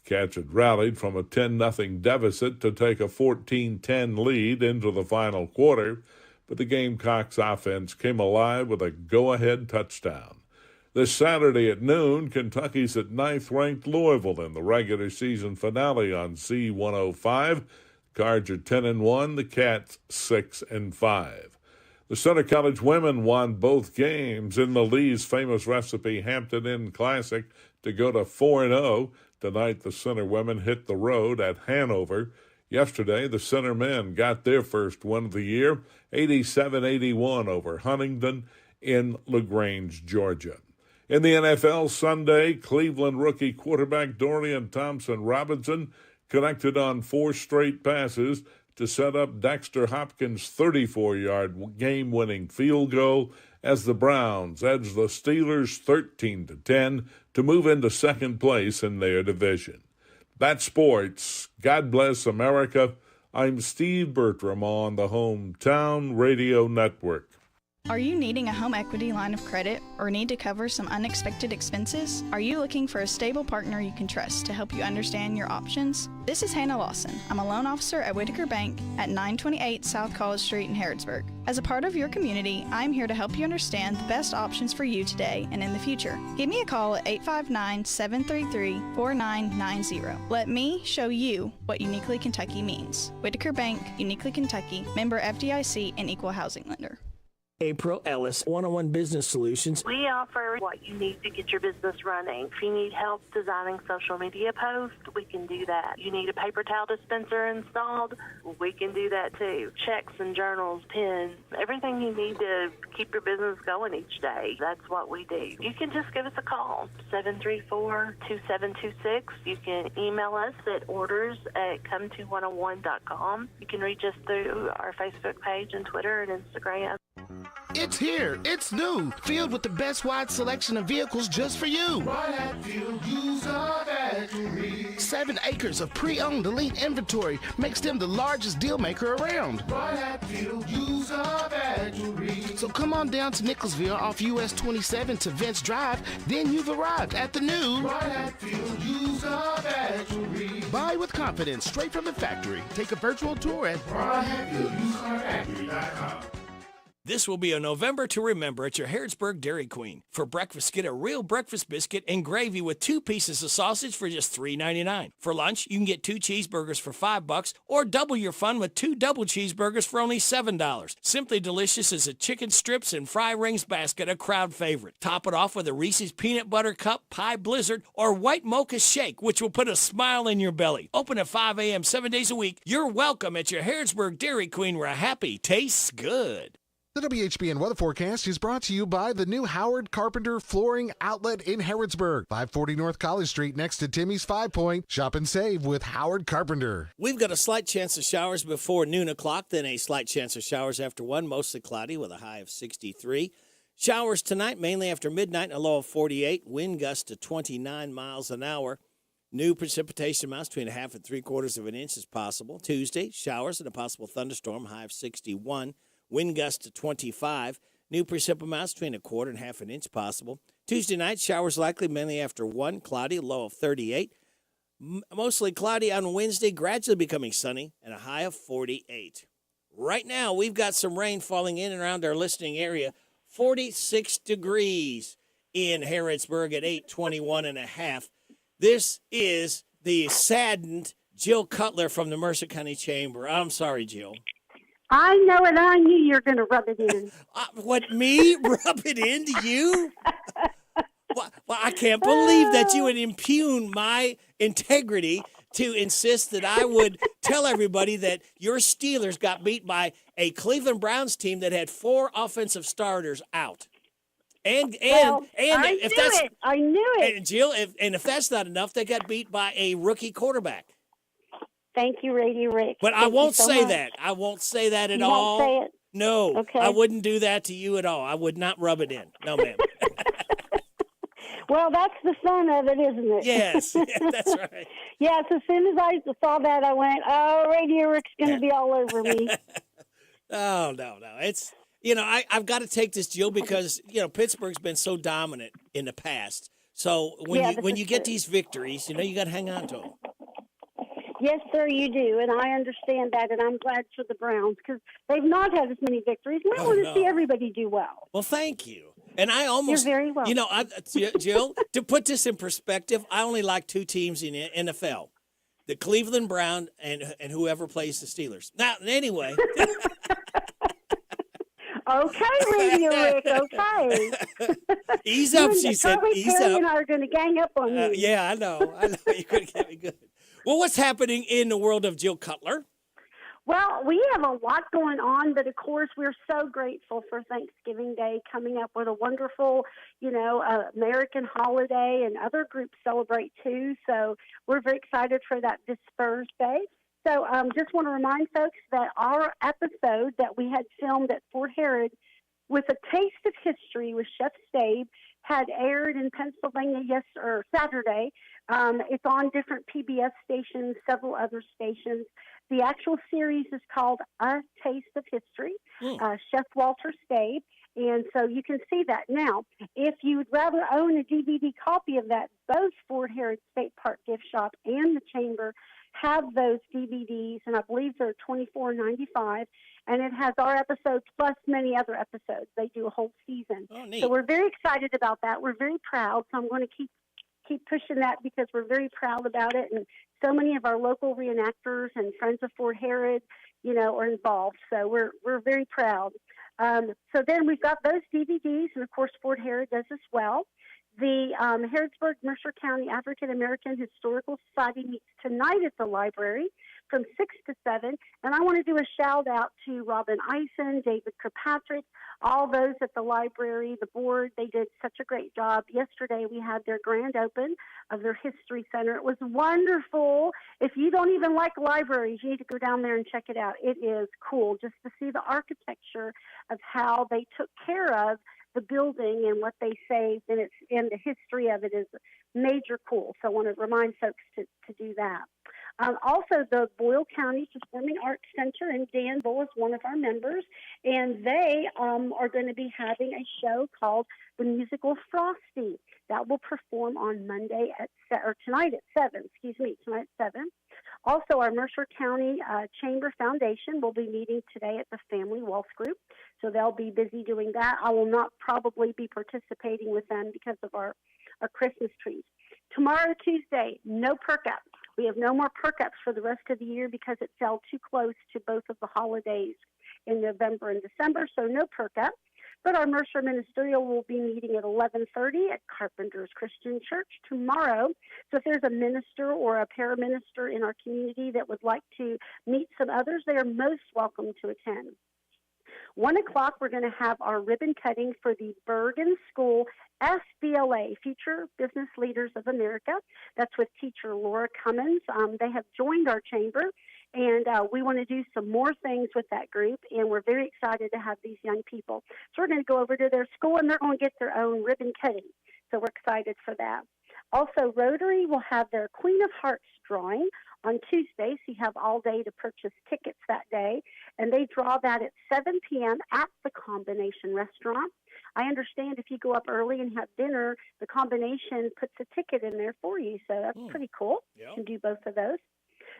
The Cats had rallied from a 10-0 deficit to take a 14-10 lead into the final quarter, but the Gamecocks' offense came alive with a go-ahead touchdown. This Saturday at noon, Kentucky's at 9th-ranked Louisville in the regular season finale on Z105. Cards are 10-1, the Cats 6-5. The Center College women won both games in the Lee's famous recipe Hampton Inn Classic to go to 4-0. Tonight, the Center women hit the road at Hanover. Yesterday, the Center men got their first win of the year, 87-81 over Huntington in LaGrange, Georgia. In the NFL Sunday, Cleveland rookie quarterback Dorian Thompson-Robinson connected on 4 straight passes to set up Dexter Hopkins' 34-yard game-winning field goal as the Browns edged the Steelers 13-10 to move into second place in their division. That's sports. God bless America. I'm Steve Bertram on the Hometown Radio Network. Are you needing a home equity line of credit or need to cover some unexpected expenses? Are you looking for a stable partner you can trust to help you understand your options? This is Hannah Lawson. I'm a loan officer at Whitaker Bank at 928 South College Street in Harrodsburg. As a part of your community, I'm here to help you understand the best options for you today and in the future. Give me a call at 859-733-4990. Let me show you what Uniquely Kentucky means. Whitaker Bank, Uniquely Kentucky, member FDIC, and equal housing lender. April Ellis, One-on-One Business Solutions. We offer what you need to get your business running. If you need help designing social media posts, we can do that. You need a paper towel dispenser installed, we can do that too. Checks and journals, pens, everything you need to keep your business going each day. That's what we do. You can just give us a call, 734-2726. You can email us at orders@come2101.com. You can reach us through our Facebook page and Twitter and Instagram. It's here. It's new. Filled with the best wide selection of vehicles just for you. Right at Field User Factory. 7 acres of pre-owned elite inventory makes them the largest deal maker around. Right at Field User Factory. So come on down to Nicholsville off US 27 to Vince Drive. Then you've arrived at the new Right at Field User Factory. Buy with confidence straight from the factory. Take a virtual tour at RightAtFieldUserFactory.com. This will be a November to remember at your Harrodsburg Dairy Queen. For breakfast, get a real breakfast biscuit and gravy with 2 pieces of sausage for just $3.99. For lunch, you can get 2 cheeseburgers for $5 or double your fun with 2 double cheeseburgers for only $7. Simply Delicious is a chicken strips and fry rings basket, a crowd favorite. Top it off with a Reese's Peanut Butter Cup, Pie Blizzard, or White Mocha Shake, which will put a smile in your belly. Open at 5 a.m. 7 days a week. You're welcome at your Harrodsburg Dairy Queen, where happy tastes good. The WHBN weather forecast is brought to you by the new Howard Carpenter Flooring Outlet in Harrodsburg, 540 North College Street, next to Timmy's 5 Point. Shop and save with Howard Carpenter. We've got a slight chance of showers before noon o'clock, then a slight chance of showers after 1, mostly cloudy with a high of 63. Showers tonight, mainly after midnight, a low of 48. Wind gusts to 29 miles an hour. New precipitation amounts between 1/2 and 3/4 of an inch is possible. Tuesday, showers and a possible thunderstorm, high of 61. Wind gusts to 25. New precip amounts between 1/4 and 1/2 an inch possible. Tuesday night, showers likely mainly after 1, cloudy, low of 38. Mostly cloudy on Wednesday, gradually becoming sunny, and a high of 48. Right now, we've got some rain falling in and around our listening area. 46 degrees in Harrodsburg at 821.5. This is the saddened Jill Cutler from the Mercer County Chamber. I'm sorry, Jill. I know it. I knew you were going to rub it in. What, me? Rub it into you? Well, I can't believe that you would impugn my integrity to insist that I would tell everybody that your Steelers got beat by a Cleveland Browns team that had 4 offensive starters out. I knew it. And Jill, if that's not enough, they got beat by a rookie quarterback. Thank you, Radio Rick. But I won't say that. I won't say that at all. You won't say it? No. Okay. I wouldn't do that to you at all. I would not rub it in. No, ma'am. Well, that's the fun of it, isn't it? Yes, that's right. Yes, as soon as I saw that, I went, oh, Radio Rick's going to be all over me. Oh, no. It's, I've got to take this, Jill, because, Pittsburgh's been so dominant in the past. So when you get these victories, you got to hang on to them. Yes, sir, you do, and I understand that, and I'm glad for the Browns because they've not had as many victories. And I want to see everybody do well. Well, thank you. And I almost, you're very welcome. Jill, to put this in perspective, I only like 2 teams in the NFL, the Cleveland Browns and whoever plays the Steelers. Now, anyway. Okay, Radio Rick, okay. Ease up, she said. Ease Terry up. and I are going to gang up on you. Yeah, I know. You couldn't get me good. Well, what's happening in the world of Jill Cutler? Well, we have a lot going on, but of course, we're so grateful for Thanksgiving Day coming up with a wonderful, American holiday, and other groups celebrate too. So we're very excited for that this Thursday. So just want to remind folks that our episode that we had filmed at Fort Herod with a taste of history with Chef Stabe had aired in Pennsylvania Saturday. It's on different PBS stations, several other stations. The actual series is called A Taste of History, Chef Walter Stabe. And so you can see that. Now, if you would rather own a DVD copy of that, both Fort Herod State Park Gift Shop and the Chamber have those DVDs, and I believe they're $24.95. And it has our episodes plus many other episodes. They do a whole season. Oh, neat. So we're very excited about that. We're very proud. So I'm going to keep pushing that because we're very proud about it. And so many of our local reenactors and Friends of Fort Herod, are involved. So we're very proud. So then we've got those DVDs, and of course Fort Harrod does as well. The Harrodsburg Mercer County African American Historical Society meets tonight at the library from 6 to 7. And I want to do a shout out to Robin Eisen, David Kirkpatrick, all those at the library, the board. They did such a great job. Yesterday we had their grand open of their history center. It was wonderful. If you don't even like libraries, you need to go down there and check it out. It is cool just to see the architecture of how they took care of the building and what they saved, and the history of it is major cool. So I want to remind folks to do that. Also, the Boyle County Performing Arts Center in Danville is one of our members, and they are going to be having a show called The Musical Frosty. That will perform on Monday tonight at 7. Tonight at 7. Also, our Mercer County Chamber Foundation will be meeting today at the Family Wealth Group, so they'll be busy doing that. I will not probably be participating with them because of our Christmas trees. Tomorrow, Tuesday, no perk up. We have no more perk ups for the rest of the year because it fell too close to both of the holidays in November and December, so no perk up. But our Mercer Ministerial will be meeting at 11:30 at Carpenter's Christian Church tomorrow. So if there's a minister or a paraminister in our community that would like to meet some others, they are most welcome to attend. 1 o'clock, we're going to have our ribbon cutting for the Bergen School FBLA, Future Business Leaders of America. That's with teacher Laura Cummins. They have joined our chamber, and we want to do some more things with that group, and we're very excited to have these young people. So we're going to go over to their school, and they're going to get their own ribbon cutting. So we're excited for that. Also, Rotary will have their Queen of Hearts drawing on Tuesday, so you have all day to purchase tickets that day, and they draw that at 7 p.m. at the Combination Restaurant. I understand if you go up early and have dinner, the Combination puts a ticket in there for you, so that's pretty cool. Yep. You can do both of those.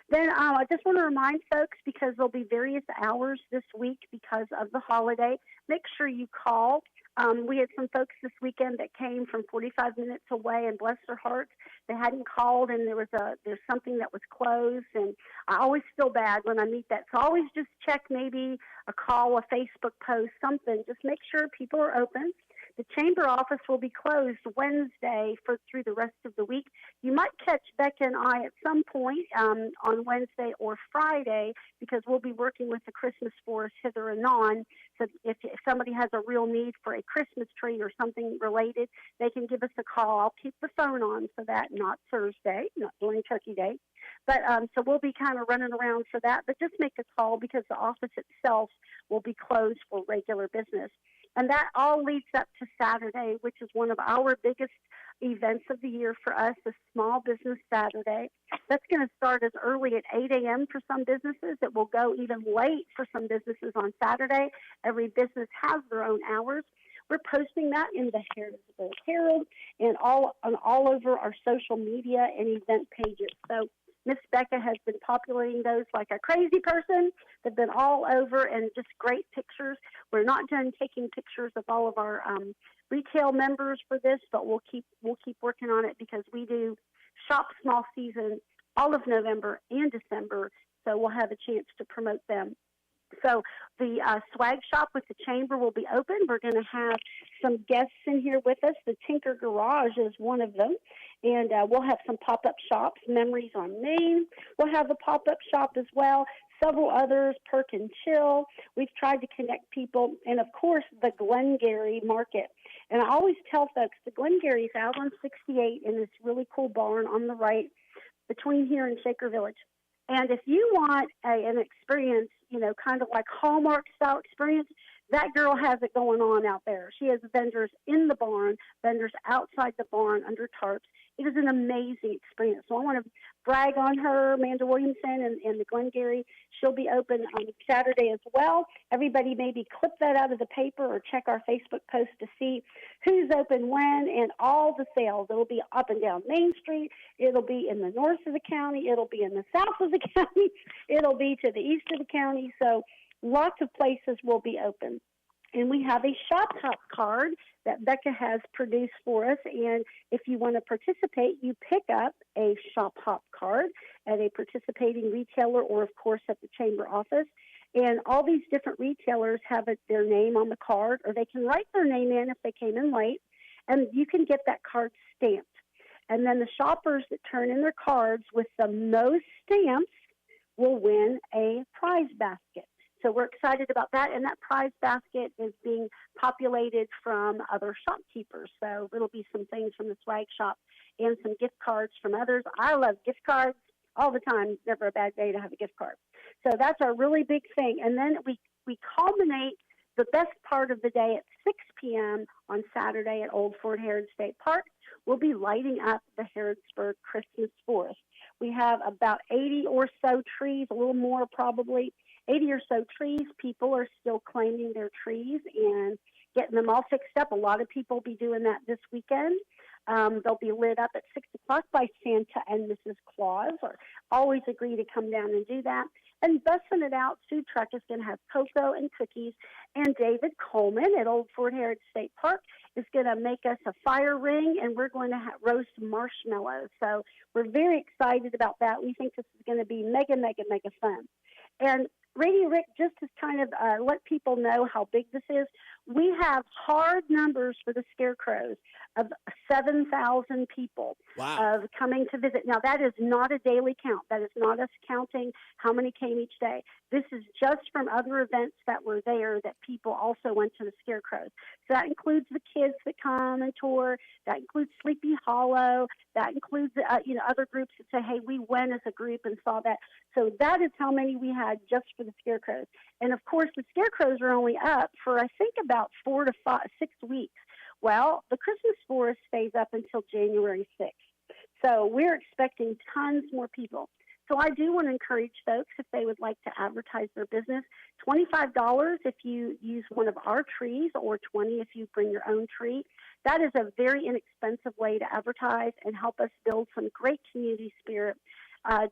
Then I just want to remind folks, because there'll be various hours this week because of the holiday, make sure you call. We had some folks this weekend that came from 45 minutes away, and bless their hearts, they hadn't called, and there's something that was closed, and I always feel bad when I meet that. So always just check maybe a call, a Facebook post, something. Just make sure people are open. The chamber office will be closed Wednesday through the rest of the week. You might catch Becca and I at some point on Wednesday or Friday, because we'll be working with the Christmas forest hither and on. So if somebody has a real need for a Christmas tree or something related, they can give us a call. I'll keep the phone on for that, not Thursday, not during Turkey Day. But so we'll be kind of running around for that. But just make a call, because the office itself will be closed for regular business. And that all leads up to Saturday, which is one of our biggest events of the year for us, the Small Business Saturday. That's going to start as early at 8 a.m. for some businesses. It will go even late for some businesses on Saturday. Every business has their own hours. We're posting that in the Harrodsburg Herald and all over our social media and event pages. So Miss Becca has been populating those like a crazy person. They've been all over, and just great pictures. We're not done taking pictures of all of our retail members for this, but we'll keep working on it, because we do shop small season all of November and December, so we'll have a chance to promote them. So the swag shop with the chamber will be open. We're going to have some guests in here with us. The Tinker Garage is one of them. And we'll have some pop-up shops, Memories on Main. We'll have a pop-up shop as well. Several others, Perk and Chill. We've tried to connect people. And, of course, the Glengarry Market. And I always tell folks, the Glengarry's out on 68 in this really cool barn on the right between here and Shaker Village. And if you want an experience, kind of like Hallmark-style experience, that girl has it going on out there. She has vendors in the barn, vendors outside the barn under tarps. It is an amazing experience. So I want to brag on her, Amanda Williamson, and the Glengarry. She'll be open on Saturday as well. Everybody maybe clip that out of the paper or check our Facebook post to see who's open when and all the sales. It'll be up and down Main Street. It'll be in the north of the county. It'll be in the south of the county. It'll be to the east of the county. So lots of places will be open. And we have a Shop Hop card that Becca has produced for us. And if you want to participate, you pick up a Shop Hop card at a participating retailer or, of course, at the chamber office. And all these different retailers have their name on the card, or they can write their name in if they came in late, and you can get that card stamped. And then the shoppers that turn in their cards with the most stamps will win a prize basket. So we're excited about that, and that prize basket is being populated from other shopkeepers. So it'll be some things from the swag shop and some gift cards from others. I love gift cards all the time. Never a bad day to have a gift card. So that's our really big thing. And then we culminate the best part of the day at 6 p.m. on Saturday at Old Fort Harrods State Park. We'll be lighting up the Harrodsburg Christmas forest. We have about 80 or so trees, a little more probably, 80 or so trees. People are still claiming their trees and getting them all fixed up. A lot of people will be doing that this weekend. They'll be lit up at 6 o'clock by Santa and Mrs. Claus, or always agree to come down and do that. And bussing it out, food truck is going to have cocoa and cookies. And David Coleman at Old Fort Harrods State Park is going to make us a fire ring, and we're going to roast marshmallows. So we're very excited about that. We think this is going to be mega, mega, mega fun. And Radio Rick, just to kind of let people know how big this is, we have hard numbers for the Scarecrows of 7,000 people coming to visit. Now, that is not a daily count. That is not us counting how many came each day. This is just from other events that were there that people also went to the Scarecrows. So that includes the kids that come and tour. That includes Sleepy Hollow. That includes other groups that say, hey, we went as a group and saw that. So that is how many we had just for the Scarecrows. And, of course, the Scarecrows are only up for, I think, about 4 to 6 weeks. Well, the Christmas forest stays up until January 6th. So we're expecting tons more people. So I do want to encourage folks, if they would like to advertise their business, $25 if you use one of our trees, or $20 if you bring your own tree. That is a very inexpensive way to advertise and help us build some great community spirit.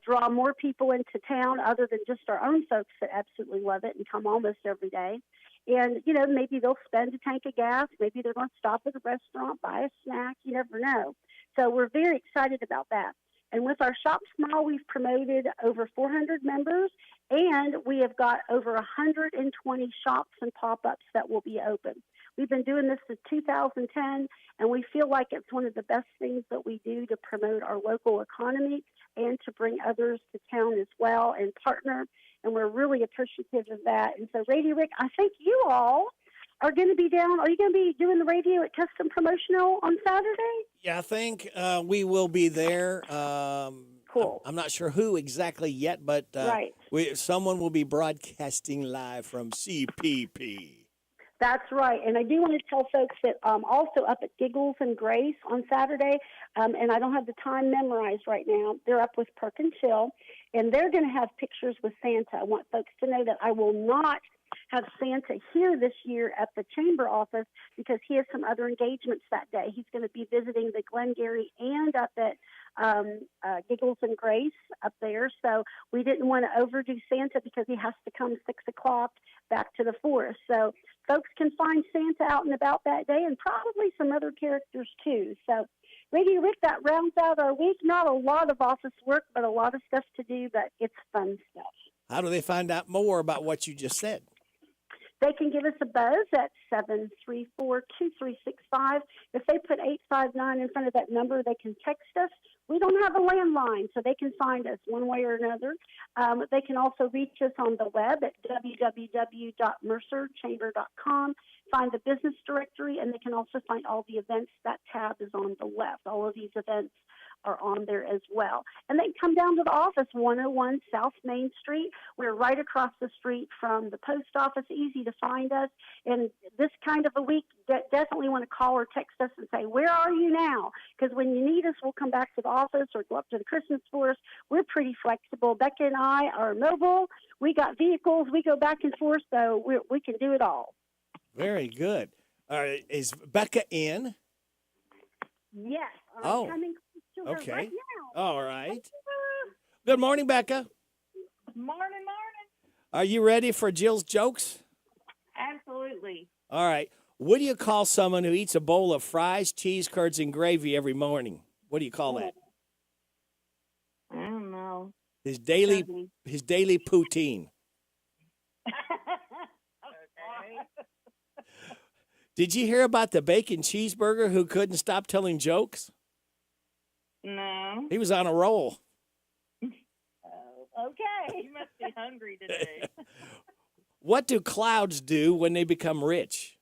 Draw more people into town other than just our own folks that absolutely love it and come almost every day. And, maybe they'll spend a tank of gas. Maybe they're going to stop at a restaurant, buy a snack. You never know. So we're very excited about that. And with our Shop Small, we've promoted over 400 members, and we have got over 120 shops and pop-ups that will be open. We've been doing this since 2010, and we feel like it's one of the best things that we do to promote our local economy and to bring others to town as well and partner. And we're really appreciative of that. And so, Radio Rick, I think you all are going to be down. Are you going to be doing the radio at Custom Promotional on Saturday? Yeah, I think we will be there. Cool. I'm not sure who exactly yet, but right. Someone will be broadcasting live from CPP. That's right. And I do want to tell folks that also up at Giggles and Grace on Saturday, and I don't have the time memorized right now, they're up with Perkins Hill, and they're going to have pictures with Santa. I want folks to know that I will not have Santa here this year at the chamber office because he has some other engagements that day. He's going to be visiting the Glengarry and up at Giggles and Grace up there. So we didn't want to overdo Santa because he has to come 6 o'clock back to the forest. So folks can find Santa out and about that day, and probably some other characters too. So Radio Rick, that rounds out our week. Not a lot of office work, but a lot of stuff to do, but it's fun stuff. How do they find out more about what you just said? They can give us a buzz at 734-2365. If they put 859 in front of that number, they can text us. We don't have a landline, so they can find us one way or another. They can also reach us on the web at www.mercerchamber.com, find the business directory, and they can also find all the events. That tab is on the left. All of these events are on there as well. And they can come down to the office, 101 South Main Street. We're right across the street from the post office, easy to find us. And this kind of a week, definitely want to call or text us and say, where are you now? Because when you need us, we'll come back to the office or go up to the Christmas forest. We're pretty flexible. Becca and I are mobile. We got vehicles. We go back and forth, so we can do it all. Very good. All right, is Becca in? Yes. I'm coming to her okay. right now. All right. Good morning, Becca. Morning. Are you ready for Jill's jokes? Absolutely. All right. What do you call someone who eats a bowl of fries, cheese curds, and gravy every morning? What do you call that? I don't know. His daily poutine. Did you hear about the bacon cheeseburger who couldn't stop telling jokes? No. He was on a roll. Okay. You must be hungry today. What do clouds do when they become rich?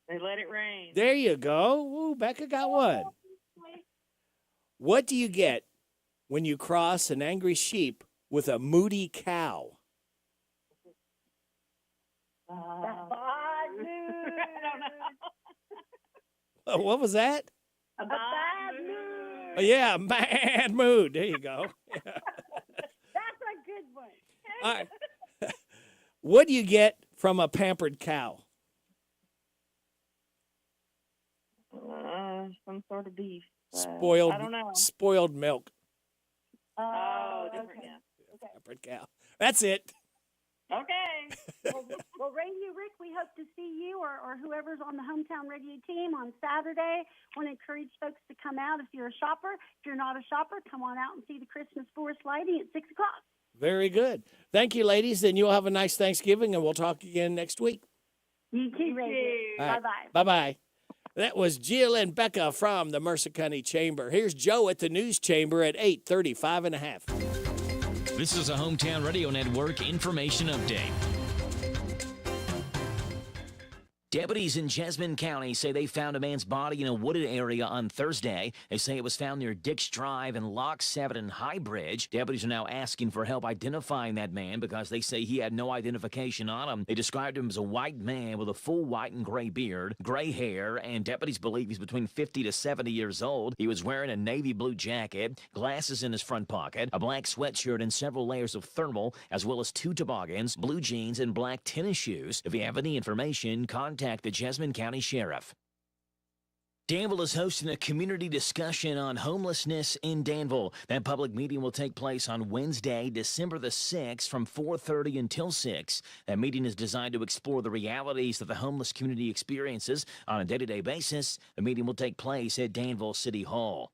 They let it rain. There you go. Ooh, Becca got one. What do you get when you cross an angry sheep with a moody cow? Bad mood. I don't know. What was that? A bad mood. Oh, yeah, bad mood. There you go. That's a good one. All right. What do you get from a pampered cow? Some sort of beef. Spoiled. I don't know. Spoiled milk. Oh, different. Okay. Okay. Pampered cow. That's it. Okay. Well, Randy, Rick, we hope to see you or whoever's on the Hometown Radio team on Saturday. Want to encourage folks to come out if you're a shopper. If you're not a shopper, come on out and see the Christmas Forest lighting at 6 o'clock. Very good. Thank you, ladies, and you'll have a nice Thanksgiving, and we'll talk again next week. You too, Randy. All right. Bye-bye. Bye-bye. That was Jill and Becca from the Mercer County Chamber. Here's Joe at the News Chamber at 8:35 and a half. This is a Hometown Radio Network information update. Deputies in Jessamine County say they found a man's body in a wooded area on Thursday. They say it was found near Dix Drive and Lock 7 and High Bridge. Deputies are now asking for help identifying that man because they say he had no identification on him. They described him as a white man with a full white and gray beard, gray hair, and deputies believe he's between 50 to 70 years old. He was wearing a navy blue jacket, glasses in his front pocket, a black sweatshirt, and several layers of thermal, as well as 2 toboggans, blue jeans, and black tennis shoes. If you have any information, contact the Jessamine County Sheriff. Danville is hosting a community discussion on homelessness in Danville. That public meeting will take place on Wednesday, December the 6th from 4:30 until 6. That meeting is designed to explore the realities that the homeless community experiences on a day-to-day basis. The meeting will take place at Danville City Hall.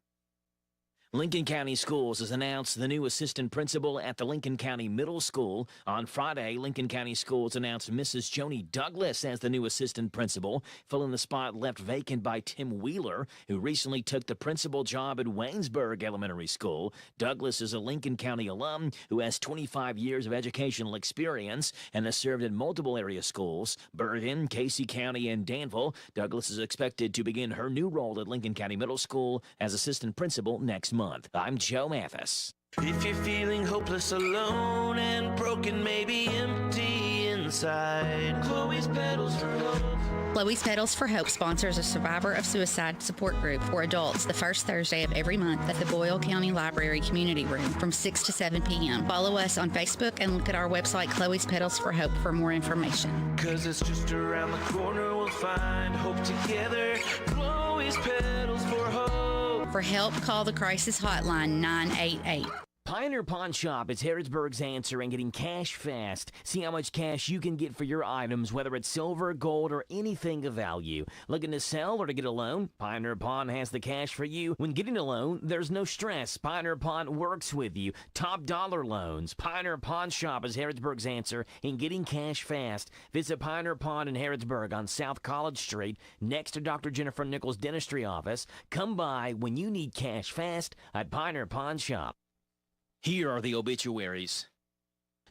Lincoln County Schools has announced the new assistant principal at the Lincoln County Middle School. On Friday, Lincoln County Schools announced Mrs. Joni Douglas as the new assistant principal, filling the spot left vacant by Tim Wheeler, who recently took the principal job at Waynesburg Elementary School. Douglas is a Lincoln County alum who has 25 years of educational experience and has served in multiple area schools, Bergen, Casey County, and Danville. Douglas is expected to begin her new role at Lincoln County Middle School as assistant principal next month. I'm Joe Mathis. If you're feeling hopeless, alone, and broken, maybe empty inside, Chloe's Pedals for Hope. Chloe's Pedals for Hope sponsors a survivor of suicide support group for adults the first Thursday of every month at the Boyle County Library Community Room from 6 to 7 p.m. Follow us on Facebook and look at our website, Chloe's Pedals for Hope, for more information. 'Cause it's just around the corner, we'll find hope together. Chloe's Pedals for Hope. For help, call the crisis hotline 988. Pioneer Pawn Shop is Harrodsburg's answer in getting cash fast. See how much cash you can get for your items, whether it's silver, gold, or anything of value. Looking to sell or to get a loan? Pioneer Pawn has the cash for you. When getting a loan, there's no stress. Pioneer Pawn works with you. Top dollar loans. Pioneer Pawn Shop is Harrodsburg's answer in getting cash fast. Visit Pioneer Pawn in Harrodsburg on South College Street, next to Dr. Jennifer Nichols' dentistry office. Come by when you need cash fast at Pioneer Pawn Shop. Here are the obituaries.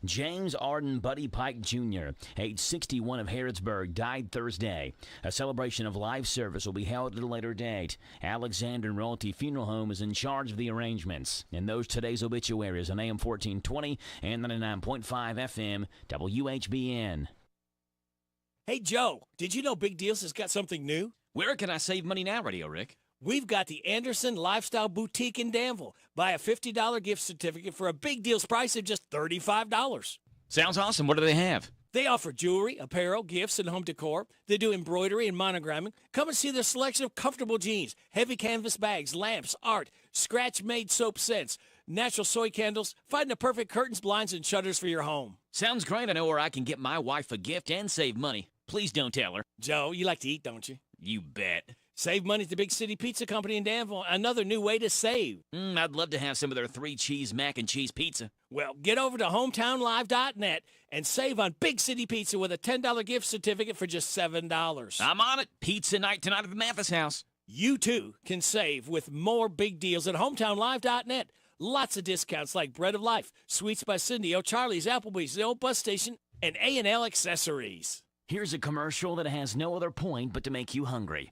James Arden Buddy Pike Jr., age 61 of Harrodsburg, died Thursday. A celebration of life service will be held at a later date. Alexander Royalty Funeral Home is in charge of the arrangements. And those today's obituaries on AM 1420 and 99.5 FM WHBN. Hey, Joe, did you know Big Deals has got something new? Where can I save money now, Radio Rick? We've got the Anderson Lifestyle Boutique in Danville. Buy a $50 gift certificate for a Big Deals price of just $35. Sounds awesome. What do they have? They offer jewelry, apparel, gifts, and home decor. They do embroidery and monogramming. Come and see their selection of comfortable jeans, heavy canvas bags, lamps, art, scratch-made soap scents, natural soy candles. Find the perfect curtains, blinds, and shutters for your home. Sounds great. I know where I can get my wife a gift and save money. Please don't tell her. Joe, you like to eat, don't you? You bet. Save money at the Big City Pizza Company in Danville. Another new way to save. I'd love to have some of their 3-cheese mac and cheese pizza. Well, get over to hometownlive.net and save on Big City Pizza with a $10 gift certificate for just $7. I'm on it. Pizza night tonight at the Mathis house. You, too, can save with more big deals at hometownlive.net. Lots of discounts like Bread of Life, Sweets by Cindy, O'Charlie's, Applebee's, the Old Bus Station, and A&L Accessories. Here's a commercial that has no other point but to make you hungry.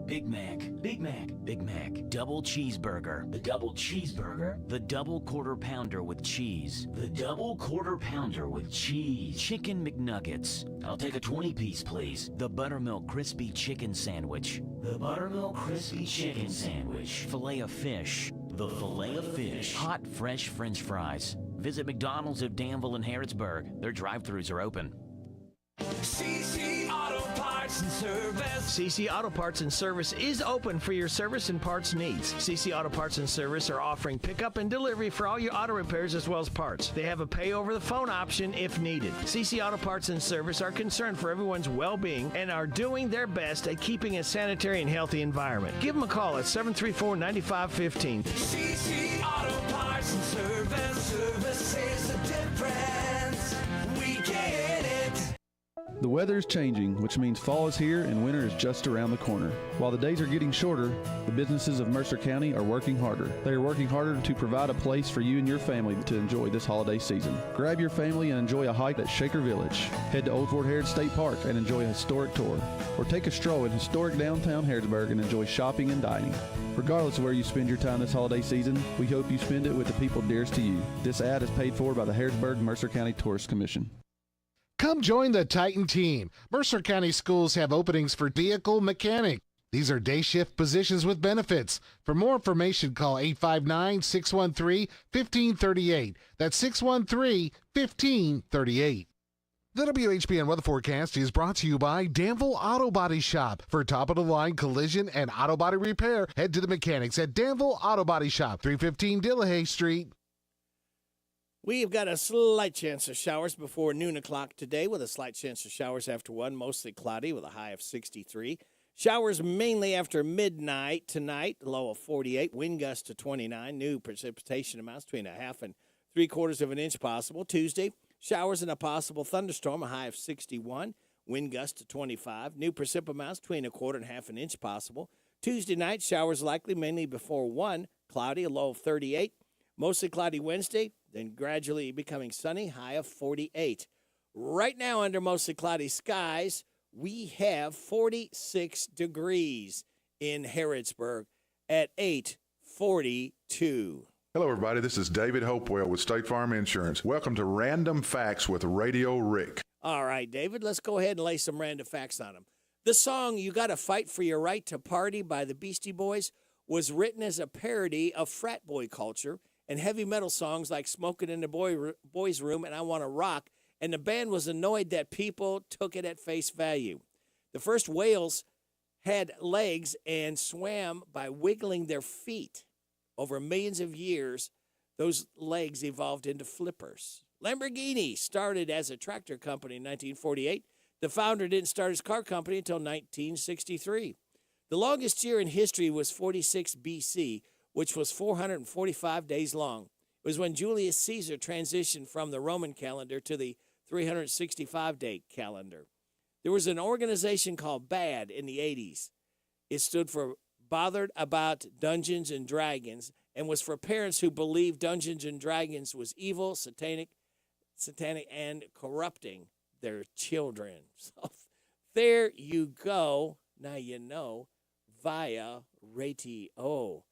Big Mac, Big Mac, Big Mac, double cheeseburger, the double cheeseburger, the double quarter pounder with cheese, the double quarter pounder with cheese, chicken McNuggets. I'll take a 20-piece, please. The buttermilk crispy chicken sandwich, the buttermilk crispy chicken sandwich, fillet of fish, the fillet of fish, hot fresh French fries. Visit McDonald's of Danville and Harrodsburg. Their drive-thrus are open. CC Auto Parts and Service. CC Auto Parts and Service is open for your service and parts needs. CC Auto Parts and Service are offering pickup and delivery for all your auto repairs as well as parts. They have a pay over the phone option if needed. CC Auto Parts and Service are concerned for everyone's well-being and are doing their best at keeping a sanitary and healthy environment. Give them a call at 734-9515. CC Auto Parts and Service. Service is the difference. We get it. The weather is changing, which means fall is here and winter is just around the corner. While the days are getting shorter, the businesses of Mercer County are working harder. They are working harder to provide a place for you and your family to enjoy this holiday season. Grab your family and enjoy a hike at Shaker Village. Head to Old Fort Harrods State Park and enjoy a historic tour. Or take a stroll in historic downtown Harrodsburg and enjoy shopping and dining. Regardless of where you spend your time this holiday season, we hope you spend it with the people dearest to you. This ad is paid for by the Harrodsburg Mercer County Tourist Commission. Come join the Titan team. Mercer County schools have openings for vehicle mechanic. These are day shift positions with benefits. For more information, call 859-613-1538. That's 613-1538. The WHBN weather forecast is brought to you by Danville Auto Body Shop. For top-of-the-line collision and auto body repair, head to the mechanics at Danville Auto Body Shop, 315 Dillahay Street. We've got a slight chance of showers before noon o'clock today, with a slight chance of showers after 1, mostly cloudy with a high of 63. Showers mainly after midnight tonight, low of 48, wind gust to 29, new precipitation amounts between 1/2 and 3/4 of an inch possible. Tuesday, showers and a possible thunderstorm, a high of 61, wind gust to 25, new precip amounts between 1/4 and 1/2 an inch possible. Tuesday night, showers likely mainly before 1, cloudy, a low of 38, mostly cloudy Wednesday, then gradually becoming sunny, high of 48. Right now, under mostly cloudy skies, we have 46 degrees in Harrodsburg at 8:42. Hello, everybody. This is David Hopewell with State Farm Insurance. Welcome to Random Facts with Radio Rick. All right, David, let's go ahead and lay some random facts on them. The song You Gotta Fight for Your Right to Party by the Beastie Boys was written as a parody of frat boy culture and heavy metal songs like Smokin' in the Boys Room and I Wanna Rock, and the band was annoyed that people took it at face value. The first whales had legs and swam by wiggling their feet. Over millions of years, those legs evolved into flippers. Lamborghini started as a tractor company in 1948. The founder didn't start his car company until 1963. The longest year in history was 46 BC, which was 445 days long. It was when Julius Caesar transitioned from the Roman calendar to the 365-day calendar. There was an organization called BAD in the 80s. It stood for Bothered About Dungeons and Dragons and was for parents who believed Dungeons and Dragons was evil, satanic, and corrupting their children. So there you go. Now you know via Radio.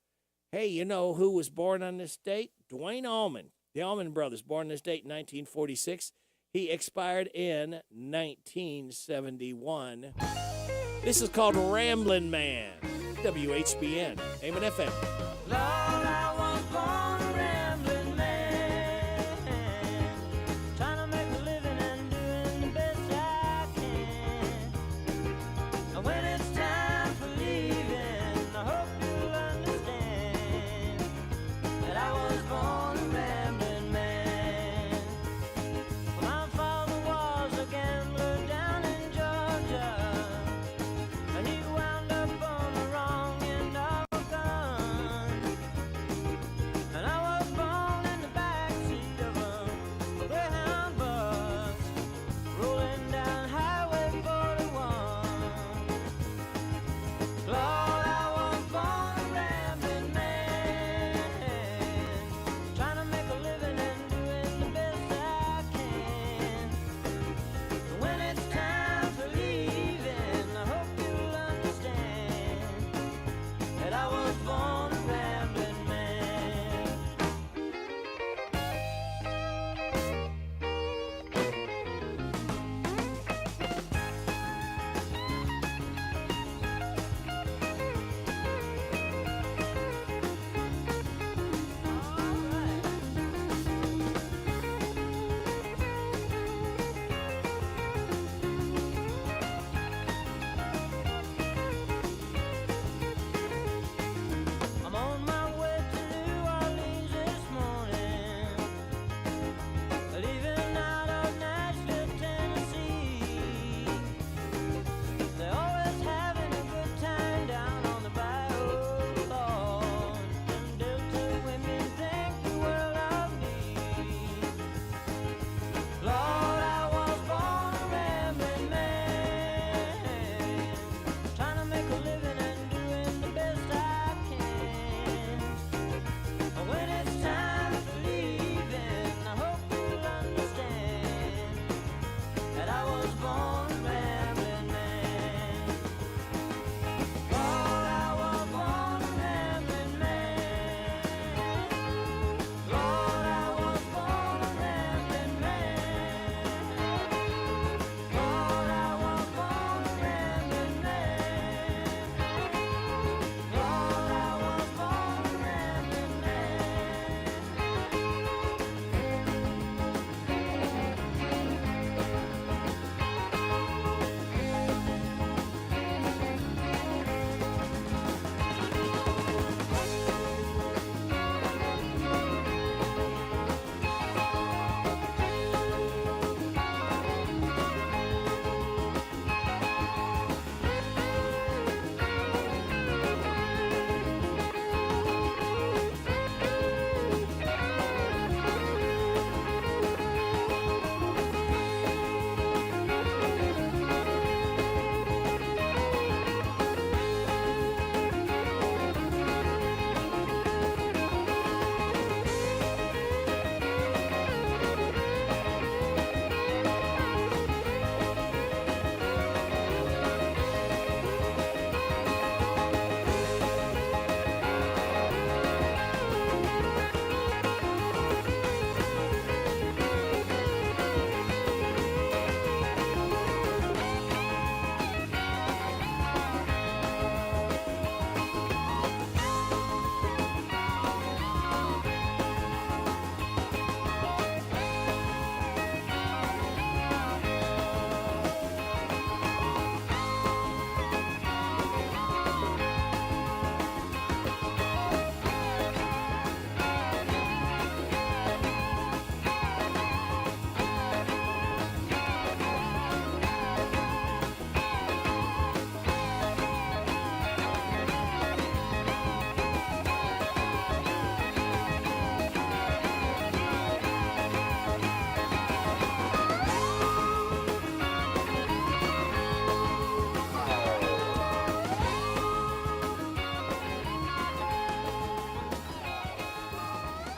Hey, you know who was born on this date? Dwayne Allman. The Allman Brothers, born on this date in 1946. He expired in 1971. This is called Ramblin' Man. WHBN, AM and FM. Lord, I was born a rambling man, trying to make a living and doing the best I can. And when it's time for leaving, I hope you'll understand that I was born a rambling man. My father was a gambler down in Georgia, and he wound up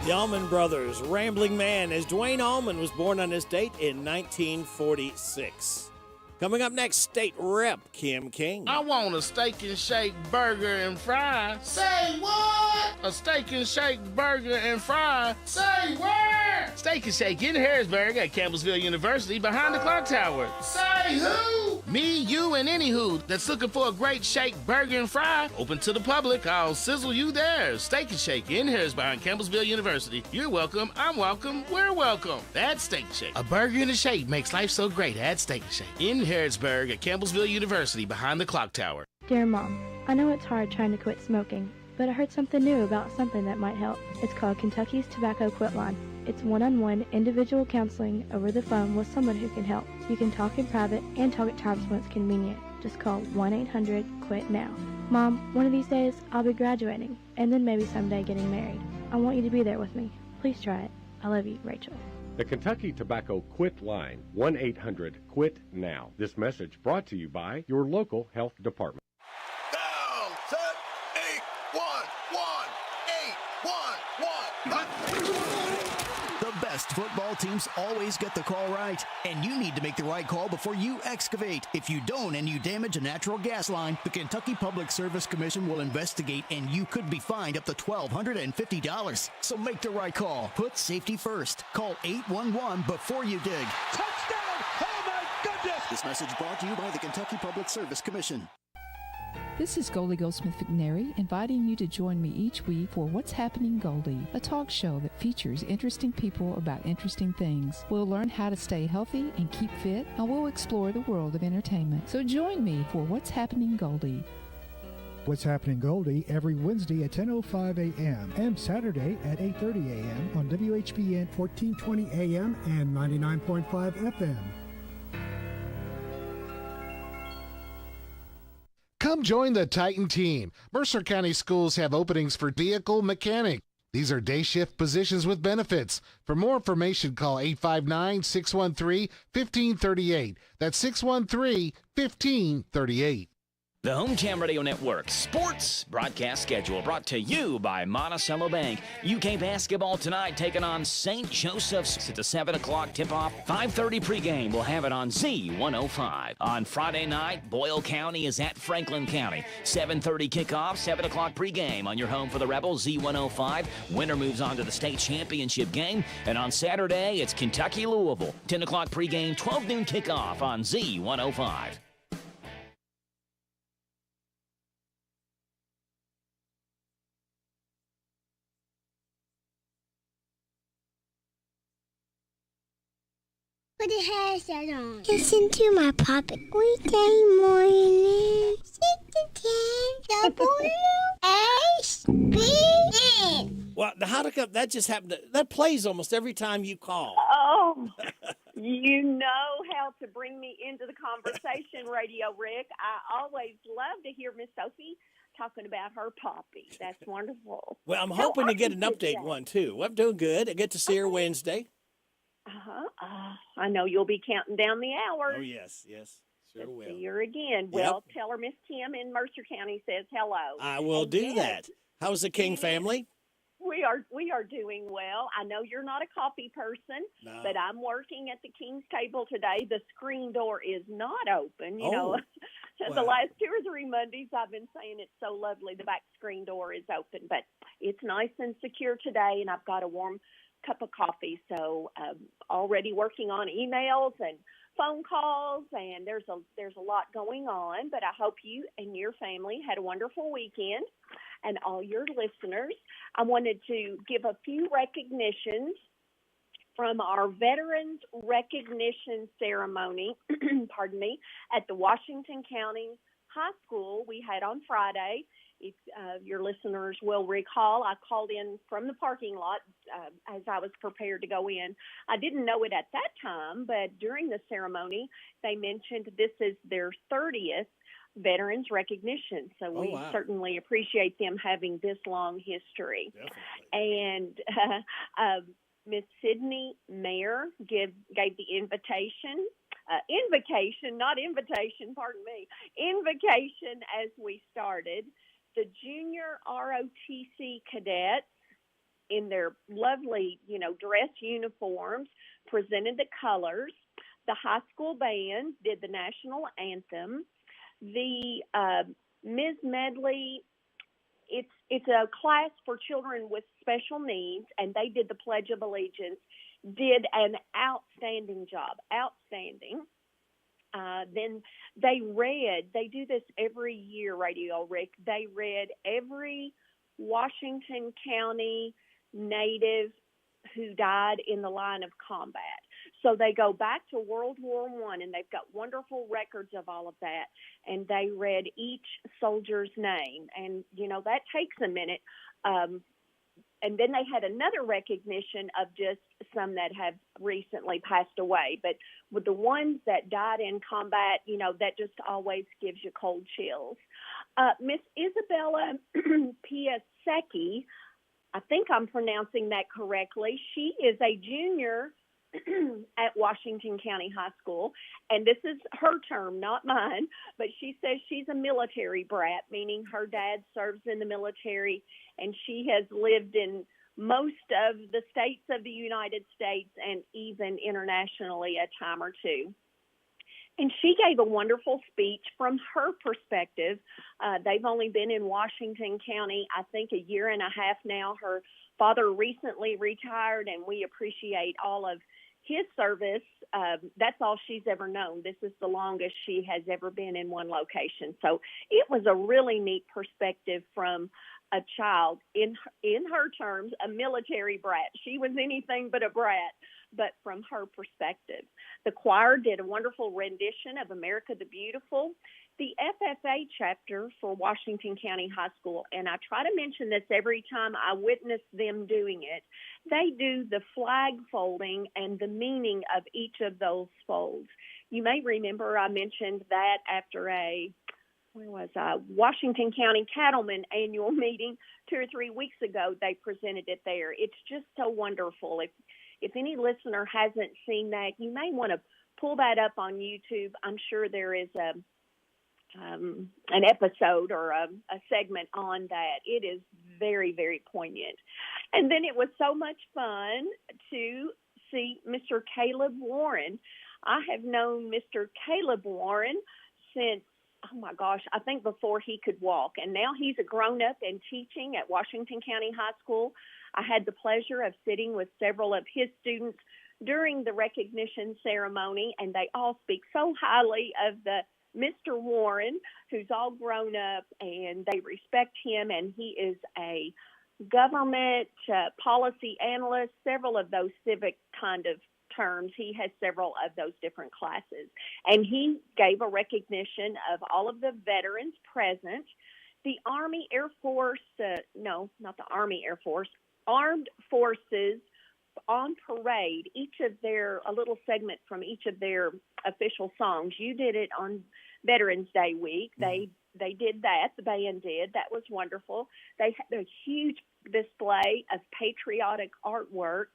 The Allman Brothers, Rambling Man, as Dwayne Allman was born on this date in 1946. Coming up next, State Rep Kim King. I want a steak and shake burger and fries. Say what? A steak and shake burger and fries. Say where? Steak and Shake in Harrisburg at Campbellsville University behind the clock tower. Say who? Me, you, and any who that's looking for a great shake burger and fry. Open to the public. I'll sizzle you there. Steak and Shake in Harrisburg at Campbellsville University. You're welcome. I'm welcome. We're welcome. That's Steak and Shake. A burger and a shake makes life so great at Steak and Shake in Harrisburg at Campbellsville University behind the clock tower. Dear Mom, I know it's hard trying to quit smoking, but I heard something new about something that might help. It's called Kentucky's Tobacco Quit Line. It's one-on-one individual counseling over the phone with someone who can help. You can talk in private and talk at times when it's convenient. Just call 1-800-QUIT-NOW. Mom, one of these days I'll be graduating, and then maybe someday getting married. I want you to be there with me. Please try it. I love you, Rachel. The Kentucky Tobacco Quit Line, 1-800-QUIT-NOW. This message brought to you by your local health department. Down, set, 8, 1, 1, 8, 1, 1. The best football teams always get the call right, and you need to make the right call before you excavate. If you don't and you damage a natural gas line, the Kentucky Public Service Commission will investigate, and you could be fined up to $1,250. So make the right call. Put safety first. Call 811 before you dig. Touchdown! Oh, my goodness! This message brought to you by the Kentucky Public Service Commission. This is Goldie Goldsmith McNary, inviting you to join me each week for What's Happening Goldie, a talk show that features interesting people about interesting things. We'll learn how to stay healthy and keep fit, and we'll explore the world of entertainment. So join me for What's Happening Goldie. What's Happening Goldie every Wednesday at 10:05 a.m. and Saturday at 8:30 a.m. on WHBN 1420 a.m. and 99.5 FM. Come join the Titan team. Mercer County Schools have openings for vehicle mechanic. These are day shift positions with benefits. For more information, call 859-613-1538. That's 613-1538. The Hometown Radio Network Sports Broadcast Schedule brought to you by Monticello Bank. UK basketball tonight taking on St. Joseph's at the 7 o'clock tip-off. 5:30 pregame. We'll have it on Z105. On Friday night, Boyle County is at Franklin County. 7:30 kickoff, 7 o'clock pregame on your home for the Rebels, Z105. Winner moves on to the state championship game. And on Saturday, it's Kentucky-Louisville. 10 o'clock pregame, 12 noon kickoff on Z105. Put the headset on. Listen to my puppet. Weekday morning. 6 to 10. WHBN. Well, the How to Cup, that just happened. That plays almost every time you call. Oh, you know how to bring me into the conversation, Radio Rick. I always love to hear Miss Sophie talking about her puppy. That's wonderful. Well, I'm hoping to get an update one, too. I'm doing good. I get to see her Wednesday. I know you'll be counting down the hours. Oh, yes, sure will. See her again. Well, tell her Miss Kim in Mercer County says hello. I will do that. How's the King family? We are doing well. I know you're not a coffee person, but I'm working at the King's table today. The screen door is not open. You know, the last 2 or 3 Mondays I've been saying it's so lovely. The back screen door is open, but it's nice and secure today, and I've got a warm cup of coffee. So already working on emails and phone calls, and there's a lot going on, but I hope you and your family had a wonderful weekend. And all your listeners, I wanted to give a few recognitions from our Veterans Recognition Ceremony, pardon me, at the Washington County High School we had on Friday. If your listeners will recall, I called in from the parking lot as I was prepared to go in. I didn't know it at that time, but during the ceremony, they mentioned this is their 30th Veterans Recognition. So we certainly appreciate them having this long history. Definitely. And Miss Sydney Mayer gave the invitation, as we started. The junior ROTC cadets in their lovely, dress uniforms, presented the colors. The high school band did the national anthem. The Ms. Medley, it's a class for children with special needs, and they did the Pledge of Allegiance, did an outstanding job, outstanding. Then they do this every year, Radio Rick. They read every Washington County native who died in the line of combat. So they go back to World War I, and they've got wonderful records of all of that. And they read each soldier's name. And, that takes a minute. And then they had another recognition of just some that have recently passed away. But with the ones that died in combat, that just always gives you cold chills. Miss Isabella Piasecki, I think I'm pronouncing that correctly. She is a junior at Washington County High School, and this is her term, not mine, but she says she's a military brat, meaning her dad serves in the military, and she has lived in most of the states of the United States and even internationally a time or two. And she gave a wonderful speech from her perspective. They've only been in Washington County, I think, a year and a half now. Her father recently retired, and we appreciate all of his service. That's all she's ever known. This is the longest she has ever been in one location. So it was a really neat perspective from a child, in her terms, a military brat. She was anything but a brat, but from her perspective. The choir did a wonderful rendition of America the Beautiful. The FFA chapter for Washington County High School, and I try to mention this every time I witness them doing it, they do the flag folding and the meaning of each of those folds. You may remember I mentioned that after a Washington County Cattlemen annual meeting 2 or 3 weeks ago. They presented it there. It's just so wonderful. If any listener hasn't seen that, you may want to pull that up on YouTube. I'm sure there is an episode or a segment on that. It is very, very poignant. And then it was so much fun to see Mr. Caleb Warren. I have known Mr. Caleb Warren since, oh my gosh, I think before he could walk. And now he's a grown-up and teaching at Washington County High School. I had the pleasure of sitting with several of his students during the recognition ceremony, and they all speak so highly of the Mr. Warren, who's all grown up, and they respect him, and he is a government policy analyst, several of those civic kind of terms. He has several of those different classes. And he gave a recognition of all of the veterans present. The Army Air Force, no, not the Army Air Force, Armed Forces on parade, a little segment from each of their official songs. You did it on Veterans Day week. They did that. The band did. That was wonderful. They had a huge display of patriotic artwork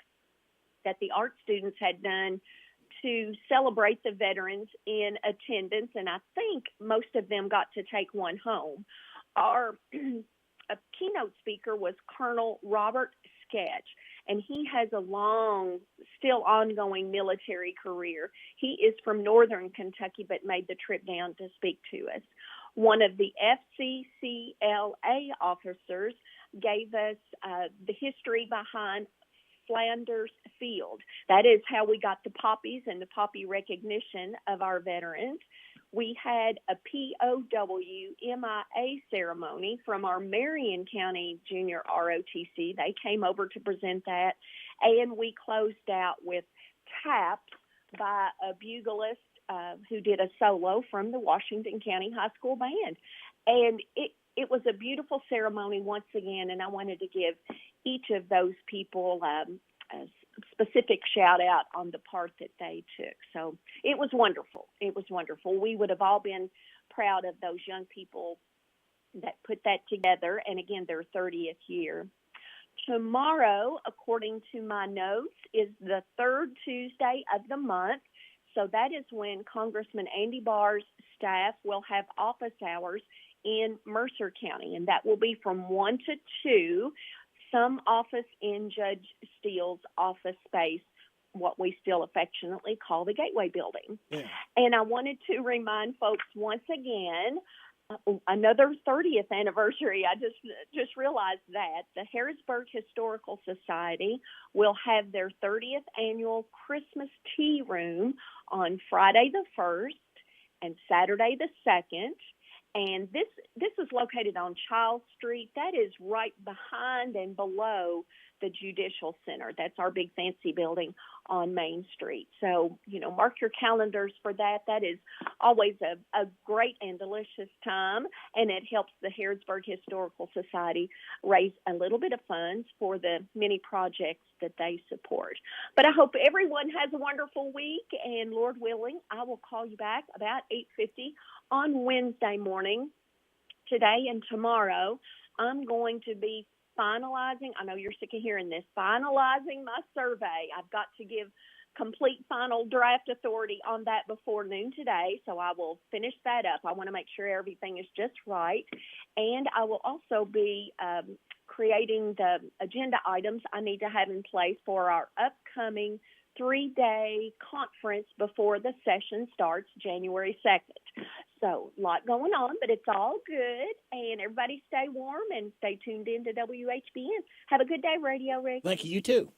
that the art students had done to celebrate the veterans in attendance, and I think most of them got to take one home. Our keynote speaker was Colonel Robert Sketch, and he has a long, still ongoing military career. He is from northern Kentucky, but made the trip down to speak to us. One of the FCCLA officers gave us the history behind Flanders Field. That is how we got the poppies and the poppy recognition of our veterans. We had a POW MIA ceremony from our Marion County Junior ROTC. They came over to present that. And we closed out with taps by a buglist who did a solo from the Washington County High School Band. And it was a beautiful ceremony once again, and I wanted to give each of those people a specific shout out on the part that they took. So it was wonderful. It was wonderful. We would have all been proud of those young people that put that together, and again, their 30th year. Tomorrow, according to my notes, is the third Tuesday of the month. So that is when Congressman Andy Barr's staff will have office hours in Mercer County, and that will be from 1 to 2. some office in Judge Steele's office space, what we still affectionately call the Gateway Building. Yeah. And I wanted to remind folks once again, another 30th anniversary. I just realized that the Harrisburg Historical Society will have their 30th annual Christmas tea room on Friday the 1st and Saturday the 2nd. And this is located on Child Street. That is right behind and below the Judicial Center. That's our big fancy building on Main Street. So, mark your calendars for that. That is always a great and delicious time, and it helps the Harrisburg Historical Society raise a little bit of funds for the many projects that they support. But I hope everyone has a wonderful week, and Lord willing, I will call you back about 8:50 on Wednesday morning. Today and tomorrow, I'm going to be finalizing, I know you're sick of hearing this, finalizing my survey. I've got to give complete final draft authority on that before noon today, so I will finish that up. I want to make sure everything is just right. And I will also be creating the agenda items I need to have in place for our upcoming 3-day conference before the session starts January 2nd. So a lot going on, but it's all good. And everybody stay warm and stay tuned in to WHBN. Have a good day, Radio Rick. Thank you. You too.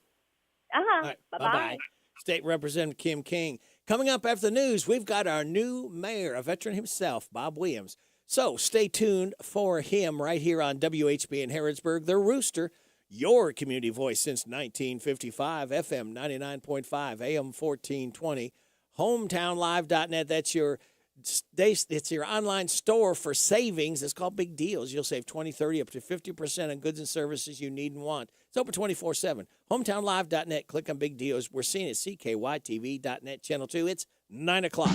Uh-huh. Right, Bye-bye. State Representative Kim King. Coming up after the news, we've got our new mayor, a veteran himself, Bob Williams. So stay tuned for him right here on WHBN Harrodsburg, the Rooster, your community voice since 1955, FM 99.5, AM 1420, hometownlive.net. That's it's your online store for savings. It's called Big Deals. You'll save 20, 30, up to 50% on goods and services you need and want. It's open 24/7. Hometownlive.net. Click on Big Deals. We're seeing it at CKYTV.net, Channel 2. It's 9 o'clock.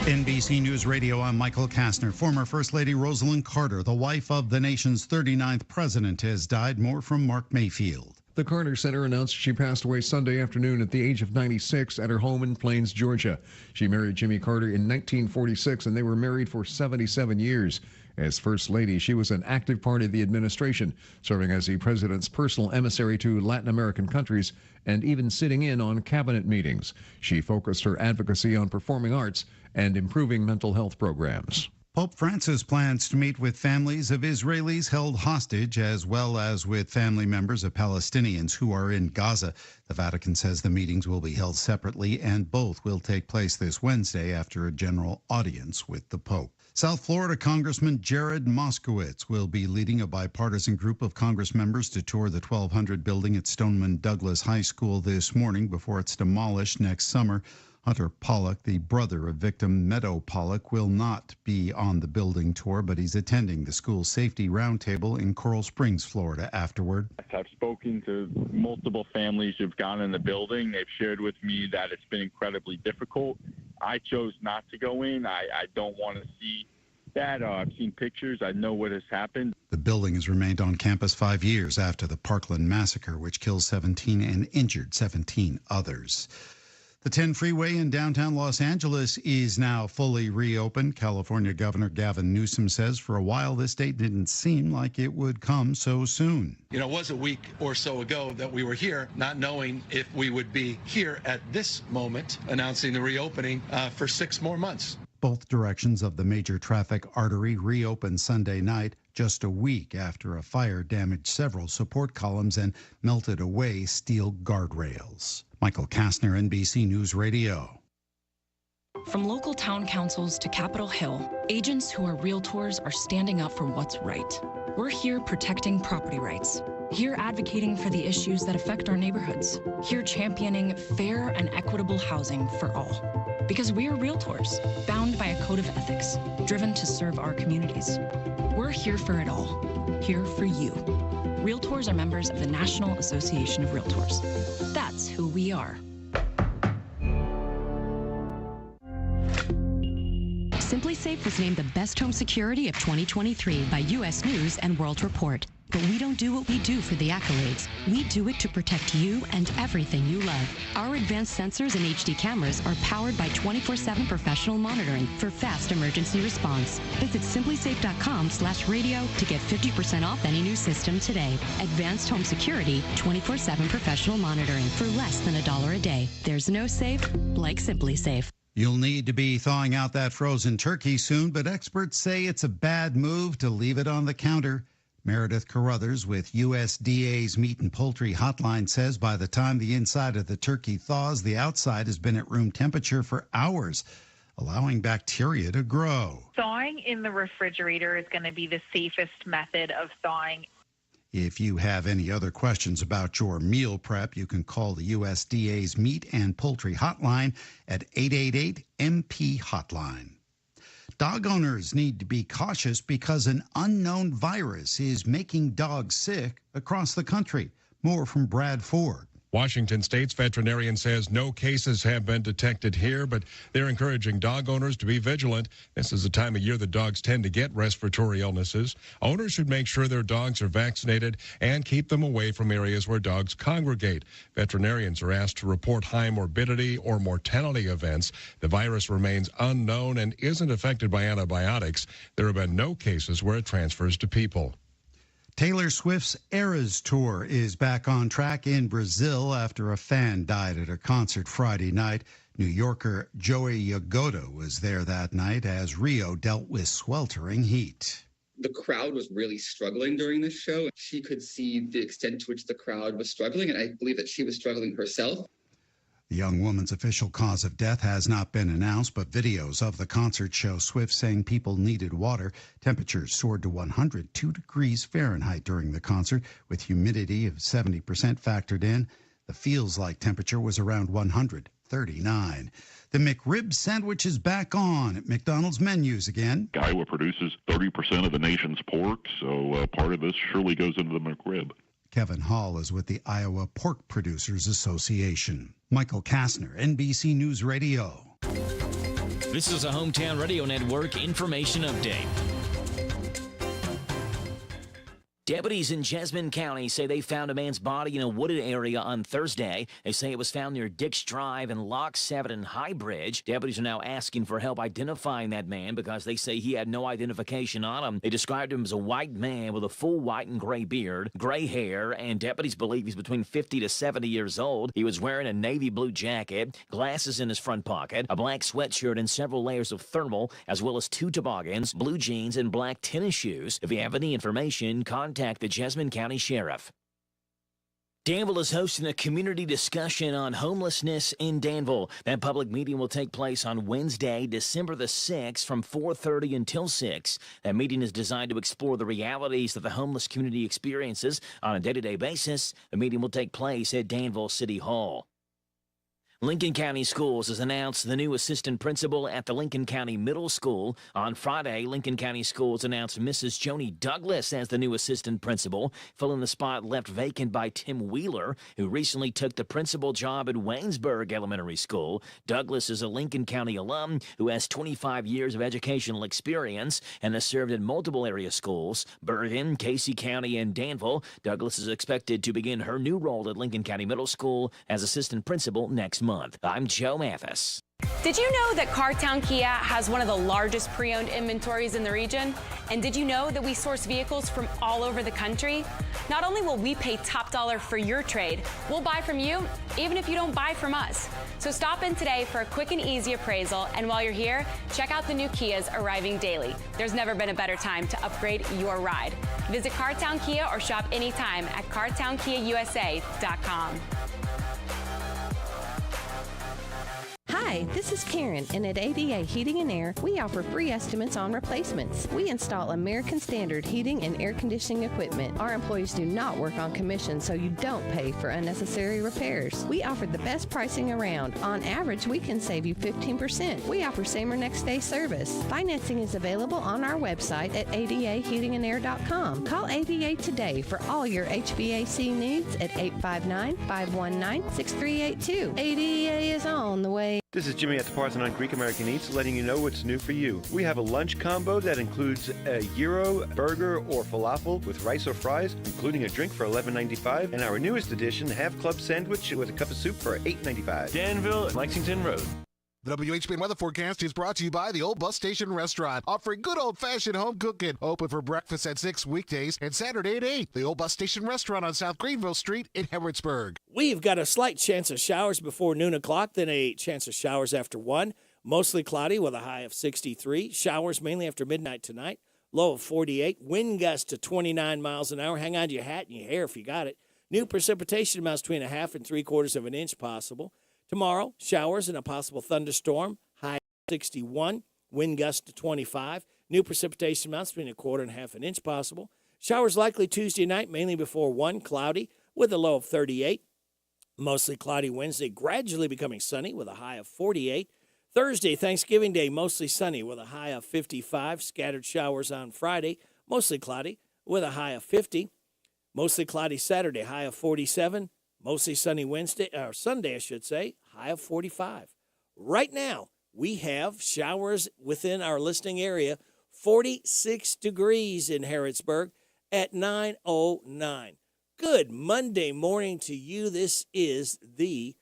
NBC News Radio, I'm Michael Kastner. Former First Lady Rosalind Carter, the wife of the nation's 39th president, has died. More from Mark Mayfield. The Carter Center announced she passed away Sunday afternoon at the age of 96 at her home in Plains, Georgia. She married Jimmy Carter in 1946, and they were married for 77 years. As First Lady, she was an active part of the administration, serving as the president's personal emissary to Latin American countries and even sitting in on cabinet meetings. She focused her advocacy on performing arts and improving mental health programs. Pope Francis plans to meet with families of Israelis held hostage, as well as with family members of Palestinians who are in Gaza. The Vatican says the meetings will be held separately, and both will take place this Wednesday after a general audience with the Pope. South Florida Congressman Jared Moskowitz will be leading a bipartisan group of Congress members to tour the 1200 building at Stoneman Douglas High School this morning before it's demolished next summer. Hunter Pollock, the brother of victim Meadow Pollock, will not be on the building tour, but he's attending the school safety roundtable in Coral Springs, Florida, afterward. I've spoken to multiple families who've gone in the building. They've shared with me that it's been incredibly difficult. I chose not to go in. I don't want to see that. I've seen pictures. I know what has happened. The building has remained on campus 5 years after the Parkland massacre, which killed 17 and injured 17 others. The 10 freeway in downtown Los Angeles is now fully reopened. California Governor Gavin Newsom says for a while this date didn't seem like it would come so soon. It was a week or so ago that we were here, not knowing if we would be here at this moment announcing the reopening for 6 more months. Both directions of the major traffic artery reopened Sunday night, just a week after a fire damaged several support columns and melted away steel guardrails. Michael Kastner, NBC News Radio. From local town councils to Capitol Hill, agents who are realtors are standing up for what's right. We're here protecting property rights. Here advocating for the issues that affect our neighborhoods. Here championing fair and equitable housing for all. Because we are realtors, bound by a code of ethics, driven to serve our communities. We're here for it all. Here for you. Realtors are members of the National Association of Realtors. That's who we are. Simply Safe was named the best home security of 2023 by U.S. News and World Report. But we don't do what we do for the accolades. We do it to protect you and everything you love. Our advanced sensors and HD cameras are powered by 24/7 professional monitoring for fast emergency response. Visit simplysafe.com/radio to get 50% off any new system today. Advanced home security, 24/7 professional monitoring for less than $1 a day. There's no safe like Simply Safe. You'll need to be thawing out that frozen turkey soon, but experts say it's a bad move to leave it on the counter. Meredith Carruthers with USDA's Meat and Poultry Hotline says by the time the inside of the turkey thaws, the outside has been at room temperature for hours, allowing bacteria to grow. Thawing in the refrigerator is going to be the safest method of thawing. If you have any other questions about your meal prep, you can call the USDA's Meat and Poultry Hotline at 888-MP-HOTLINE. Dog owners need to be cautious because an unknown virus is making dogs sick across the country. More from Brad Ford. Washington State's veterinarian says no cases have been detected here, but they're encouraging dog owners to be vigilant. This is the time of year that dogs tend to get respiratory illnesses. Owners should make sure their dogs are vaccinated and keep them away from areas where dogs congregate. Veterinarians are asked to report high morbidity or mortality events. The virus remains unknown and isn't affected by antibiotics. There have been no cases where it transfers to people. Taylor Swift's Eras Tour is back on track in Brazil after a fan died at a concert Friday night. New Yorker Joey Yagoda was there that night as Rio dealt with sweltering heat. The crowd was really struggling during this show. She could see the extent to which the crowd was struggling, and I believe that she was struggling herself. The young woman's official cause of death has not been announced, but videos of the concert show Swift saying people needed water. Temperatures soared to 102 degrees Fahrenheit during the concert, with humidity of 70% factored in. The feels-like temperature was around 139. The McRib sandwich is back on at McDonald's menus again. Iowa produces 30% of the nation's pork, so part of this surely goes into the McRib. Kevin Hall is with the Iowa Pork Producers Association. Michael Kastner, NBC News Radio. This is a Hometown Radio Network information update. Deputies in Jasmine County say they found a man's body in a wooded area on Thursday. They say it was found near Dix Drive and Lock 7 and High Bridge. Deputies are now asking for help identifying that man because they say he had no identification on him. They described him as a white man with a full white and gray beard, gray hair, and deputies believe he's between 50 to 70 years old. He was wearing a navy blue jacket, glasses in his front pocket, a black sweatshirt, and several layers of thermal, as well as 2 toboggans, blue jeans, and black tennis shoes. If you have any information, contact the Jasmine County Sheriff. Danville is hosting a community discussion on homelessness in Danville. That public meeting will take place on Wednesday, December the 6th from 4:30 until 6. That meeting is designed to explore the realities that the homeless community experiences on a day-to-day basis. The meeting will take place at Danville City Hall. Lincoln County Schools has announced the new assistant principal at the Lincoln County Middle School. On Friday, Lincoln County Schools announced Mrs. Joni Douglas as the new assistant principal, filling the spot left vacant by Tim Wheeler, who recently took the principal job at Waynesburg Elementary School. Douglas is a Lincoln County alum who has 25 years of educational experience and has served in multiple area schools, Bergen, Casey County, and Danville. Douglas is expected to begin her new role at Lincoln County Middle School as assistant principal next month. I'm Joe Mathis. Did you know that Cartown Kia has one of the largest pre-owned inventories in the region? And did you know that we source vehicles from all over the country? Not only will we pay top dollar for your trade, we'll buy from you even if you don't buy from us. So stop in today for a quick and easy appraisal, and while you're here, check out the new Kias arriving daily. There's never been a better time to upgrade your ride. Visit Cartown Kia or shop anytime at cartownkiausa.com. Hi, this is Karen, and at ADA Heating and Air, we offer free estimates on replacements. We install American Standard heating and air conditioning equipment. Our employees do not work on commission, so you don't pay for unnecessary repairs. We offer the best pricing around. On average, we can save you 15%. We offer same or next day service. Financing is available on our website at adaheatingandair.com. Call ADA today for all your HVAC needs at 859-519-6382. ADA is on the way. This is Jimmy at the Parthenon on Greek American Eats, letting you know what's new for you. We have a lunch combo that includes a gyro, burger, or falafel with rice or fries, including a drink for $11.95, and our newest addition, half club sandwich with a cup of soup for $8.95. Danville, Lexington Road. The WHBN weather forecast is brought to you by the Old Bus Station Restaurant, offering good old-fashioned home cooking. Open for breakfast at 6 weekdays and Saturday at 8. The Old Bus Station Restaurant on South Greenville Street in Harrodsburg. We've got a slight chance of showers before noon o'clock, then a chance of showers after 1. Mostly cloudy with a high of 63. Showers mainly after midnight tonight. Low of 48. Wind gust to 29 miles an hour. Hang on to your hat and your hair if you got it. New precipitation amounts between 1/2 and 3/4 of an inch possible. Tomorrow, showers and a possible thunderstorm, high 61, wind gust to 25. New precipitation amounts between 1/4 and 1/2 an inch possible. Showers likely Tuesday night, mainly before 1, cloudy with a low of 38. Mostly cloudy Wednesday, gradually becoming sunny with a high of 48. Thursday, Thanksgiving Day, mostly sunny with a high of 55. Scattered showers on Friday, mostly cloudy with a high of 50. Mostly cloudy Saturday, high of 47. Mostly sunny Wednesday, or Sunday, I should say, high of 45. Right now, we have showers within our listing area, 46 degrees in Harrodsburg at 9:09. Good Monday morning to you. This is the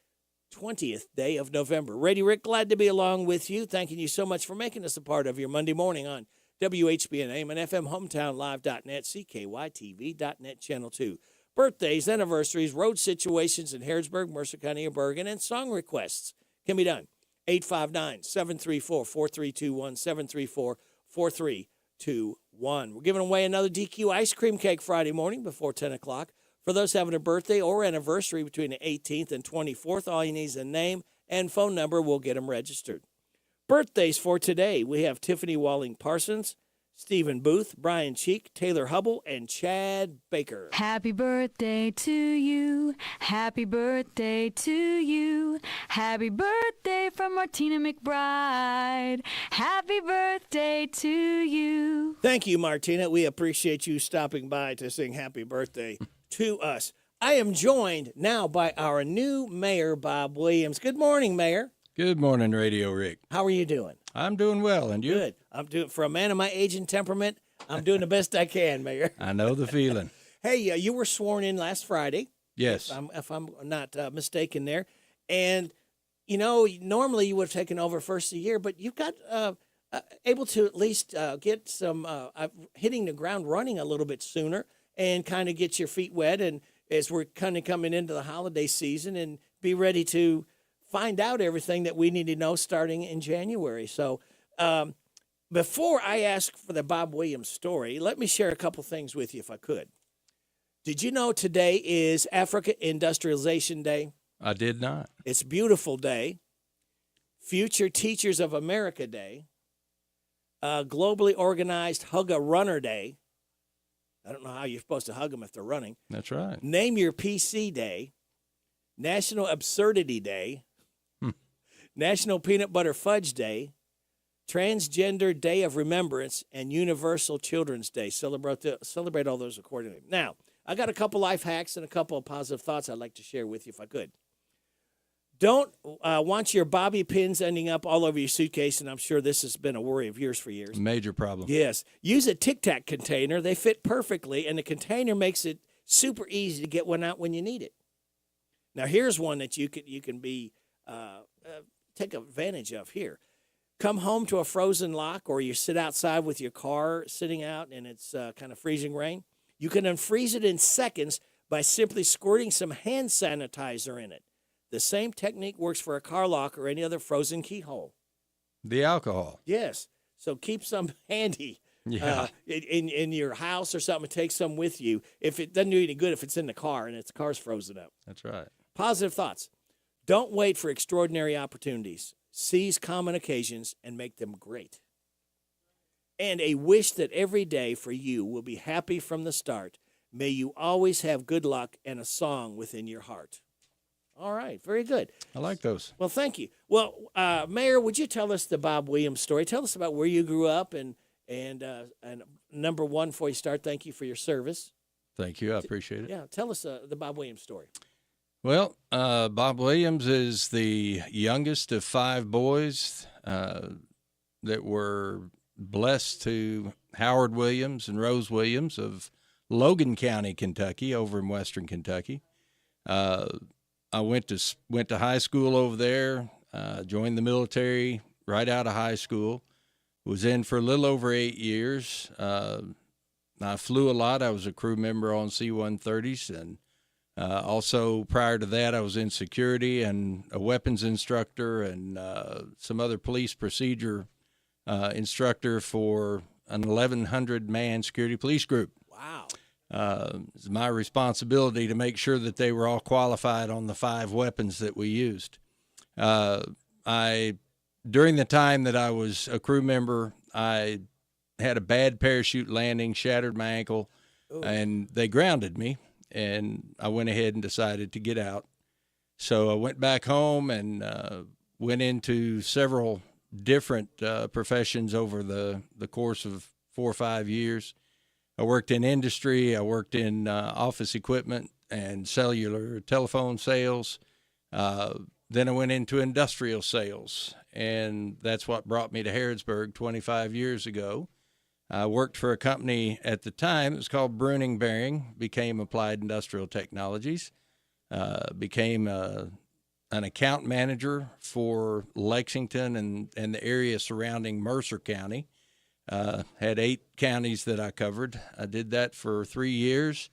20th day of November. Brady Rick, glad to be along with you. Thanking you so much for making us a part of your Monday morning on WHBN AM and FM, HometownLive.net, CKYTV.net, Channel 2. Birthdays, anniversaries, road situations in Harrodsburg, Mercer County, or Bergen, and song requests can be done. 859-734-4321, 734-4321. We're giving away another DQ ice cream cake Friday morning before 10 o'clock. For those having a birthday or anniversary between the 18th and 24th, all you need is a name and phone number. We'll get them registered. Birthdays for today, we have Tiffany Walling-Parsons, Stephen Booth, Brian Cheek, Taylor Hubble, and Chad Baker. Happy birthday to you. Happy birthday to you. Happy birthday from Martina McBride. Happy birthday to you. Thank you, Martina. We appreciate you stopping by to sing happy birthday to us. I am joined now by our new mayor, Bob Williams. Good morning, Mayor. Good morning, Radio Rick. How are you doing? I'm doing well, and you? Good. I'm doing, for a man of my age and temperament, I'm doing the best I can, Mayor. I know the feeling. Hey, you were sworn in last Friday. Yes. If I'm not mistaken there. And, you know, normally you would have taken over first of the year, but you've got able to at least get some hitting the ground running a little bit sooner and kind of get your feet wet. And as we're kind of coming into the holiday season and be ready to find out everything that we need to know starting in January. So before I ask for the Bob Williams story, let me share a couple things with you if I could. Did you know today is Africa Industrialization Day? I did not. It's a beautiful day. Future Teachers of America Day. Globally organized Hug a Runner Day. I don't know how you're supposed to hug them if they're running. That's right. Name Your PC Day. National Absurdity Day. National Peanut Butter Fudge Day, Transgender Day of Remembrance, and Universal Children's Day. Celebrate all those accordingly. Now, I got a couple life hacks and a couple of positive thoughts I'd like to share with you if I could. Don't want your bobby pins ending up all over your suitcase, and I'm sure this has been a worry of yours for years. Major problem. Yes. Use a Tic Tac container. They fit perfectly, and the container makes it super easy to get one out when you need it. Now, here's one that you can be take advantage of here. Come home to a frozen lock, or you sit outside with your car sitting out and it's kind of freezing rain. You can unfreeze it in seconds by simply squirting some hand sanitizer in it. The same technique works for a car lock or any other frozen keyhole. The alcohol. Yes. So keep some handy in your house or something. Take some with you. If it doesn't do any good if it's in the car and the car's frozen up. That's right. Positive thoughts. Don't wait for extraordinary opportunities. Seize common occasions and make them great. And a wish that every day for you will be happy from the start. May you always have good luck and a song within your heart. All right, very good. I like those. Well, thank you. Well, Mayor, would you tell us the Bob Williams story? Tell us about where you grew up and number one, before you start, thank you for your service. Thank you. I appreciate it. Yeah, tell us the Bob Williams story. Well, Bob Williams is the youngest of 5 boys that were blessed to Howard Williams and Rose Williams of Logan County, Kentucky, over in western Kentucky. I went to high school over there, joined the military right out of high school, was in for a little over 8 years. I flew a lot. I was a crew member on C-130s, and also prior to that, I was in security and a weapons instructor and some other police procedure instructor for an 1,100-man security police group. Wow. It's my responsibility to make sure that they were all qualified on the 5 weapons that we used. During the time that I was a crew member, I had a bad parachute landing, shattered my ankle, and they grounded me, and I went ahead and decided to get out. So I went back home and went into several different professions over the course of 4 or 5 years. I worked in industry. I worked in office equipment and cellular telephone sales. Then I went into industrial sales, and that's what brought me to Harrodsburg 25 years ago. I worked for a company at the time. It was called Bruning Bearing, became Applied Industrial Technologies, became an account manager for Lexington and the area surrounding Mercer County. Had 8 counties that I covered. I did that for 3 years.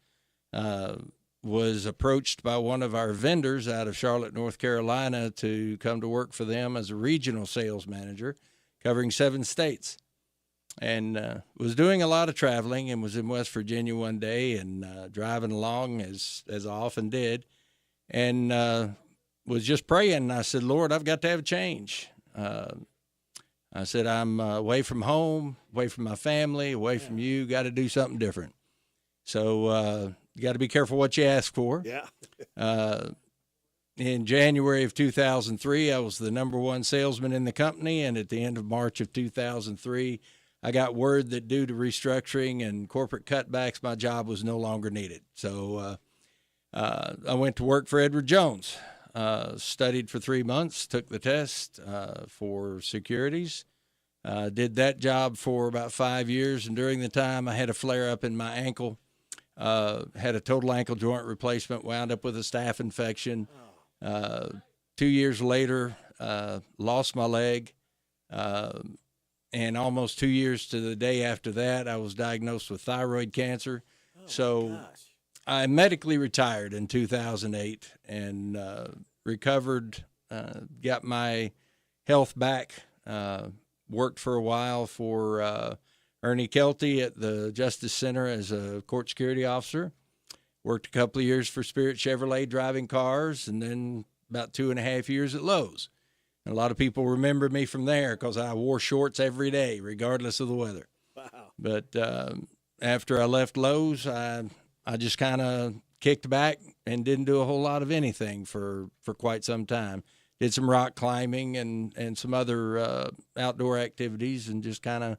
Was approached by one of our vendors out of Charlotte, North Carolina, to come to work for them as a regional sales manager, covering 7 states. And was doing a lot of traveling, and was in West Virginia one day and driving along as I often did, and was just praying. And I said, Lord, I've got to have a change. I said, I'm away from home, away from my family, away from you, got to do something different. So you got to be careful what you ask for. Yeah. In January of 2003, I was the #1 salesman in the company, and at the end of March of 2003, I got word that due to restructuring and corporate cutbacks, my job was no longer needed. So I went to work for Edward Jones, studied for 3 months, took the test for securities, did that job for about 5 years. And during the time, I had a flare up in my ankle, had a total ankle joint replacement, wound up with a staph infection. 2 years later, lost my leg. And almost 2 years to the day after that, I was diagnosed with thyroid cancer. So I medically retired in 2008 and recovered, got my health back, worked for a while for Ernie Kelty at the Justice Center as a court security officer, worked a couple of years for Spirit Chevrolet driving cars, and then about 2.5 years at Lowe's. And a lot of people remember me from there because I wore shorts every day, regardless of the weather. Wow. But after I left Lowe's, I just kind of kicked back and didn't do a whole lot of anything for quite some time. Did some rock climbing and some other outdoor activities and just kind of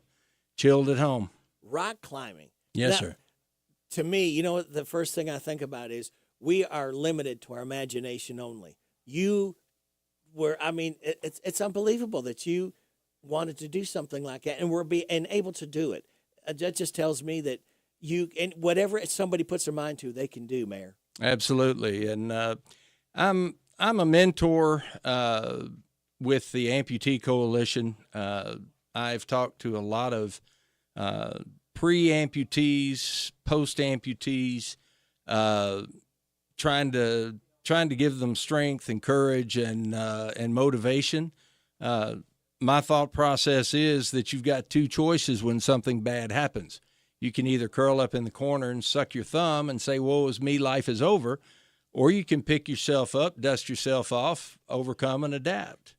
chilled at home. Rock climbing. Yes, Now, sir. To me, you know what the first thing I think about is we are limited to our imagination only. You were, I mean, it's unbelievable that you wanted to do something like that and were able to do it. That just tells me that you, and whatever somebody puts their mind to, they can do, Mayor. Absolutely. And I'm a mentor with the Amputee Coalition. I've talked to a lot of pre-amputees, post-amputees, trying to give them strength and courage and motivation. My thought process is that you've got 2 choices when something bad happens. You can either curl up in the corner and suck your thumb and say, woe is me, life is over, or you can pick yourself up, dust yourself off, overcome, and adapt.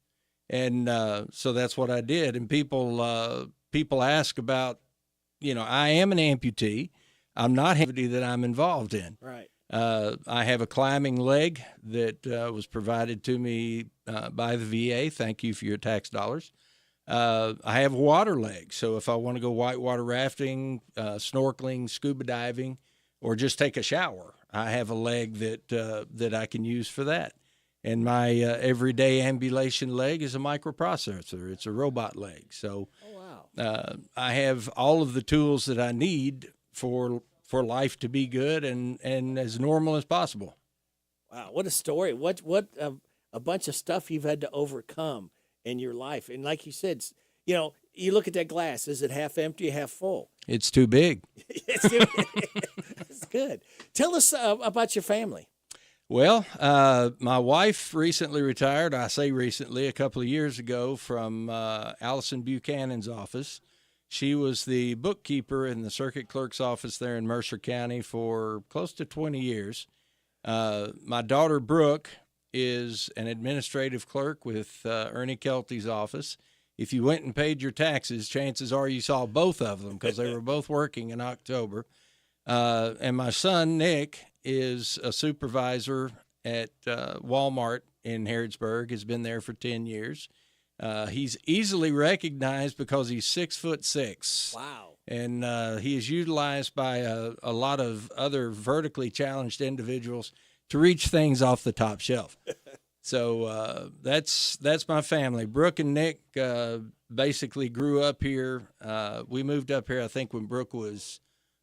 And so that's what I did. And people ask about, I am an amputee. I'm not amputee that I'm involved in. Right. I have a climbing leg that was provided to me by the VA. Thank you for your tax dollars. I have a water leg. So if I want to go whitewater rafting, snorkeling, scuba diving, or just take a shower, I have a leg that I can use for that. And my everyday ambulation leg is a microprocessor. It's a robot leg. So I have all of the tools that I need for life to be good and as normal as possible. Wow, what a story. What a bunch of stuff you've had to overcome in your life. And like you said, you know, you look at that glass. Is it half empty or half full? It's too big. That's good. Tell us about your family. Well, my wife recently retired. I say recently, a couple of years ago, from Allison Buchanan's office. She was the bookkeeper in the circuit clerk's office there in Mercer County for close to 20 years. My daughter, Brooke, is an administrative clerk with Ernie Kelty's office. If you went and paid your taxes, chances are you saw both of them because they were both working in October. And my son, Nick, is a supervisor at Walmart in Harrodsburg, has been there for 10 years. He's easily recognized because he's 6'6". Wow. And he is utilized by a lot of other vertically challenged individuals to reach things off the top shelf. So that's my family. Brooke and Nick basically grew up here. We moved up here, I think, when Brooke was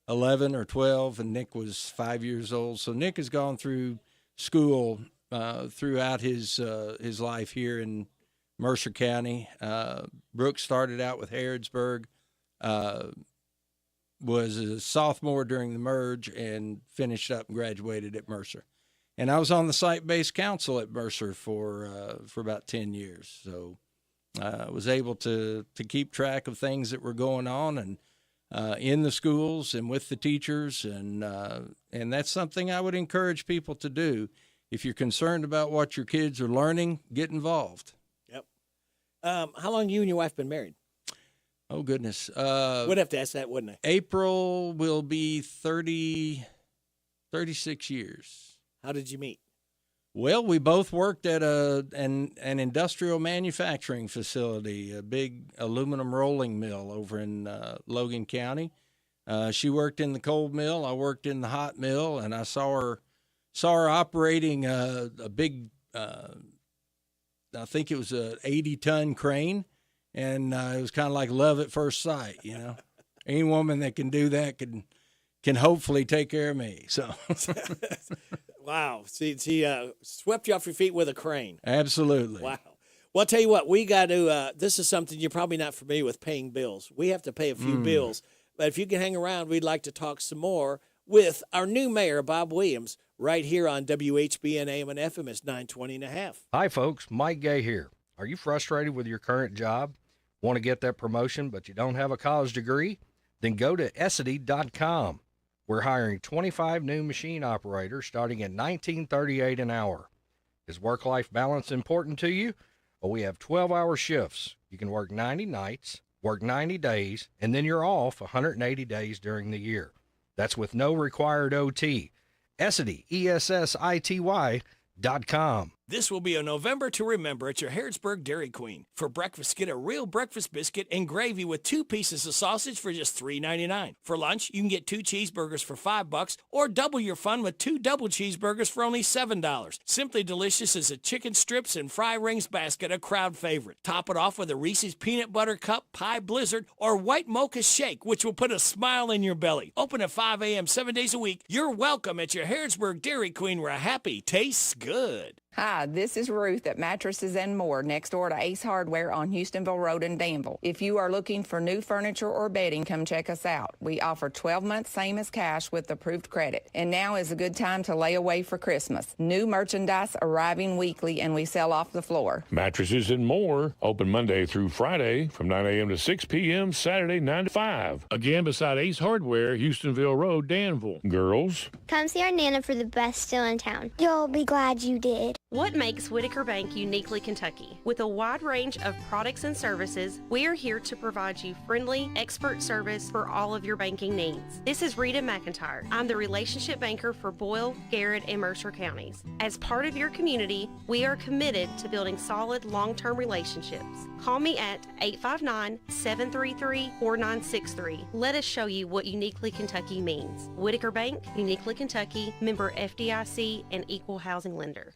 11 or 12, and Nick was 5 years old. So Nick has gone through school throughout his life here in Mercer County. Brooke started out with Harrodsburg, was a sophomore during the merge, and finished up and graduated at Mercer. And I was on the site-based council at Mercer for about 10 years. So I was able to keep track of things that were going on and in the schools and with the teachers. And that's something I would encourage people to do. If you're concerned about what your kids are learning, get involved. Yep. How long you and your wife been married? Oh, goodness. Would have to ask that, wouldn't I? April will be 36 years. How did you meet? Well, we both worked at an industrial manufacturing facility, a big aluminum rolling mill over in Logan County. She worked in the cold mill. I worked in the hot mill, and I saw her operating a big, I think it was a 80-ton crane, and it was kind of like love at first sight, you know. Any woman that can do that can hopefully take care of me. So. Wow. She swept you off your feet with a crane. Absolutely. Wow. Well, I'll tell you what, we got to, this is something you're probably not familiar with, paying bills. We have to pay a few bills. But if you can hang around, we'd like to talk some more with our new mayor, Bob Williams, right here on WHBN AM and FM. It's 920 and a half. Hi, folks. Mike Gay here. Are you frustrated with your current job? Want to get that promotion, but you don't have a college degree? Then go to Essity.com. We're hiring 25 new machine operators starting at $19.38 an hour. Is work-life balance important to you? Well, we have 12-hour shifts. You can work 90 nights, work 90 days, and then you're off 180 days during the year. That's with no required OT. Essity, ESSITY.com. This will be a November to remember at your Harrodsburg Dairy Queen. For breakfast, get a real breakfast biscuit and gravy with 2 pieces of sausage for just $3.99. For lunch, you can get 2 cheeseburgers for $5 or double your fun with 2 double cheeseburgers for only $7. Simply Delicious is a chicken strips and fry rings basket, a crowd favorite. Top it off with a Reese's Peanut Butter Cup, Pie Blizzard, or White Mocha Shake, which will put a smile in your belly. Open at 5 a.m. 7 days a week. You're welcome at your Harrodsburg Dairy Queen, where happy tastes good. Hi, this is Ruth at Mattresses and More next door to Ace Hardware on Houstonville Road in Danville. If you are looking for new furniture or bedding, come check us out. We offer 12 months same as cash with approved credit. And now is a good time to lay away for Christmas. New merchandise arriving weekly and we sell off the floor. Mattresses and More, open Monday through Friday from 9 a.m. to 6 p.m., Saturday 9 to 5. Again, beside Ace Hardware, Houstonville Road, Danville. Girls, come see our Nana for the best still in town. You'll be glad you did. What makes Whitaker Bank uniquely Kentucky? With a wide range of products and services, we are here to provide you friendly, expert service for all of your banking needs. This is Rita McIntyre. I'm the relationship banker for Boyle, Garrett, and Mercer counties. As part of your community, we are committed to building solid, long-term relationships. Call me at 859-733-4963. Let us show you what uniquely Kentucky means. Whitaker Bank, uniquely Kentucky, member FDIC, and equal housing lender.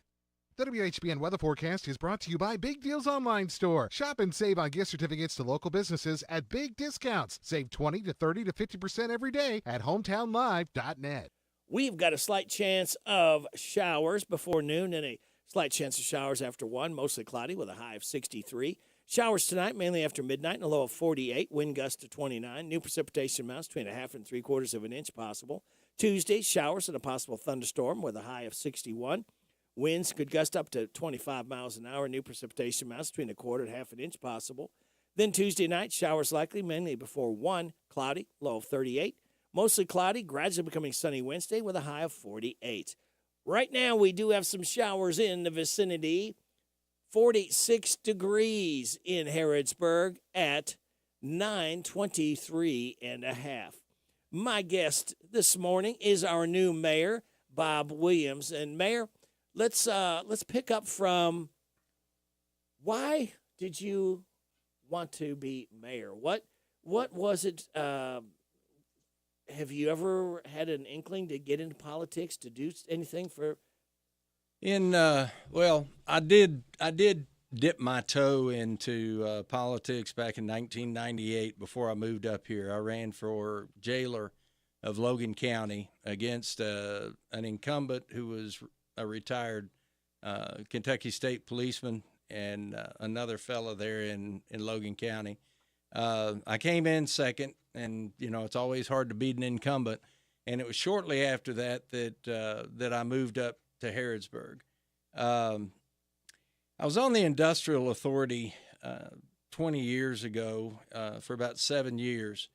The WHBN weather forecast is brought to you by Big Deals Online Store. Shop and save on gift certificates to local businesses at big discounts. Save 20 to 30 to 50% every day at hometownlive.net. We've got a slight chance of showers before noon and a slight chance of showers after 1, mostly cloudy with a high of 63. Showers tonight, mainly after midnight, and a low of 48. Wind gust to 29. New precipitation amounts between 1/2 and 3/4 of an inch possible. Tuesday, showers and a possible thunderstorm with a high of 61. Winds could gust up to 25 miles an hour. New precipitation amounts between 1/4 and 1/2 an inch possible. Then Tuesday night, showers likely, mainly before 1, cloudy, low of 38. Mostly cloudy, gradually becoming sunny Wednesday with a high of 48. Right now, we do have some showers in the vicinity. 46 degrees in Harrodsburg at 923.5. My guest this morning is our new mayor, Bob Williams. And Mayor, let's pick up from, why did you want to be mayor? What was it? Have you ever had an inkling to get into politics, to do anything for? Well, I did dip my toe into politics back in 1998 before I moved up here. I ran for jailer of Logan County against an incumbent who was a retired Kentucky State policeman and another fella there in Logan County. I came in second, and it's always hard to beat an incumbent. And it was shortly after that I moved up to Harrodsburg. I was on the Industrial Authority 20 years ago for about 7 years.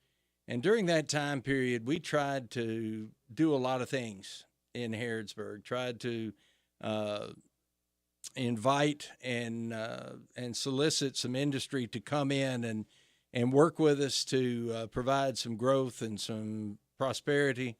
And during that time period, we tried to do a lot of things in Harrodsburg, tried to invite and solicit some industry to come in and work with us to provide some growth and some prosperity.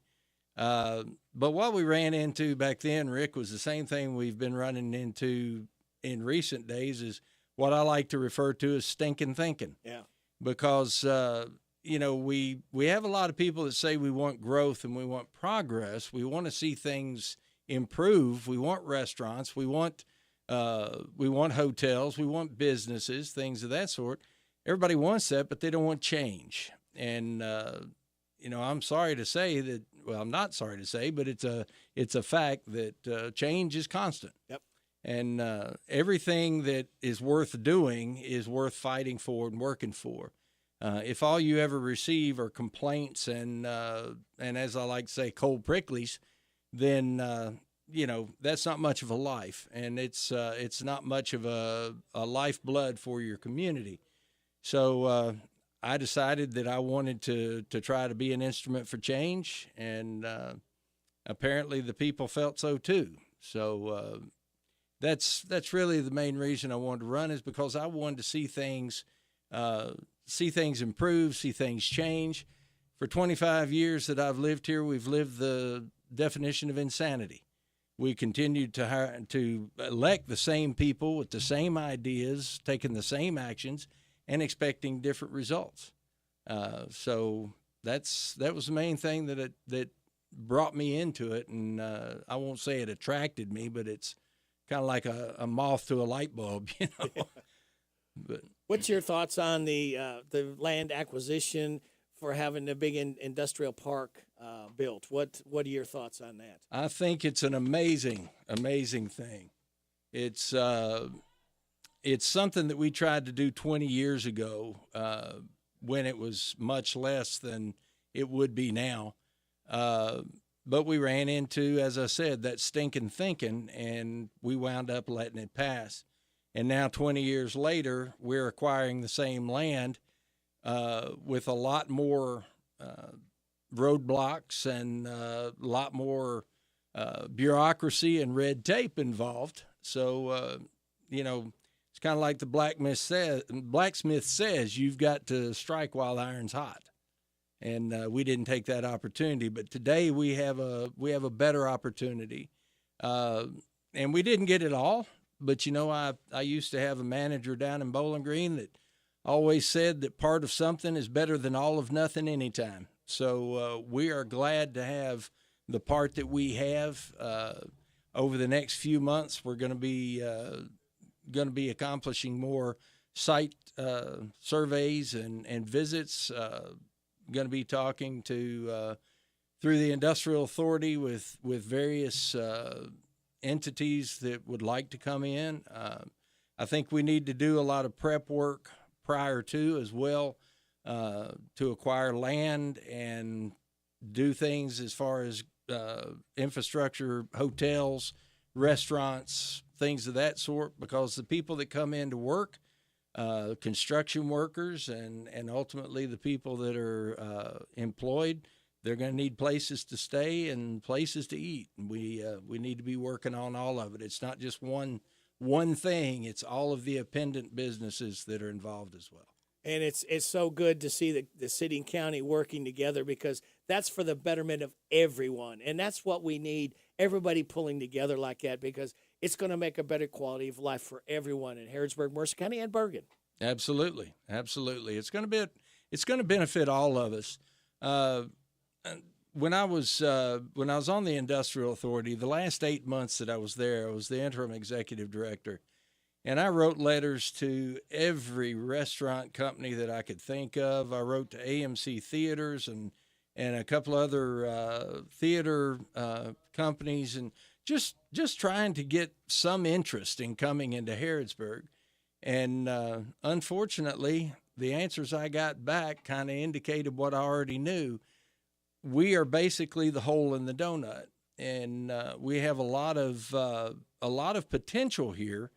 But what we ran into back then, Rick, was the same thing we've been running into in recent days, is what I like to refer to as stinking thinking. Yeah. Because, we have a lot of people that say we want growth and we want progress. We want to see things improve. We want restaurants. We want hotels. We want businesses, things of that sort. Everybody wants that, but they don't want change. And, I'm sorry to say that, well, I'm not sorry to say, but it's a fact that change is constant. Yep. And everything that is worth doing is worth fighting for and working for. If all you ever receive are complaints and as I like to say, cold pricklies, then that's not much of a life, and it's not much of a lifeblood for your community. So I decided that I wanted to try to be an instrument for change, and apparently the people felt so too. So that's really the main reason I wanted to run, is because I wanted to see things improve, see things change. For 25 years that I've lived here, we've lived the definition of insanity. We continued to elect the same people with the same ideas, taking the same actions, and expecting different results. So that was the main thing that brought me into it. And I won't say it attracted me, but it's kind of like a moth to a light bulb, But what's your thoughts on the land acquisition for having the big industrial park built? What are your thoughts on that? I think it's an amazing thing. It's something that we tried to do 20 years ago when it was much less than it would be now. But we ran into, as I said, that stinking thinking, and we wound up letting it pass. And now 20 years later, we're acquiring the same land with a lot more roadblocks and a lot more bureaucracy and red tape involved. So, it's kind of like the blacksmith says, you've got to strike while the iron's hot. And we didn't take that opportunity. But today we have a better opportunity. And we didn't get it all. But, I used to have a manager down in Bowling Green that always said that part of something is better than all of nothing anytime. So we are glad to have the part that we have. Over the next few months, we're going to be accomplishing more site surveys and visits. Going to be talking to through the Industrial Authority with various entities that would like to come in. I think we need to do a lot of prep work prior to as well to acquire land and do things as far as infrastructure, hotels, restaurants, things of that sort, because the people that come in to work, construction workers and ultimately the people that are employed, they're going to need places to stay and places to eat. And we need to be working on all of it. It's not just one thing. It's all of the appendant businesses that are involved as well. And it's so good to see the city and county working together, because that's for the betterment of everyone. And that's what we need, everybody pulling together like that, because it's going to make a better quality of life for everyone in Harrodsburg, Mercer County, and Bergen. Absolutely. It's going to benefit all of us. When I was on the Industrial Authority, the last 8 months that I was there, I was the interim executive director. And I wrote letters to every restaurant company that I could think of. I wrote to AMC Theaters and a couple other theater companies, and just trying to get some interest in coming into Harrodsburg. And unfortunately, the answers I got back kind of indicated what I already knew. We are basically the hole in the donut, and we have a lot of potential here.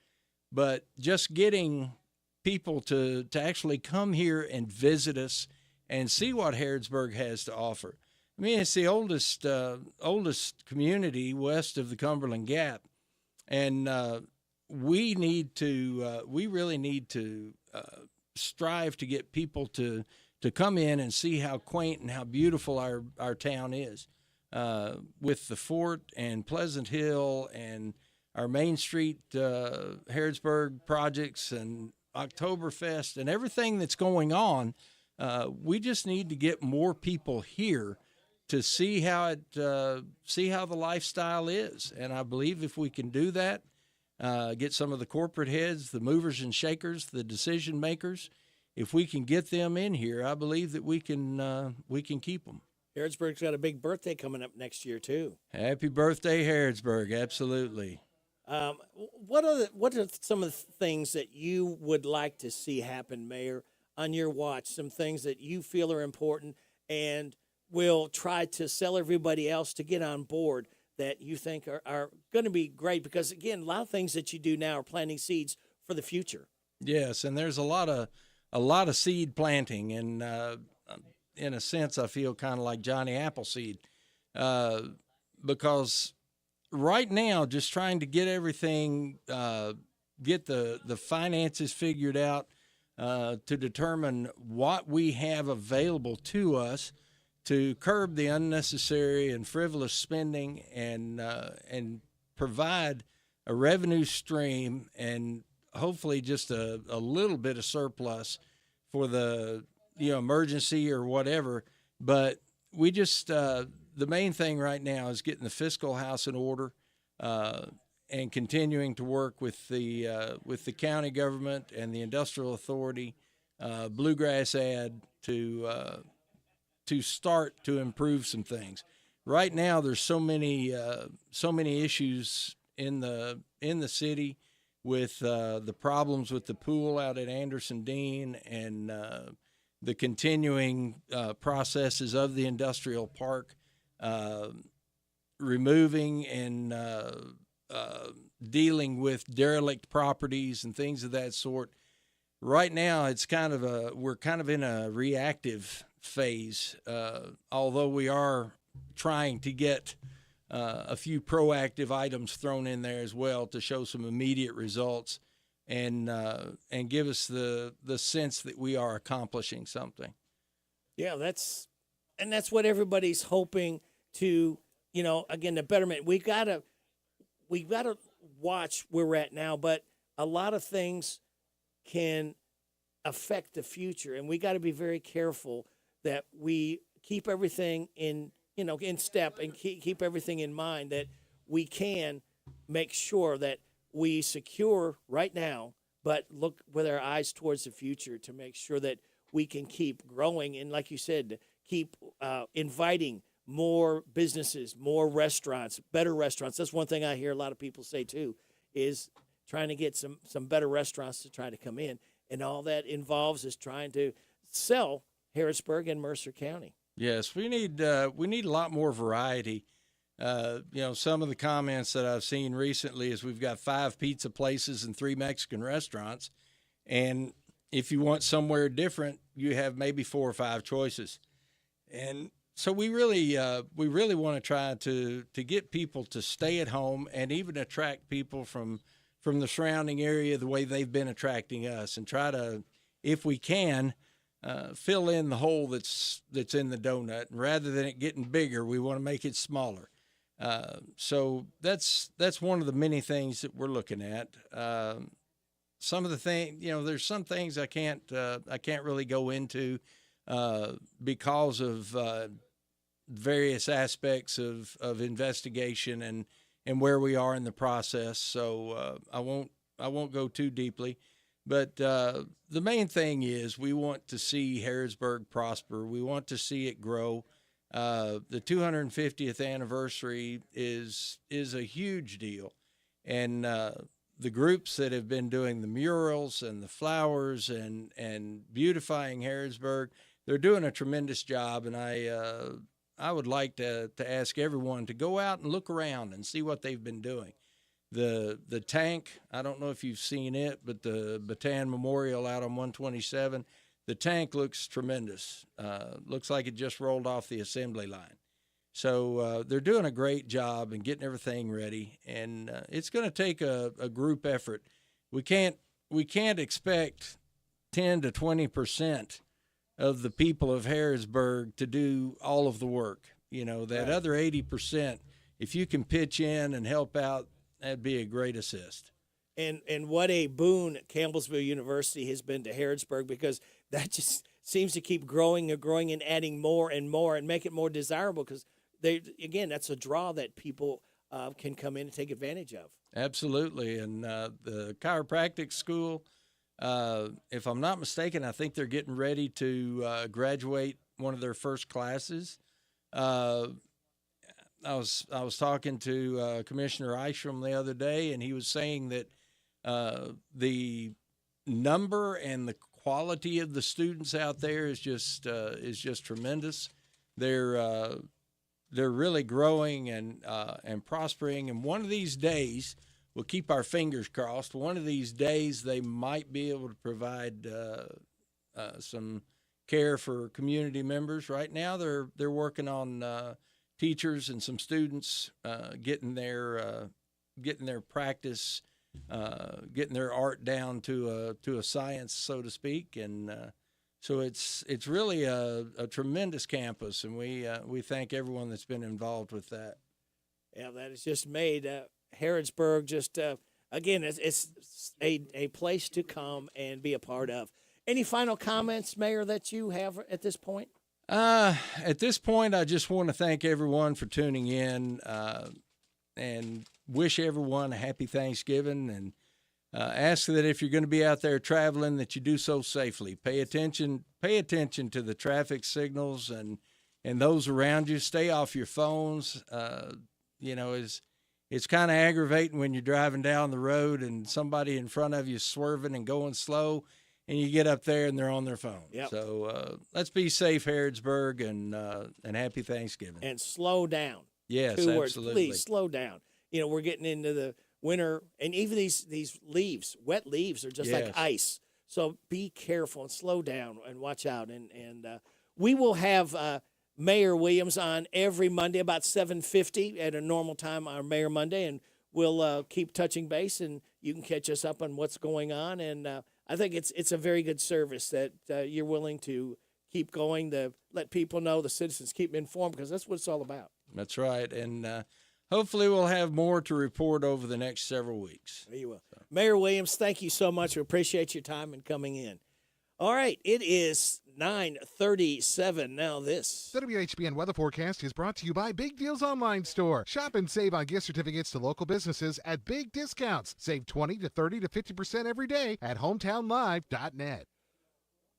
But just getting people to actually come here and visit us and see what Harrodsburg has to offer. I mean, it's the oldest community west of the Cumberland Gap, and we really need to strive to get people to come in and see how quaint and how beautiful our town is, with the fort and Pleasant Hill and our Main Street Harrodsburg projects and Oktoberfest and everything that's going on. We just need to get more people here to see how the lifestyle is. And I believe if we can do that, get some of the corporate heads, the movers and shakers, the decision makers, if we can get them in here, I believe that we can keep them. Harrodsburg's got a big birthday coming up next year too. Happy birthday, Harrodsburg! Absolutely. What are some of the things that you would like to see happen, Mayor, on your watch? Some things that you feel are important and will try to sell everybody else to get on board that you think are going to be great? Because again, a lot of things that you do now are planting seeds for the future. Yes, and there's a lot of seed planting, and in a sense, I feel kind of like Johnny Appleseed, because right now, just trying to get everything, get the finances figured out to determine what we have available to us to curb the unnecessary and frivolous spending and provide a revenue stream and hopefully just a little bit of surplus for the emergency or whatever. But we just the main thing right now is getting the fiscal house in order and continuing to work with the county government and the Industrial Authority, Bluegrass Ad to start to improve some things. Right now, there's so many issues in the city with the problems with the pool out at Anderson Dean and the continuing processes of the industrial park, removing and dealing with derelict properties and things of that sort. Right now, we're kind of in a reactive phase, although we are trying to get a few proactive items thrown in there as well to show some immediate results and give us the sense that we are accomplishing something. Yeah, that's what everybody's hoping to, again, the betterment. We gotta watch where we're at now, but a lot of things can affect the future, and we got to be very careful that we keep everything in step and keep everything in mind, that we can make sure that we secure right now, but look with our eyes towards the future to make sure that we can keep growing and, like you said, keep inviting more businesses, more restaurants, better restaurants. That's one thing I hear a lot of people say too, is trying to get some better restaurants to try to come in. And all that involves is trying to sell Harrisburg and Mercer County. Yes, we need a lot more variety. Some of the comments that I've seen recently is we've got 5 pizza places and 3 Mexican restaurants, and if you want somewhere different, you have maybe 4 or 5 choices. And so we really want to try to get people to stay at home and even attract people from the surrounding area the way they've been attracting us, and try to, if we can, fill in the hole that's in the donut. And rather than it getting bigger, we want to make it smaller. So that's one of the many things that we're looking at. Some of the things, there's some things I can't really go into because of various aspects of investigation and where we are in the process. So I won't go too deeply. But the main thing is we want to see Harrisburg prosper. We want to see it grow. The 250th anniversary is a huge deal, and the groups that have been doing the murals and the flowers and beautifying Harrisburg, they're doing a tremendous job. And I would like to ask everyone to go out and look around and see what they've been doing. The tank, I don't know if you've seen it, but the Bataan Memorial out on 127, the tank looks tremendous. Looks like it just rolled off the assembly line. So they're doing a great job in getting everything ready, and it's going to take a group effort. We can't expect 10 to 20% of the people of Harrisburg to do all of the work. That other 80%, if you can pitch in and help out, that'd be a great assist. And what a boon Campbellsville University has been to Harrisburg, because that just seems to keep growing and growing and adding more and more and make it more desirable, because that's a draw that people can come in and take advantage of. Absolutely. And the chiropractic school, if I'm not mistaken, I think they're getting ready to graduate one of their first classes. I was talking to Commissioner Isham the other day, and he was saying that the number and the quality of the students out there is just tremendous. They're really growing and prospering. And one of these days, we'll keep our fingers crossed. One of these days, they might be able to provide some care for community members. Right now, they're working on teachers and some students getting their practice, getting their art down to a science, so to speak, and so it's really a tremendous campus, and we thank everyone that's been involved with that. Yeah, that has just made Harrisburg just again, it's a place to come and be a part of. Any final comments, Mayor, that you have at this point? At this point, I just want to thank everyone for tuning in and wish everyone a happy Thanksgiving, and ask that if you're going to be out there traveling, that you do so safely. Pay attention to the traffic signals and those around you. Stay off your phones. It's kind of aggravating when you're driving down the road and somebody in front of you is swerving and going slow, and you get up there and they're on their phone. Yep. So let's be safe, Harrisburg, and happy Thanksgiving. And slow down. Yes, 2 words, absolutely. please slow down. We're getting into the winter, and even these leaves, wet leaves, are just like ice. So be careful and slow down and watch out. And we will have Mayor Williams on every Monday about 7:50 at a normal time on Mayor Monday, and we'll keep touching base, and you can catch us up on what's going on. And I think it's a very good service that you're willing to keep going to let people know, the citizens keep informed, because that's what it's all about. That's right. And hopefully we'll have more to report over the next several weeks. There you will. So. Mayor Williams, thank you so much. We appreciate your time and coming in. All right, it is 9:37 now. This WHBN weather forecast is brought to you by Big Deals Online Store. Shop and save on gift certificates to local businesses at big discounts. Save 20 to 30 to 50% every day at hometownlive.net.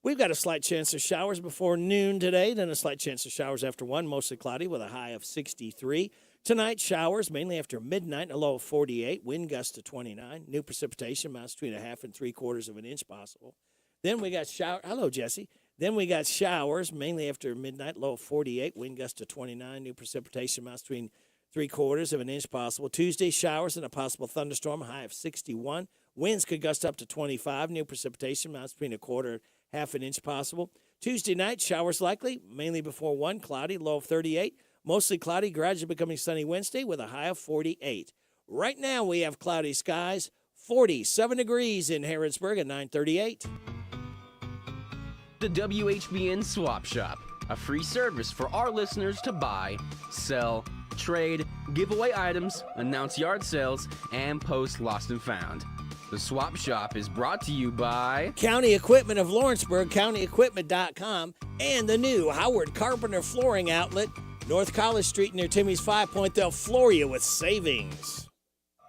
We've got a slight chance of showers before noon today, then a slight chance of showers after 1, mostly cloudy with a high of 63. Tonight, showers mainly after midnight, a low of 48, wind gusts to 29. New precipitation amounts between 1/2 and 3/4 of an inch possible. Then we got hello, Jesse. Then we got showers mainly after midnight, low of 48, wind gusts to 29. New precipitation amounts between 3/4 of an inch possible. Tuesday, showers and a possible thunderstorm, high of 61. Winds could gust up to 25. New precipitation amounts between 1/4 1/2 an inch possible. Tuesday night, showers likely, mainly before 1, cloudy, low of 38. Mostly cloudy, gradually becoming sunny Wednesday with a high of 48. Right now, we have cloudy skies, 47 degrees in Harrodsburg at 9:38. The WHBN Swap Shop, a free service for our listeners to buy, sell, trade, give away items, announce yard sales, and post lost and found. The Swap Shop is brought to you by County Equipment of Lawrenceburg, CountyEquipment.com, and the new Howard Carpenter Flooring Outlet, North College Street near Timmy's 5 Point. They'll floor you with savings.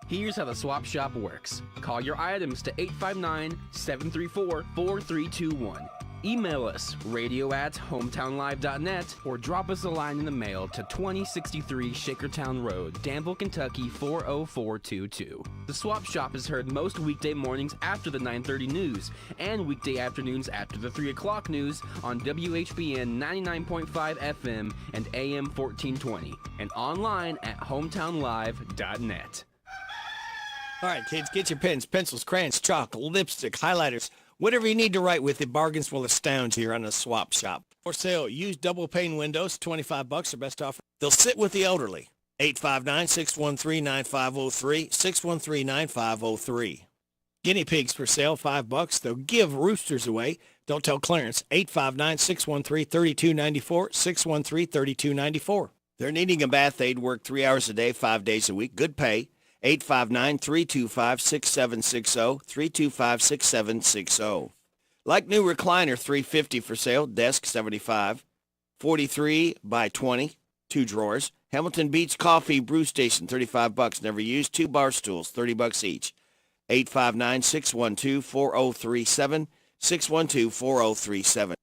Here's how the Swap Shop works. Call your items to 859-734-4321. Email us, radio@hometownlive.net, or drop us a line in the mail to 2063 Shakertown Road, Danville, Kentucky 40422. The Swap Shop is heard most weekday mornings after the 9:30 news and weekday afternoons after the 3 o'clock news on WHBN 99.5 FM and AM 1420, and online at hometownlive.net. All right, kids, get your pens, pencils, crayons, chalk, lipstick, highlighters, whatever you need to write with. The bargains will astound you here on the Swap Shop. For sale, used double pane windows, $25, their best offer. They'll sit with the elderly. 859-613-9503, 613-9503. Guinea pigs for sale, $5. They'll give roosters away. Don't tell Clarence. 859-613-3294, 613-3294. They're needing a bath aid, work 3 hours a day, 5 days a week. Good pay. 859-325-6760, 325-6760. Like new recliner, $350 for sale. Desk, $75. 43 by 20, 2 drawers. Hamilton Beach Coffee Brew Station, $35. Never used. 2 bar stools, $30 each. 859-612-4037, 612-4037.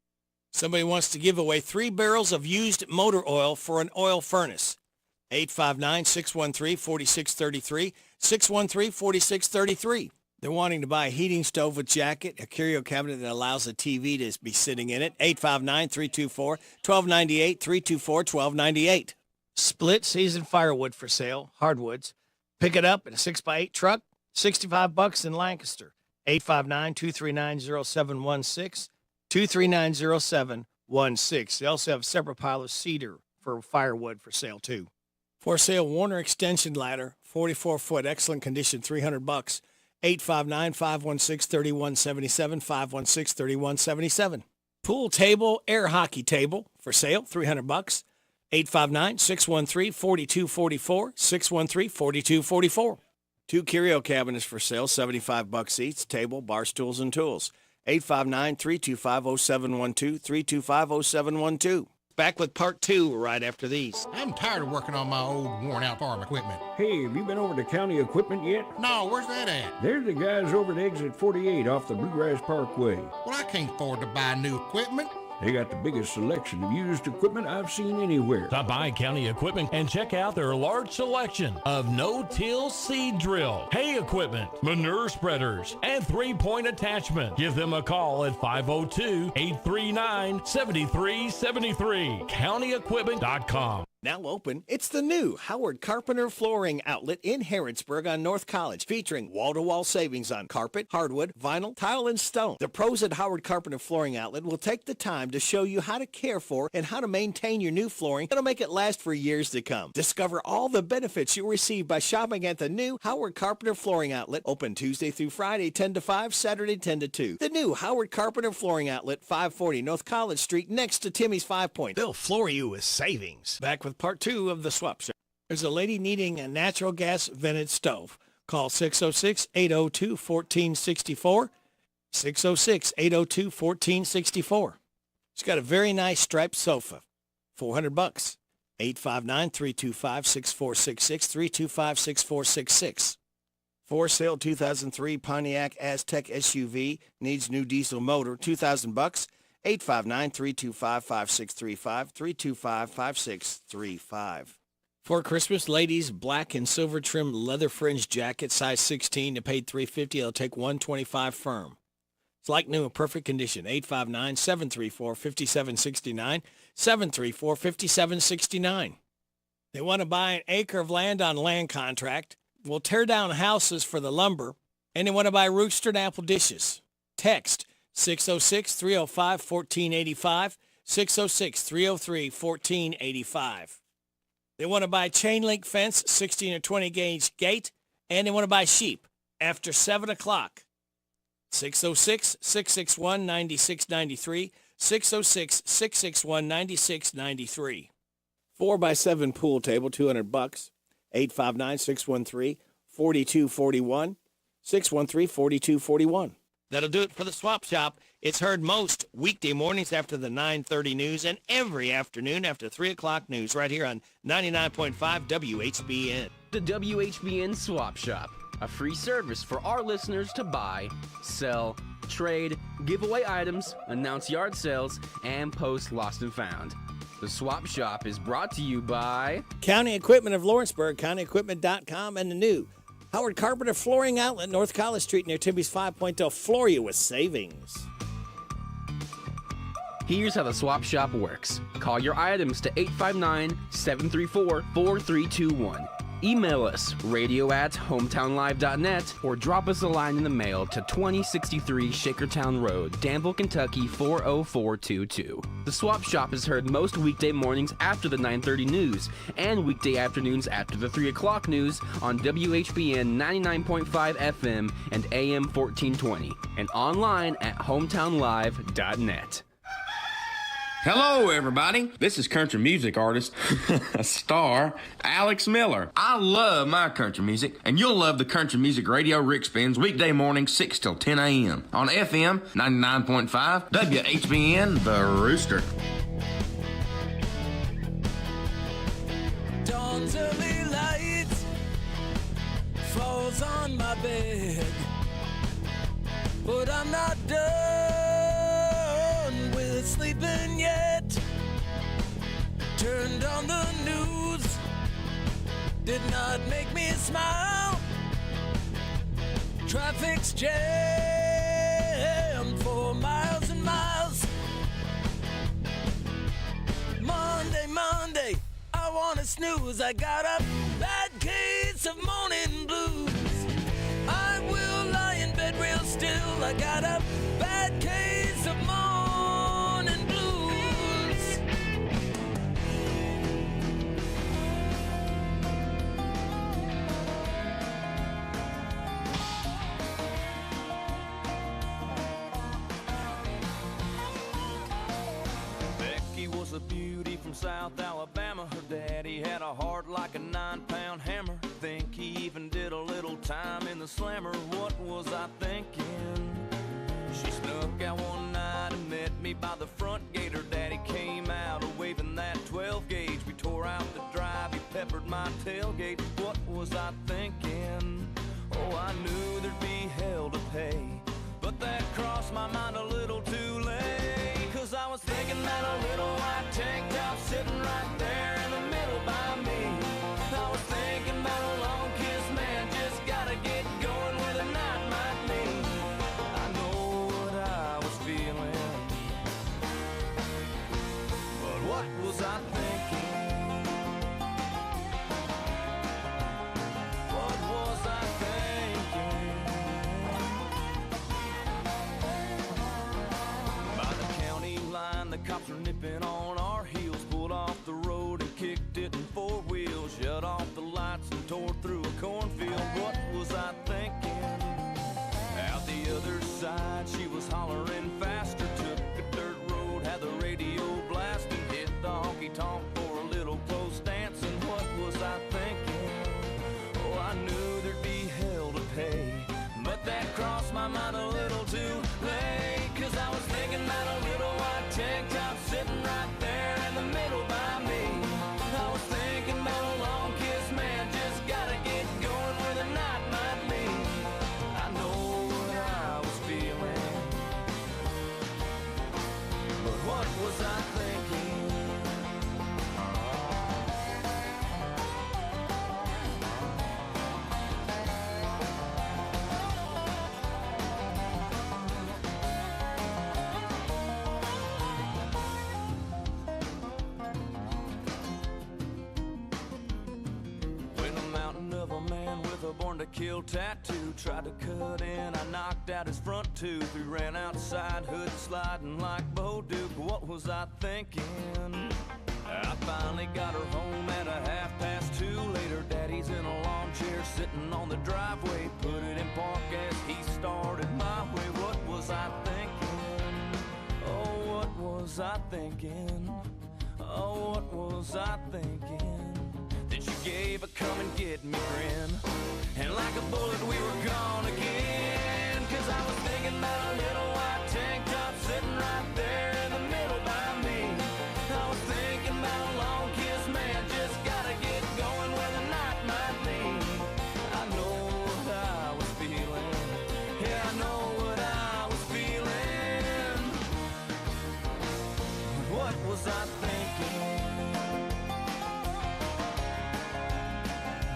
Somebody wants to give away 3 barrels of used motor oil for an oil furnace. 859-613-4633, 613-4633. They're wanting to buy a heating stove with jacket, a curio cabinet that allows a TV to be sitting in it. 859-324-1298, 324-1298. Split season firewood for sale, hardwoods. Pick it up in a 6x8 truck, $65 in Lancaster. 859-239-0716, 239-0716. They also have a separate pile of cedar for firewood for sale, too. For sale, Warner extension ladder, 44-foot, excellent condition, $300. 859-516-3177, 516-3177. Pool table, air hockey table, for sale, $300. 859-613-4244, 613-4244. 2 curio cabinets for sale, $75 each, table, bar stools, and tools. 859-325-0712, 325-0712. Back with part 2 right after these. I'm tired of working on my old worn-out farm equipment. Hey, have you been over to County Equipment yet? No, where's that at? They're the guys over at Exit 48 off the Bluegrass Parkway. Well, I can't afford to buy new equipment. They got the biggest selection of used equipment I've seen anywhere. Stop by County Equipment and check out their large selection of no-till seed drill, hay equipment, manure spreaders, and 3-point attachment. Give them a call at 502-839-7373. CountyEquipment.com. Now open, it's the new Howard Carpenter Flooring Outlet in Harrodsburg on North College, featuring wall-to-wall savings on carpet, hardwood, vinyl, tile, and stone. The pros at Howard Carpenter Flooring Outlet will take the time to show you how to care for and how to maintain your new flooring that'll make it last for years to come. Discover all the benefits you'll receive by shopping at the new Howard Carpenter Flooring Outlet, open Tuesday through Friday 10 to 5, Saturday 10 to 2. The new Howard Carpenter Flooring Outlet, 540 North College Street, next to Timmy's 5 Point. They'll floor you with savings. Back with part 2 of the Swap Shop. There's a lady needing a natural gas vented stove. Call 606-802-1464. 606-802-1464. She's got a very nice striped sofa. $400. 859-325-6466, 325-6466. For sale 2003 Pontiac Aztek SUV, needs new diesel motor, $2,000. 859-325-5635, 325-5635. For Christmas, ladies, black and silver trim leather fringe jacket, size 16, to paid $350. It'll take $125 firm. It's like new in perfect condition. 859-734-5769, 734-5769. They want to buy an acre of land on land contract. We'll tear down houses for the lumber, and they want to buy rooster and apple dishes. Text 606-305-1485, 606-303-1485. They want to buy chain link fence, 16 or 20 gauge gate, and they want to buy sheep after 7 o'clock. 606-661-9693, 606-661-9693. 4x7 pool table, $200. 859-613-4241, 613-4241. That'll do it for the Swap Shop. It's heard most weekday mornings after the 9:30 news and every afternoon after 3 o'clock news right here on 99.5 WHBN. The WHBN Swap Shop, a free service for our listeners to buy, sell, trade, give away items, announce yard sales, and post lost and found. The Swap Shop is brought to you by County Equipment of Lawrenceburg, CountyEquipment.com, and the new Howard Carpenter Flooring Outlet, North College Street near Timmy's 5 Point. They'll floor you with savings. Here's how the Swap Shop works. Call your items to 859-734-4321. Email us, radio@hometownlive.net, or drop us a line in the mail to 2063 Shakertown Road, Danville, Kentucky 40422. The Swap Shop is heard most weekday mornings after the 9:30 news and weekday afternoons after the 3 o'clock news on WHBN 99.5 FM and AM 1420, and online at hometownlive.net. Hello, everybody. This is country music artist, star, Alex Miller. I love my country music, and you'll love the country music radio Rick spins weekday mornings 6 till 10 a.m. on FM 99.5 WHBN, The Rooster. Dawn's early light falls on my bed, but I'm not done with sleeping yet. Turned on the news, did not make me smile. Traffic's jammed for miles and miles. Monday, I wanna snooze. I got a bad case of morning blues. I will lie in bed real still. I got a bad case of morning blues. Becky was a beauty from South Alabama. Her daddy had a heart like a 9-pound hammer. Think he even did a little time in the slammer. What was I thinking? She snuck out one night and met me by the front gate. Her daddy came out waving that 12 gauge. We tore out the drive, he peppered my tailgate. What was I thinking? Oh, I knew there'd be hell to pay, but that crossed my mind a little too late. Cause I was thinking that a little white tank top sitting right there in the middle by me. I was thinking about a long kiss, man, just gotta get going with a night might be. I know what I was feeling, but what was I thinking? cops were nipping on our heels, pulled off the road and kicked it in four wheels, shut off the lights and tore through a cornfield. What was I thinking? Out the other side, she was hollering faster, took a dirt road, had the radio blasting, hit the honky-tonk for a little close dance. And what was I thinking? Oh, I knew there'd be hell to pay, but that crossed my mind a little too late, 'cause I was thinking about a little white tank top sitting right there in the middle by me. I was thinking about a long kiss, man, just gotta get going where the night might be. I know what I was feeling, but what was I thinking? Born to kill tattoo, tried to cut in, I knocked out his front tooth. We ran outside, hood sliding like Bo Duke. What was I thinking? I finally got her home at 2:30. Later, Daddy's in a lawn chair sitting on the driveway, put it in park as he started my way. What was I thinking? Oh, what was I thinking? Oh, what was I thinking? Then she gave a come and get me grin, and like a bullet we were gone again. 'Cause I was thinking about a little white tank top sitting right there in the middle by me. I was thinking about a long kiss, man, just gotta get going where the night might be. I know what I was feeling, yeah, I know what I was feeling. What was I thinking?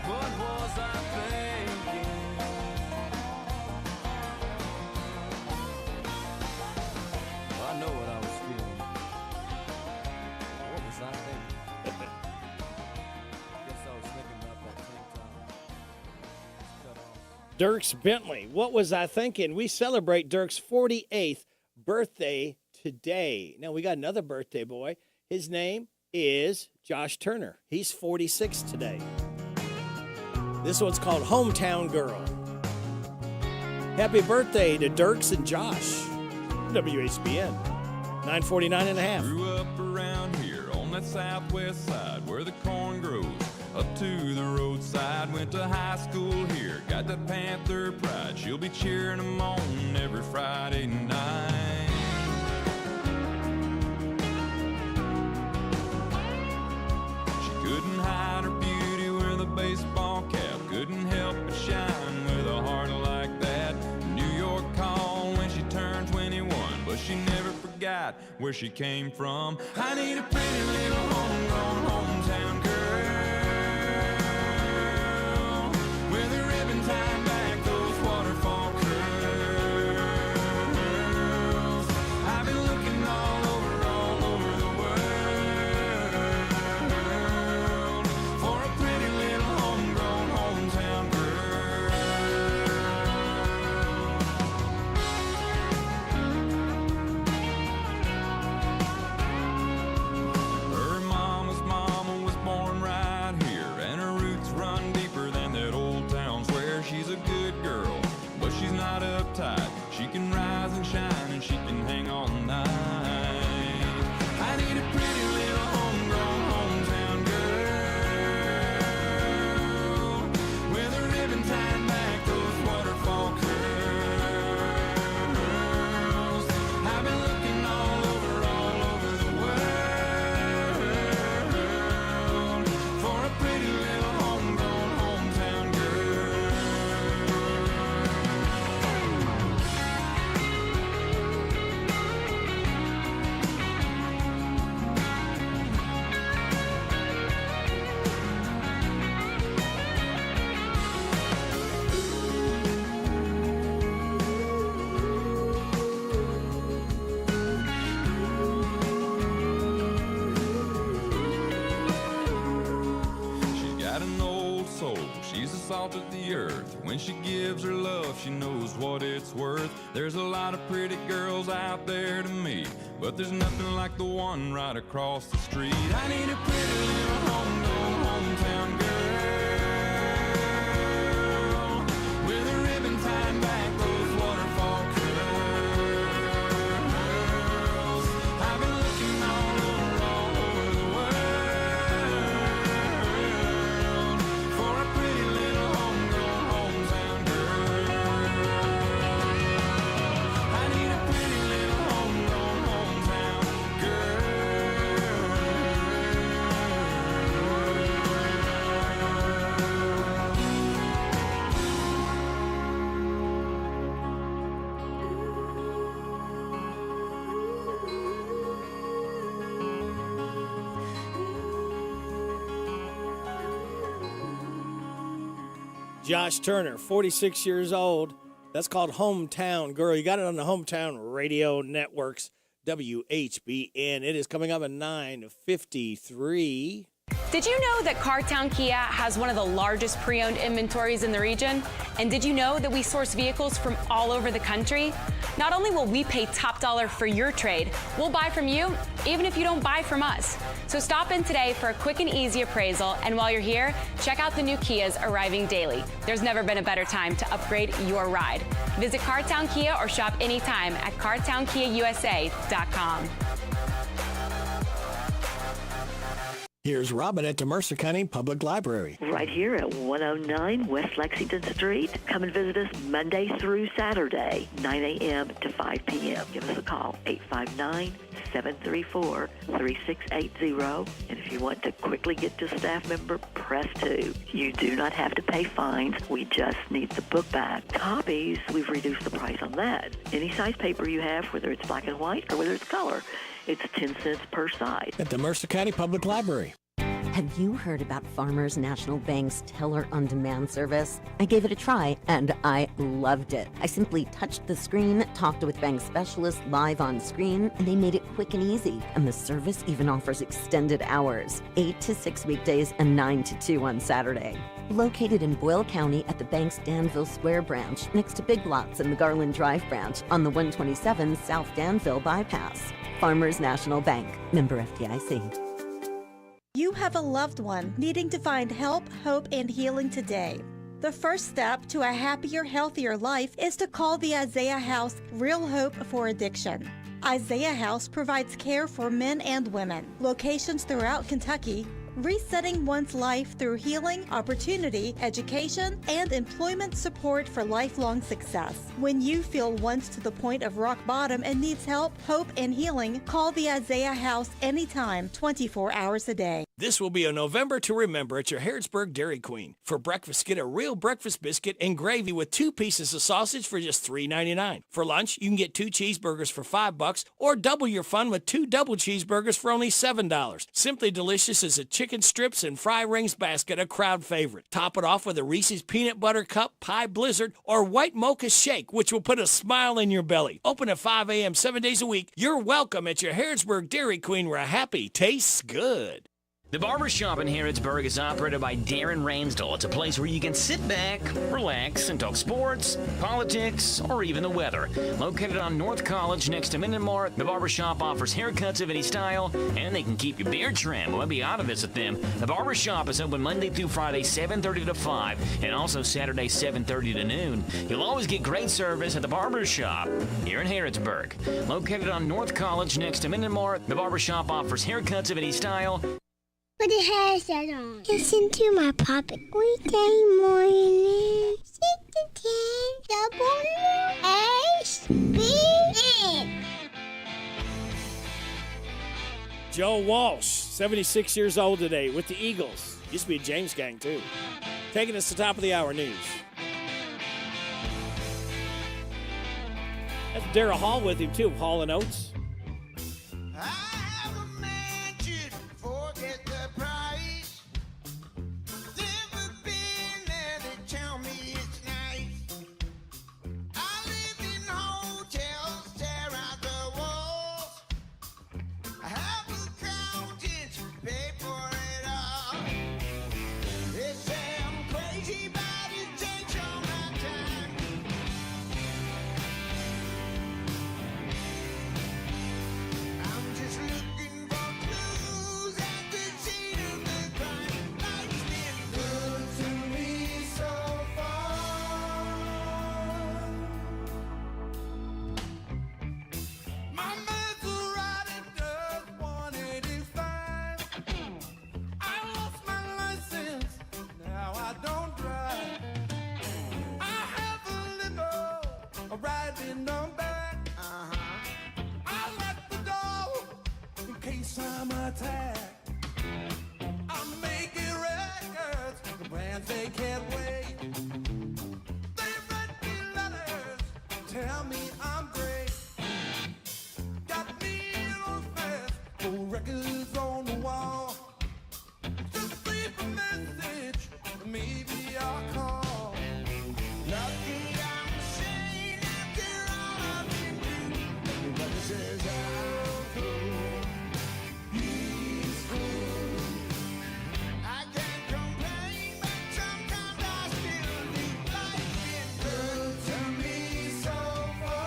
What was I thinking? I know what I was feeling. What was I thinking? Guess I was thinking about that tank top. Cut off. Dierks Bentley, what was I thinking? We celebrate Dierks' 48th birthday today. Now, we got another birthday boy. His name is Josh Turner. He's 46 today. This one's called Hometown Girl. Happy birthday to Dierks and Josh. WHBN, 949 and a half. Grew up around here on that southwest side where the corn grows up to the roadside. Went to high school here, got that Panther pride. She'll be cheering them on every Friday night. She couldn't hide her beauty where the baseball cap couldn't help but shine with a heart like that. New York called when she turned 21, but she never forgot where she came from. I need a pretty little homegrown hometown girl with a ribbon tied back those waterfall curls. I've been looking all over the world for a pretty little homegrown hometown girl. Her mama's mama was born right here, and her roots run deeper than that old town square. She's a good girl, but she's not uptight. She can rise and shine, and she can hang all night. I need a pretty little homegrown hometown girl with a ribbon tied back those waterfall curls. I've been looking all over the world for a pretty little homegrown hometown girl. the earth. When she gives her love, she knows what it's worth. There's a lot of pretty girls out there to meet, but there's nothing like the one right across the street. I need a pretty little hometown girl with a ribbon tied back those waterfall curls. I've been looking all over the world for a pretty little hometown girl. I need a pretty little hometown girl. Josh Turner, 46 years old. That's called Hometown Girl. You got it on the Hometown Radio Networks, WHBN. It is coming up at 9:53. Did you know that Cartown Kia has one of the largest pre-owned inventories in the region? And did you know that we source vehicles from all over the country? Not only will we pay top dollar for your trade, we'll buy from you even if you don't buy from us. So stop in today for a quick and easy appraisal, and while you're here, check out the new Kias arriving daily. There's never been a better time to upgrade your ride. Visit Cartown Kia or shop anytime at cartownkiausa.com. Here's Robin at the Mercer County Public Library. Right here at 109 West Lexington Street. Come and visit us Monday through Saturday, 9 a.m. to 5 p.m. Give us a call, 859-734-3680. And if you want to quickly get to a staff member, press 2. You do not have to pay fines. We just need the book back. Copies, we've reduced the price on that. Any size paper you have, whether it's black and white or whether it's color, it's 10 cents per side. At the Mercer County Public Library. Have you heard about Farmers National Bank's Teller on Demand service? I gave it a try and I loved it. I simply touched the screen, talked with bank specialists live on screen, and they made it quick and easy. And the service even offers extended hours, 8 to 6 weekdays and 9 to 2 on Saturday. Located in Boyle County at the bank's Danville Square branch, next to Big Lots and the Garland Drive branch on the 127 South Danville bypass. Farmers National Bank, member FDIC. You have a loved one needing to find help, hope, and healing today. The first step to a happier, healthier life is to call the Isaiah House Real Hope for Addiction. Isaiah House provides care for men and women. Locations throughout Kentucky, resetting one's life through healing, opportunity, education, and employment support for lifelong success. When you feel once to the point of rock bottom and needs help, hope, and healing, call the Isaiah House anytime, 24 hours a day. This will be a November to remember at your Harrodsburg Dairy Queen. For breakfast, get a real breakfast biscuit and gravy with 2 pieces of sausage for just $3.99. For lunch, you can get 2 cheeseburgers for $5 or double your fun with 2 double cheeseburgers for only $7. Simply delicious is a chicken strips and fry rings basket, a crowd favorite. Top it off with a Reese's Peanut Butter Cup, Pie Blizzard, or White Mocha Shake, which will put a smile in your belly. Open at 5 a.m. 7 days a week. You're welcome at your Harrodsburg Dairy Queen, where happy tastes good. The Barbershop in Harrodsburg is operated by Darren Ransdell. It's a place where you can sit back, relax, and talk sports, politics, or even the weather. Located on North College next to Minimark, the Barbershop offers haircuts of any style, and they can keep your beard trimmed. We'll be out to visit them. The Barbershop is open Monday through Friday, 7:30 to 5, and also Saturday, 7:30 to noon. You'll always get great service at the Barbershop here in Harrodsburg. Located on North College next to Minimark, the Barbershop offers haircuts of any style. Put the headset on. Listen to my Papa weekday morning. 6 to 10 WHBN. Joe Walsh, 76 years old today with the Eagles. Used to be a James gang, too. Taking us to top of the hour news. That's Darryl Hall with him, too, of Hall & Oates. They say I'm crazy, but it takes in the back. I lock the door in case I'm attacked. I'm making records, the bands they can't wait. They write me letters, tell me I'm great. Got me on fast, for records on the wall. Just leave a message, maybe I'll call. Lucky I'm sane after all I've been through. Everybody says I'm cool, peaceful. I can't complain, but sometimes I still do. Life's been good to me so far.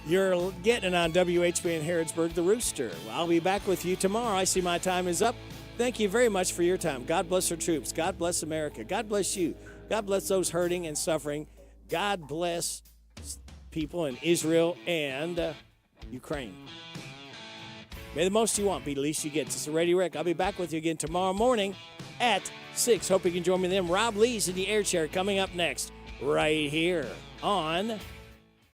You're getting it on WHBN Harrodsburg, The Rooster. Well, I'll be back with you tomorrow. I see my time is up. Thank you very much for your time. God bless our troops. God bless America. God bless you. God bless those hurting and suffering. God bless people in Israel and Ukraine. May the most you want be the least you get. This is Radio Rick. I'll be back with you again tomorrow morning at 6. Hope you can join me then. Rob Lee's in the air chair coming up next right here on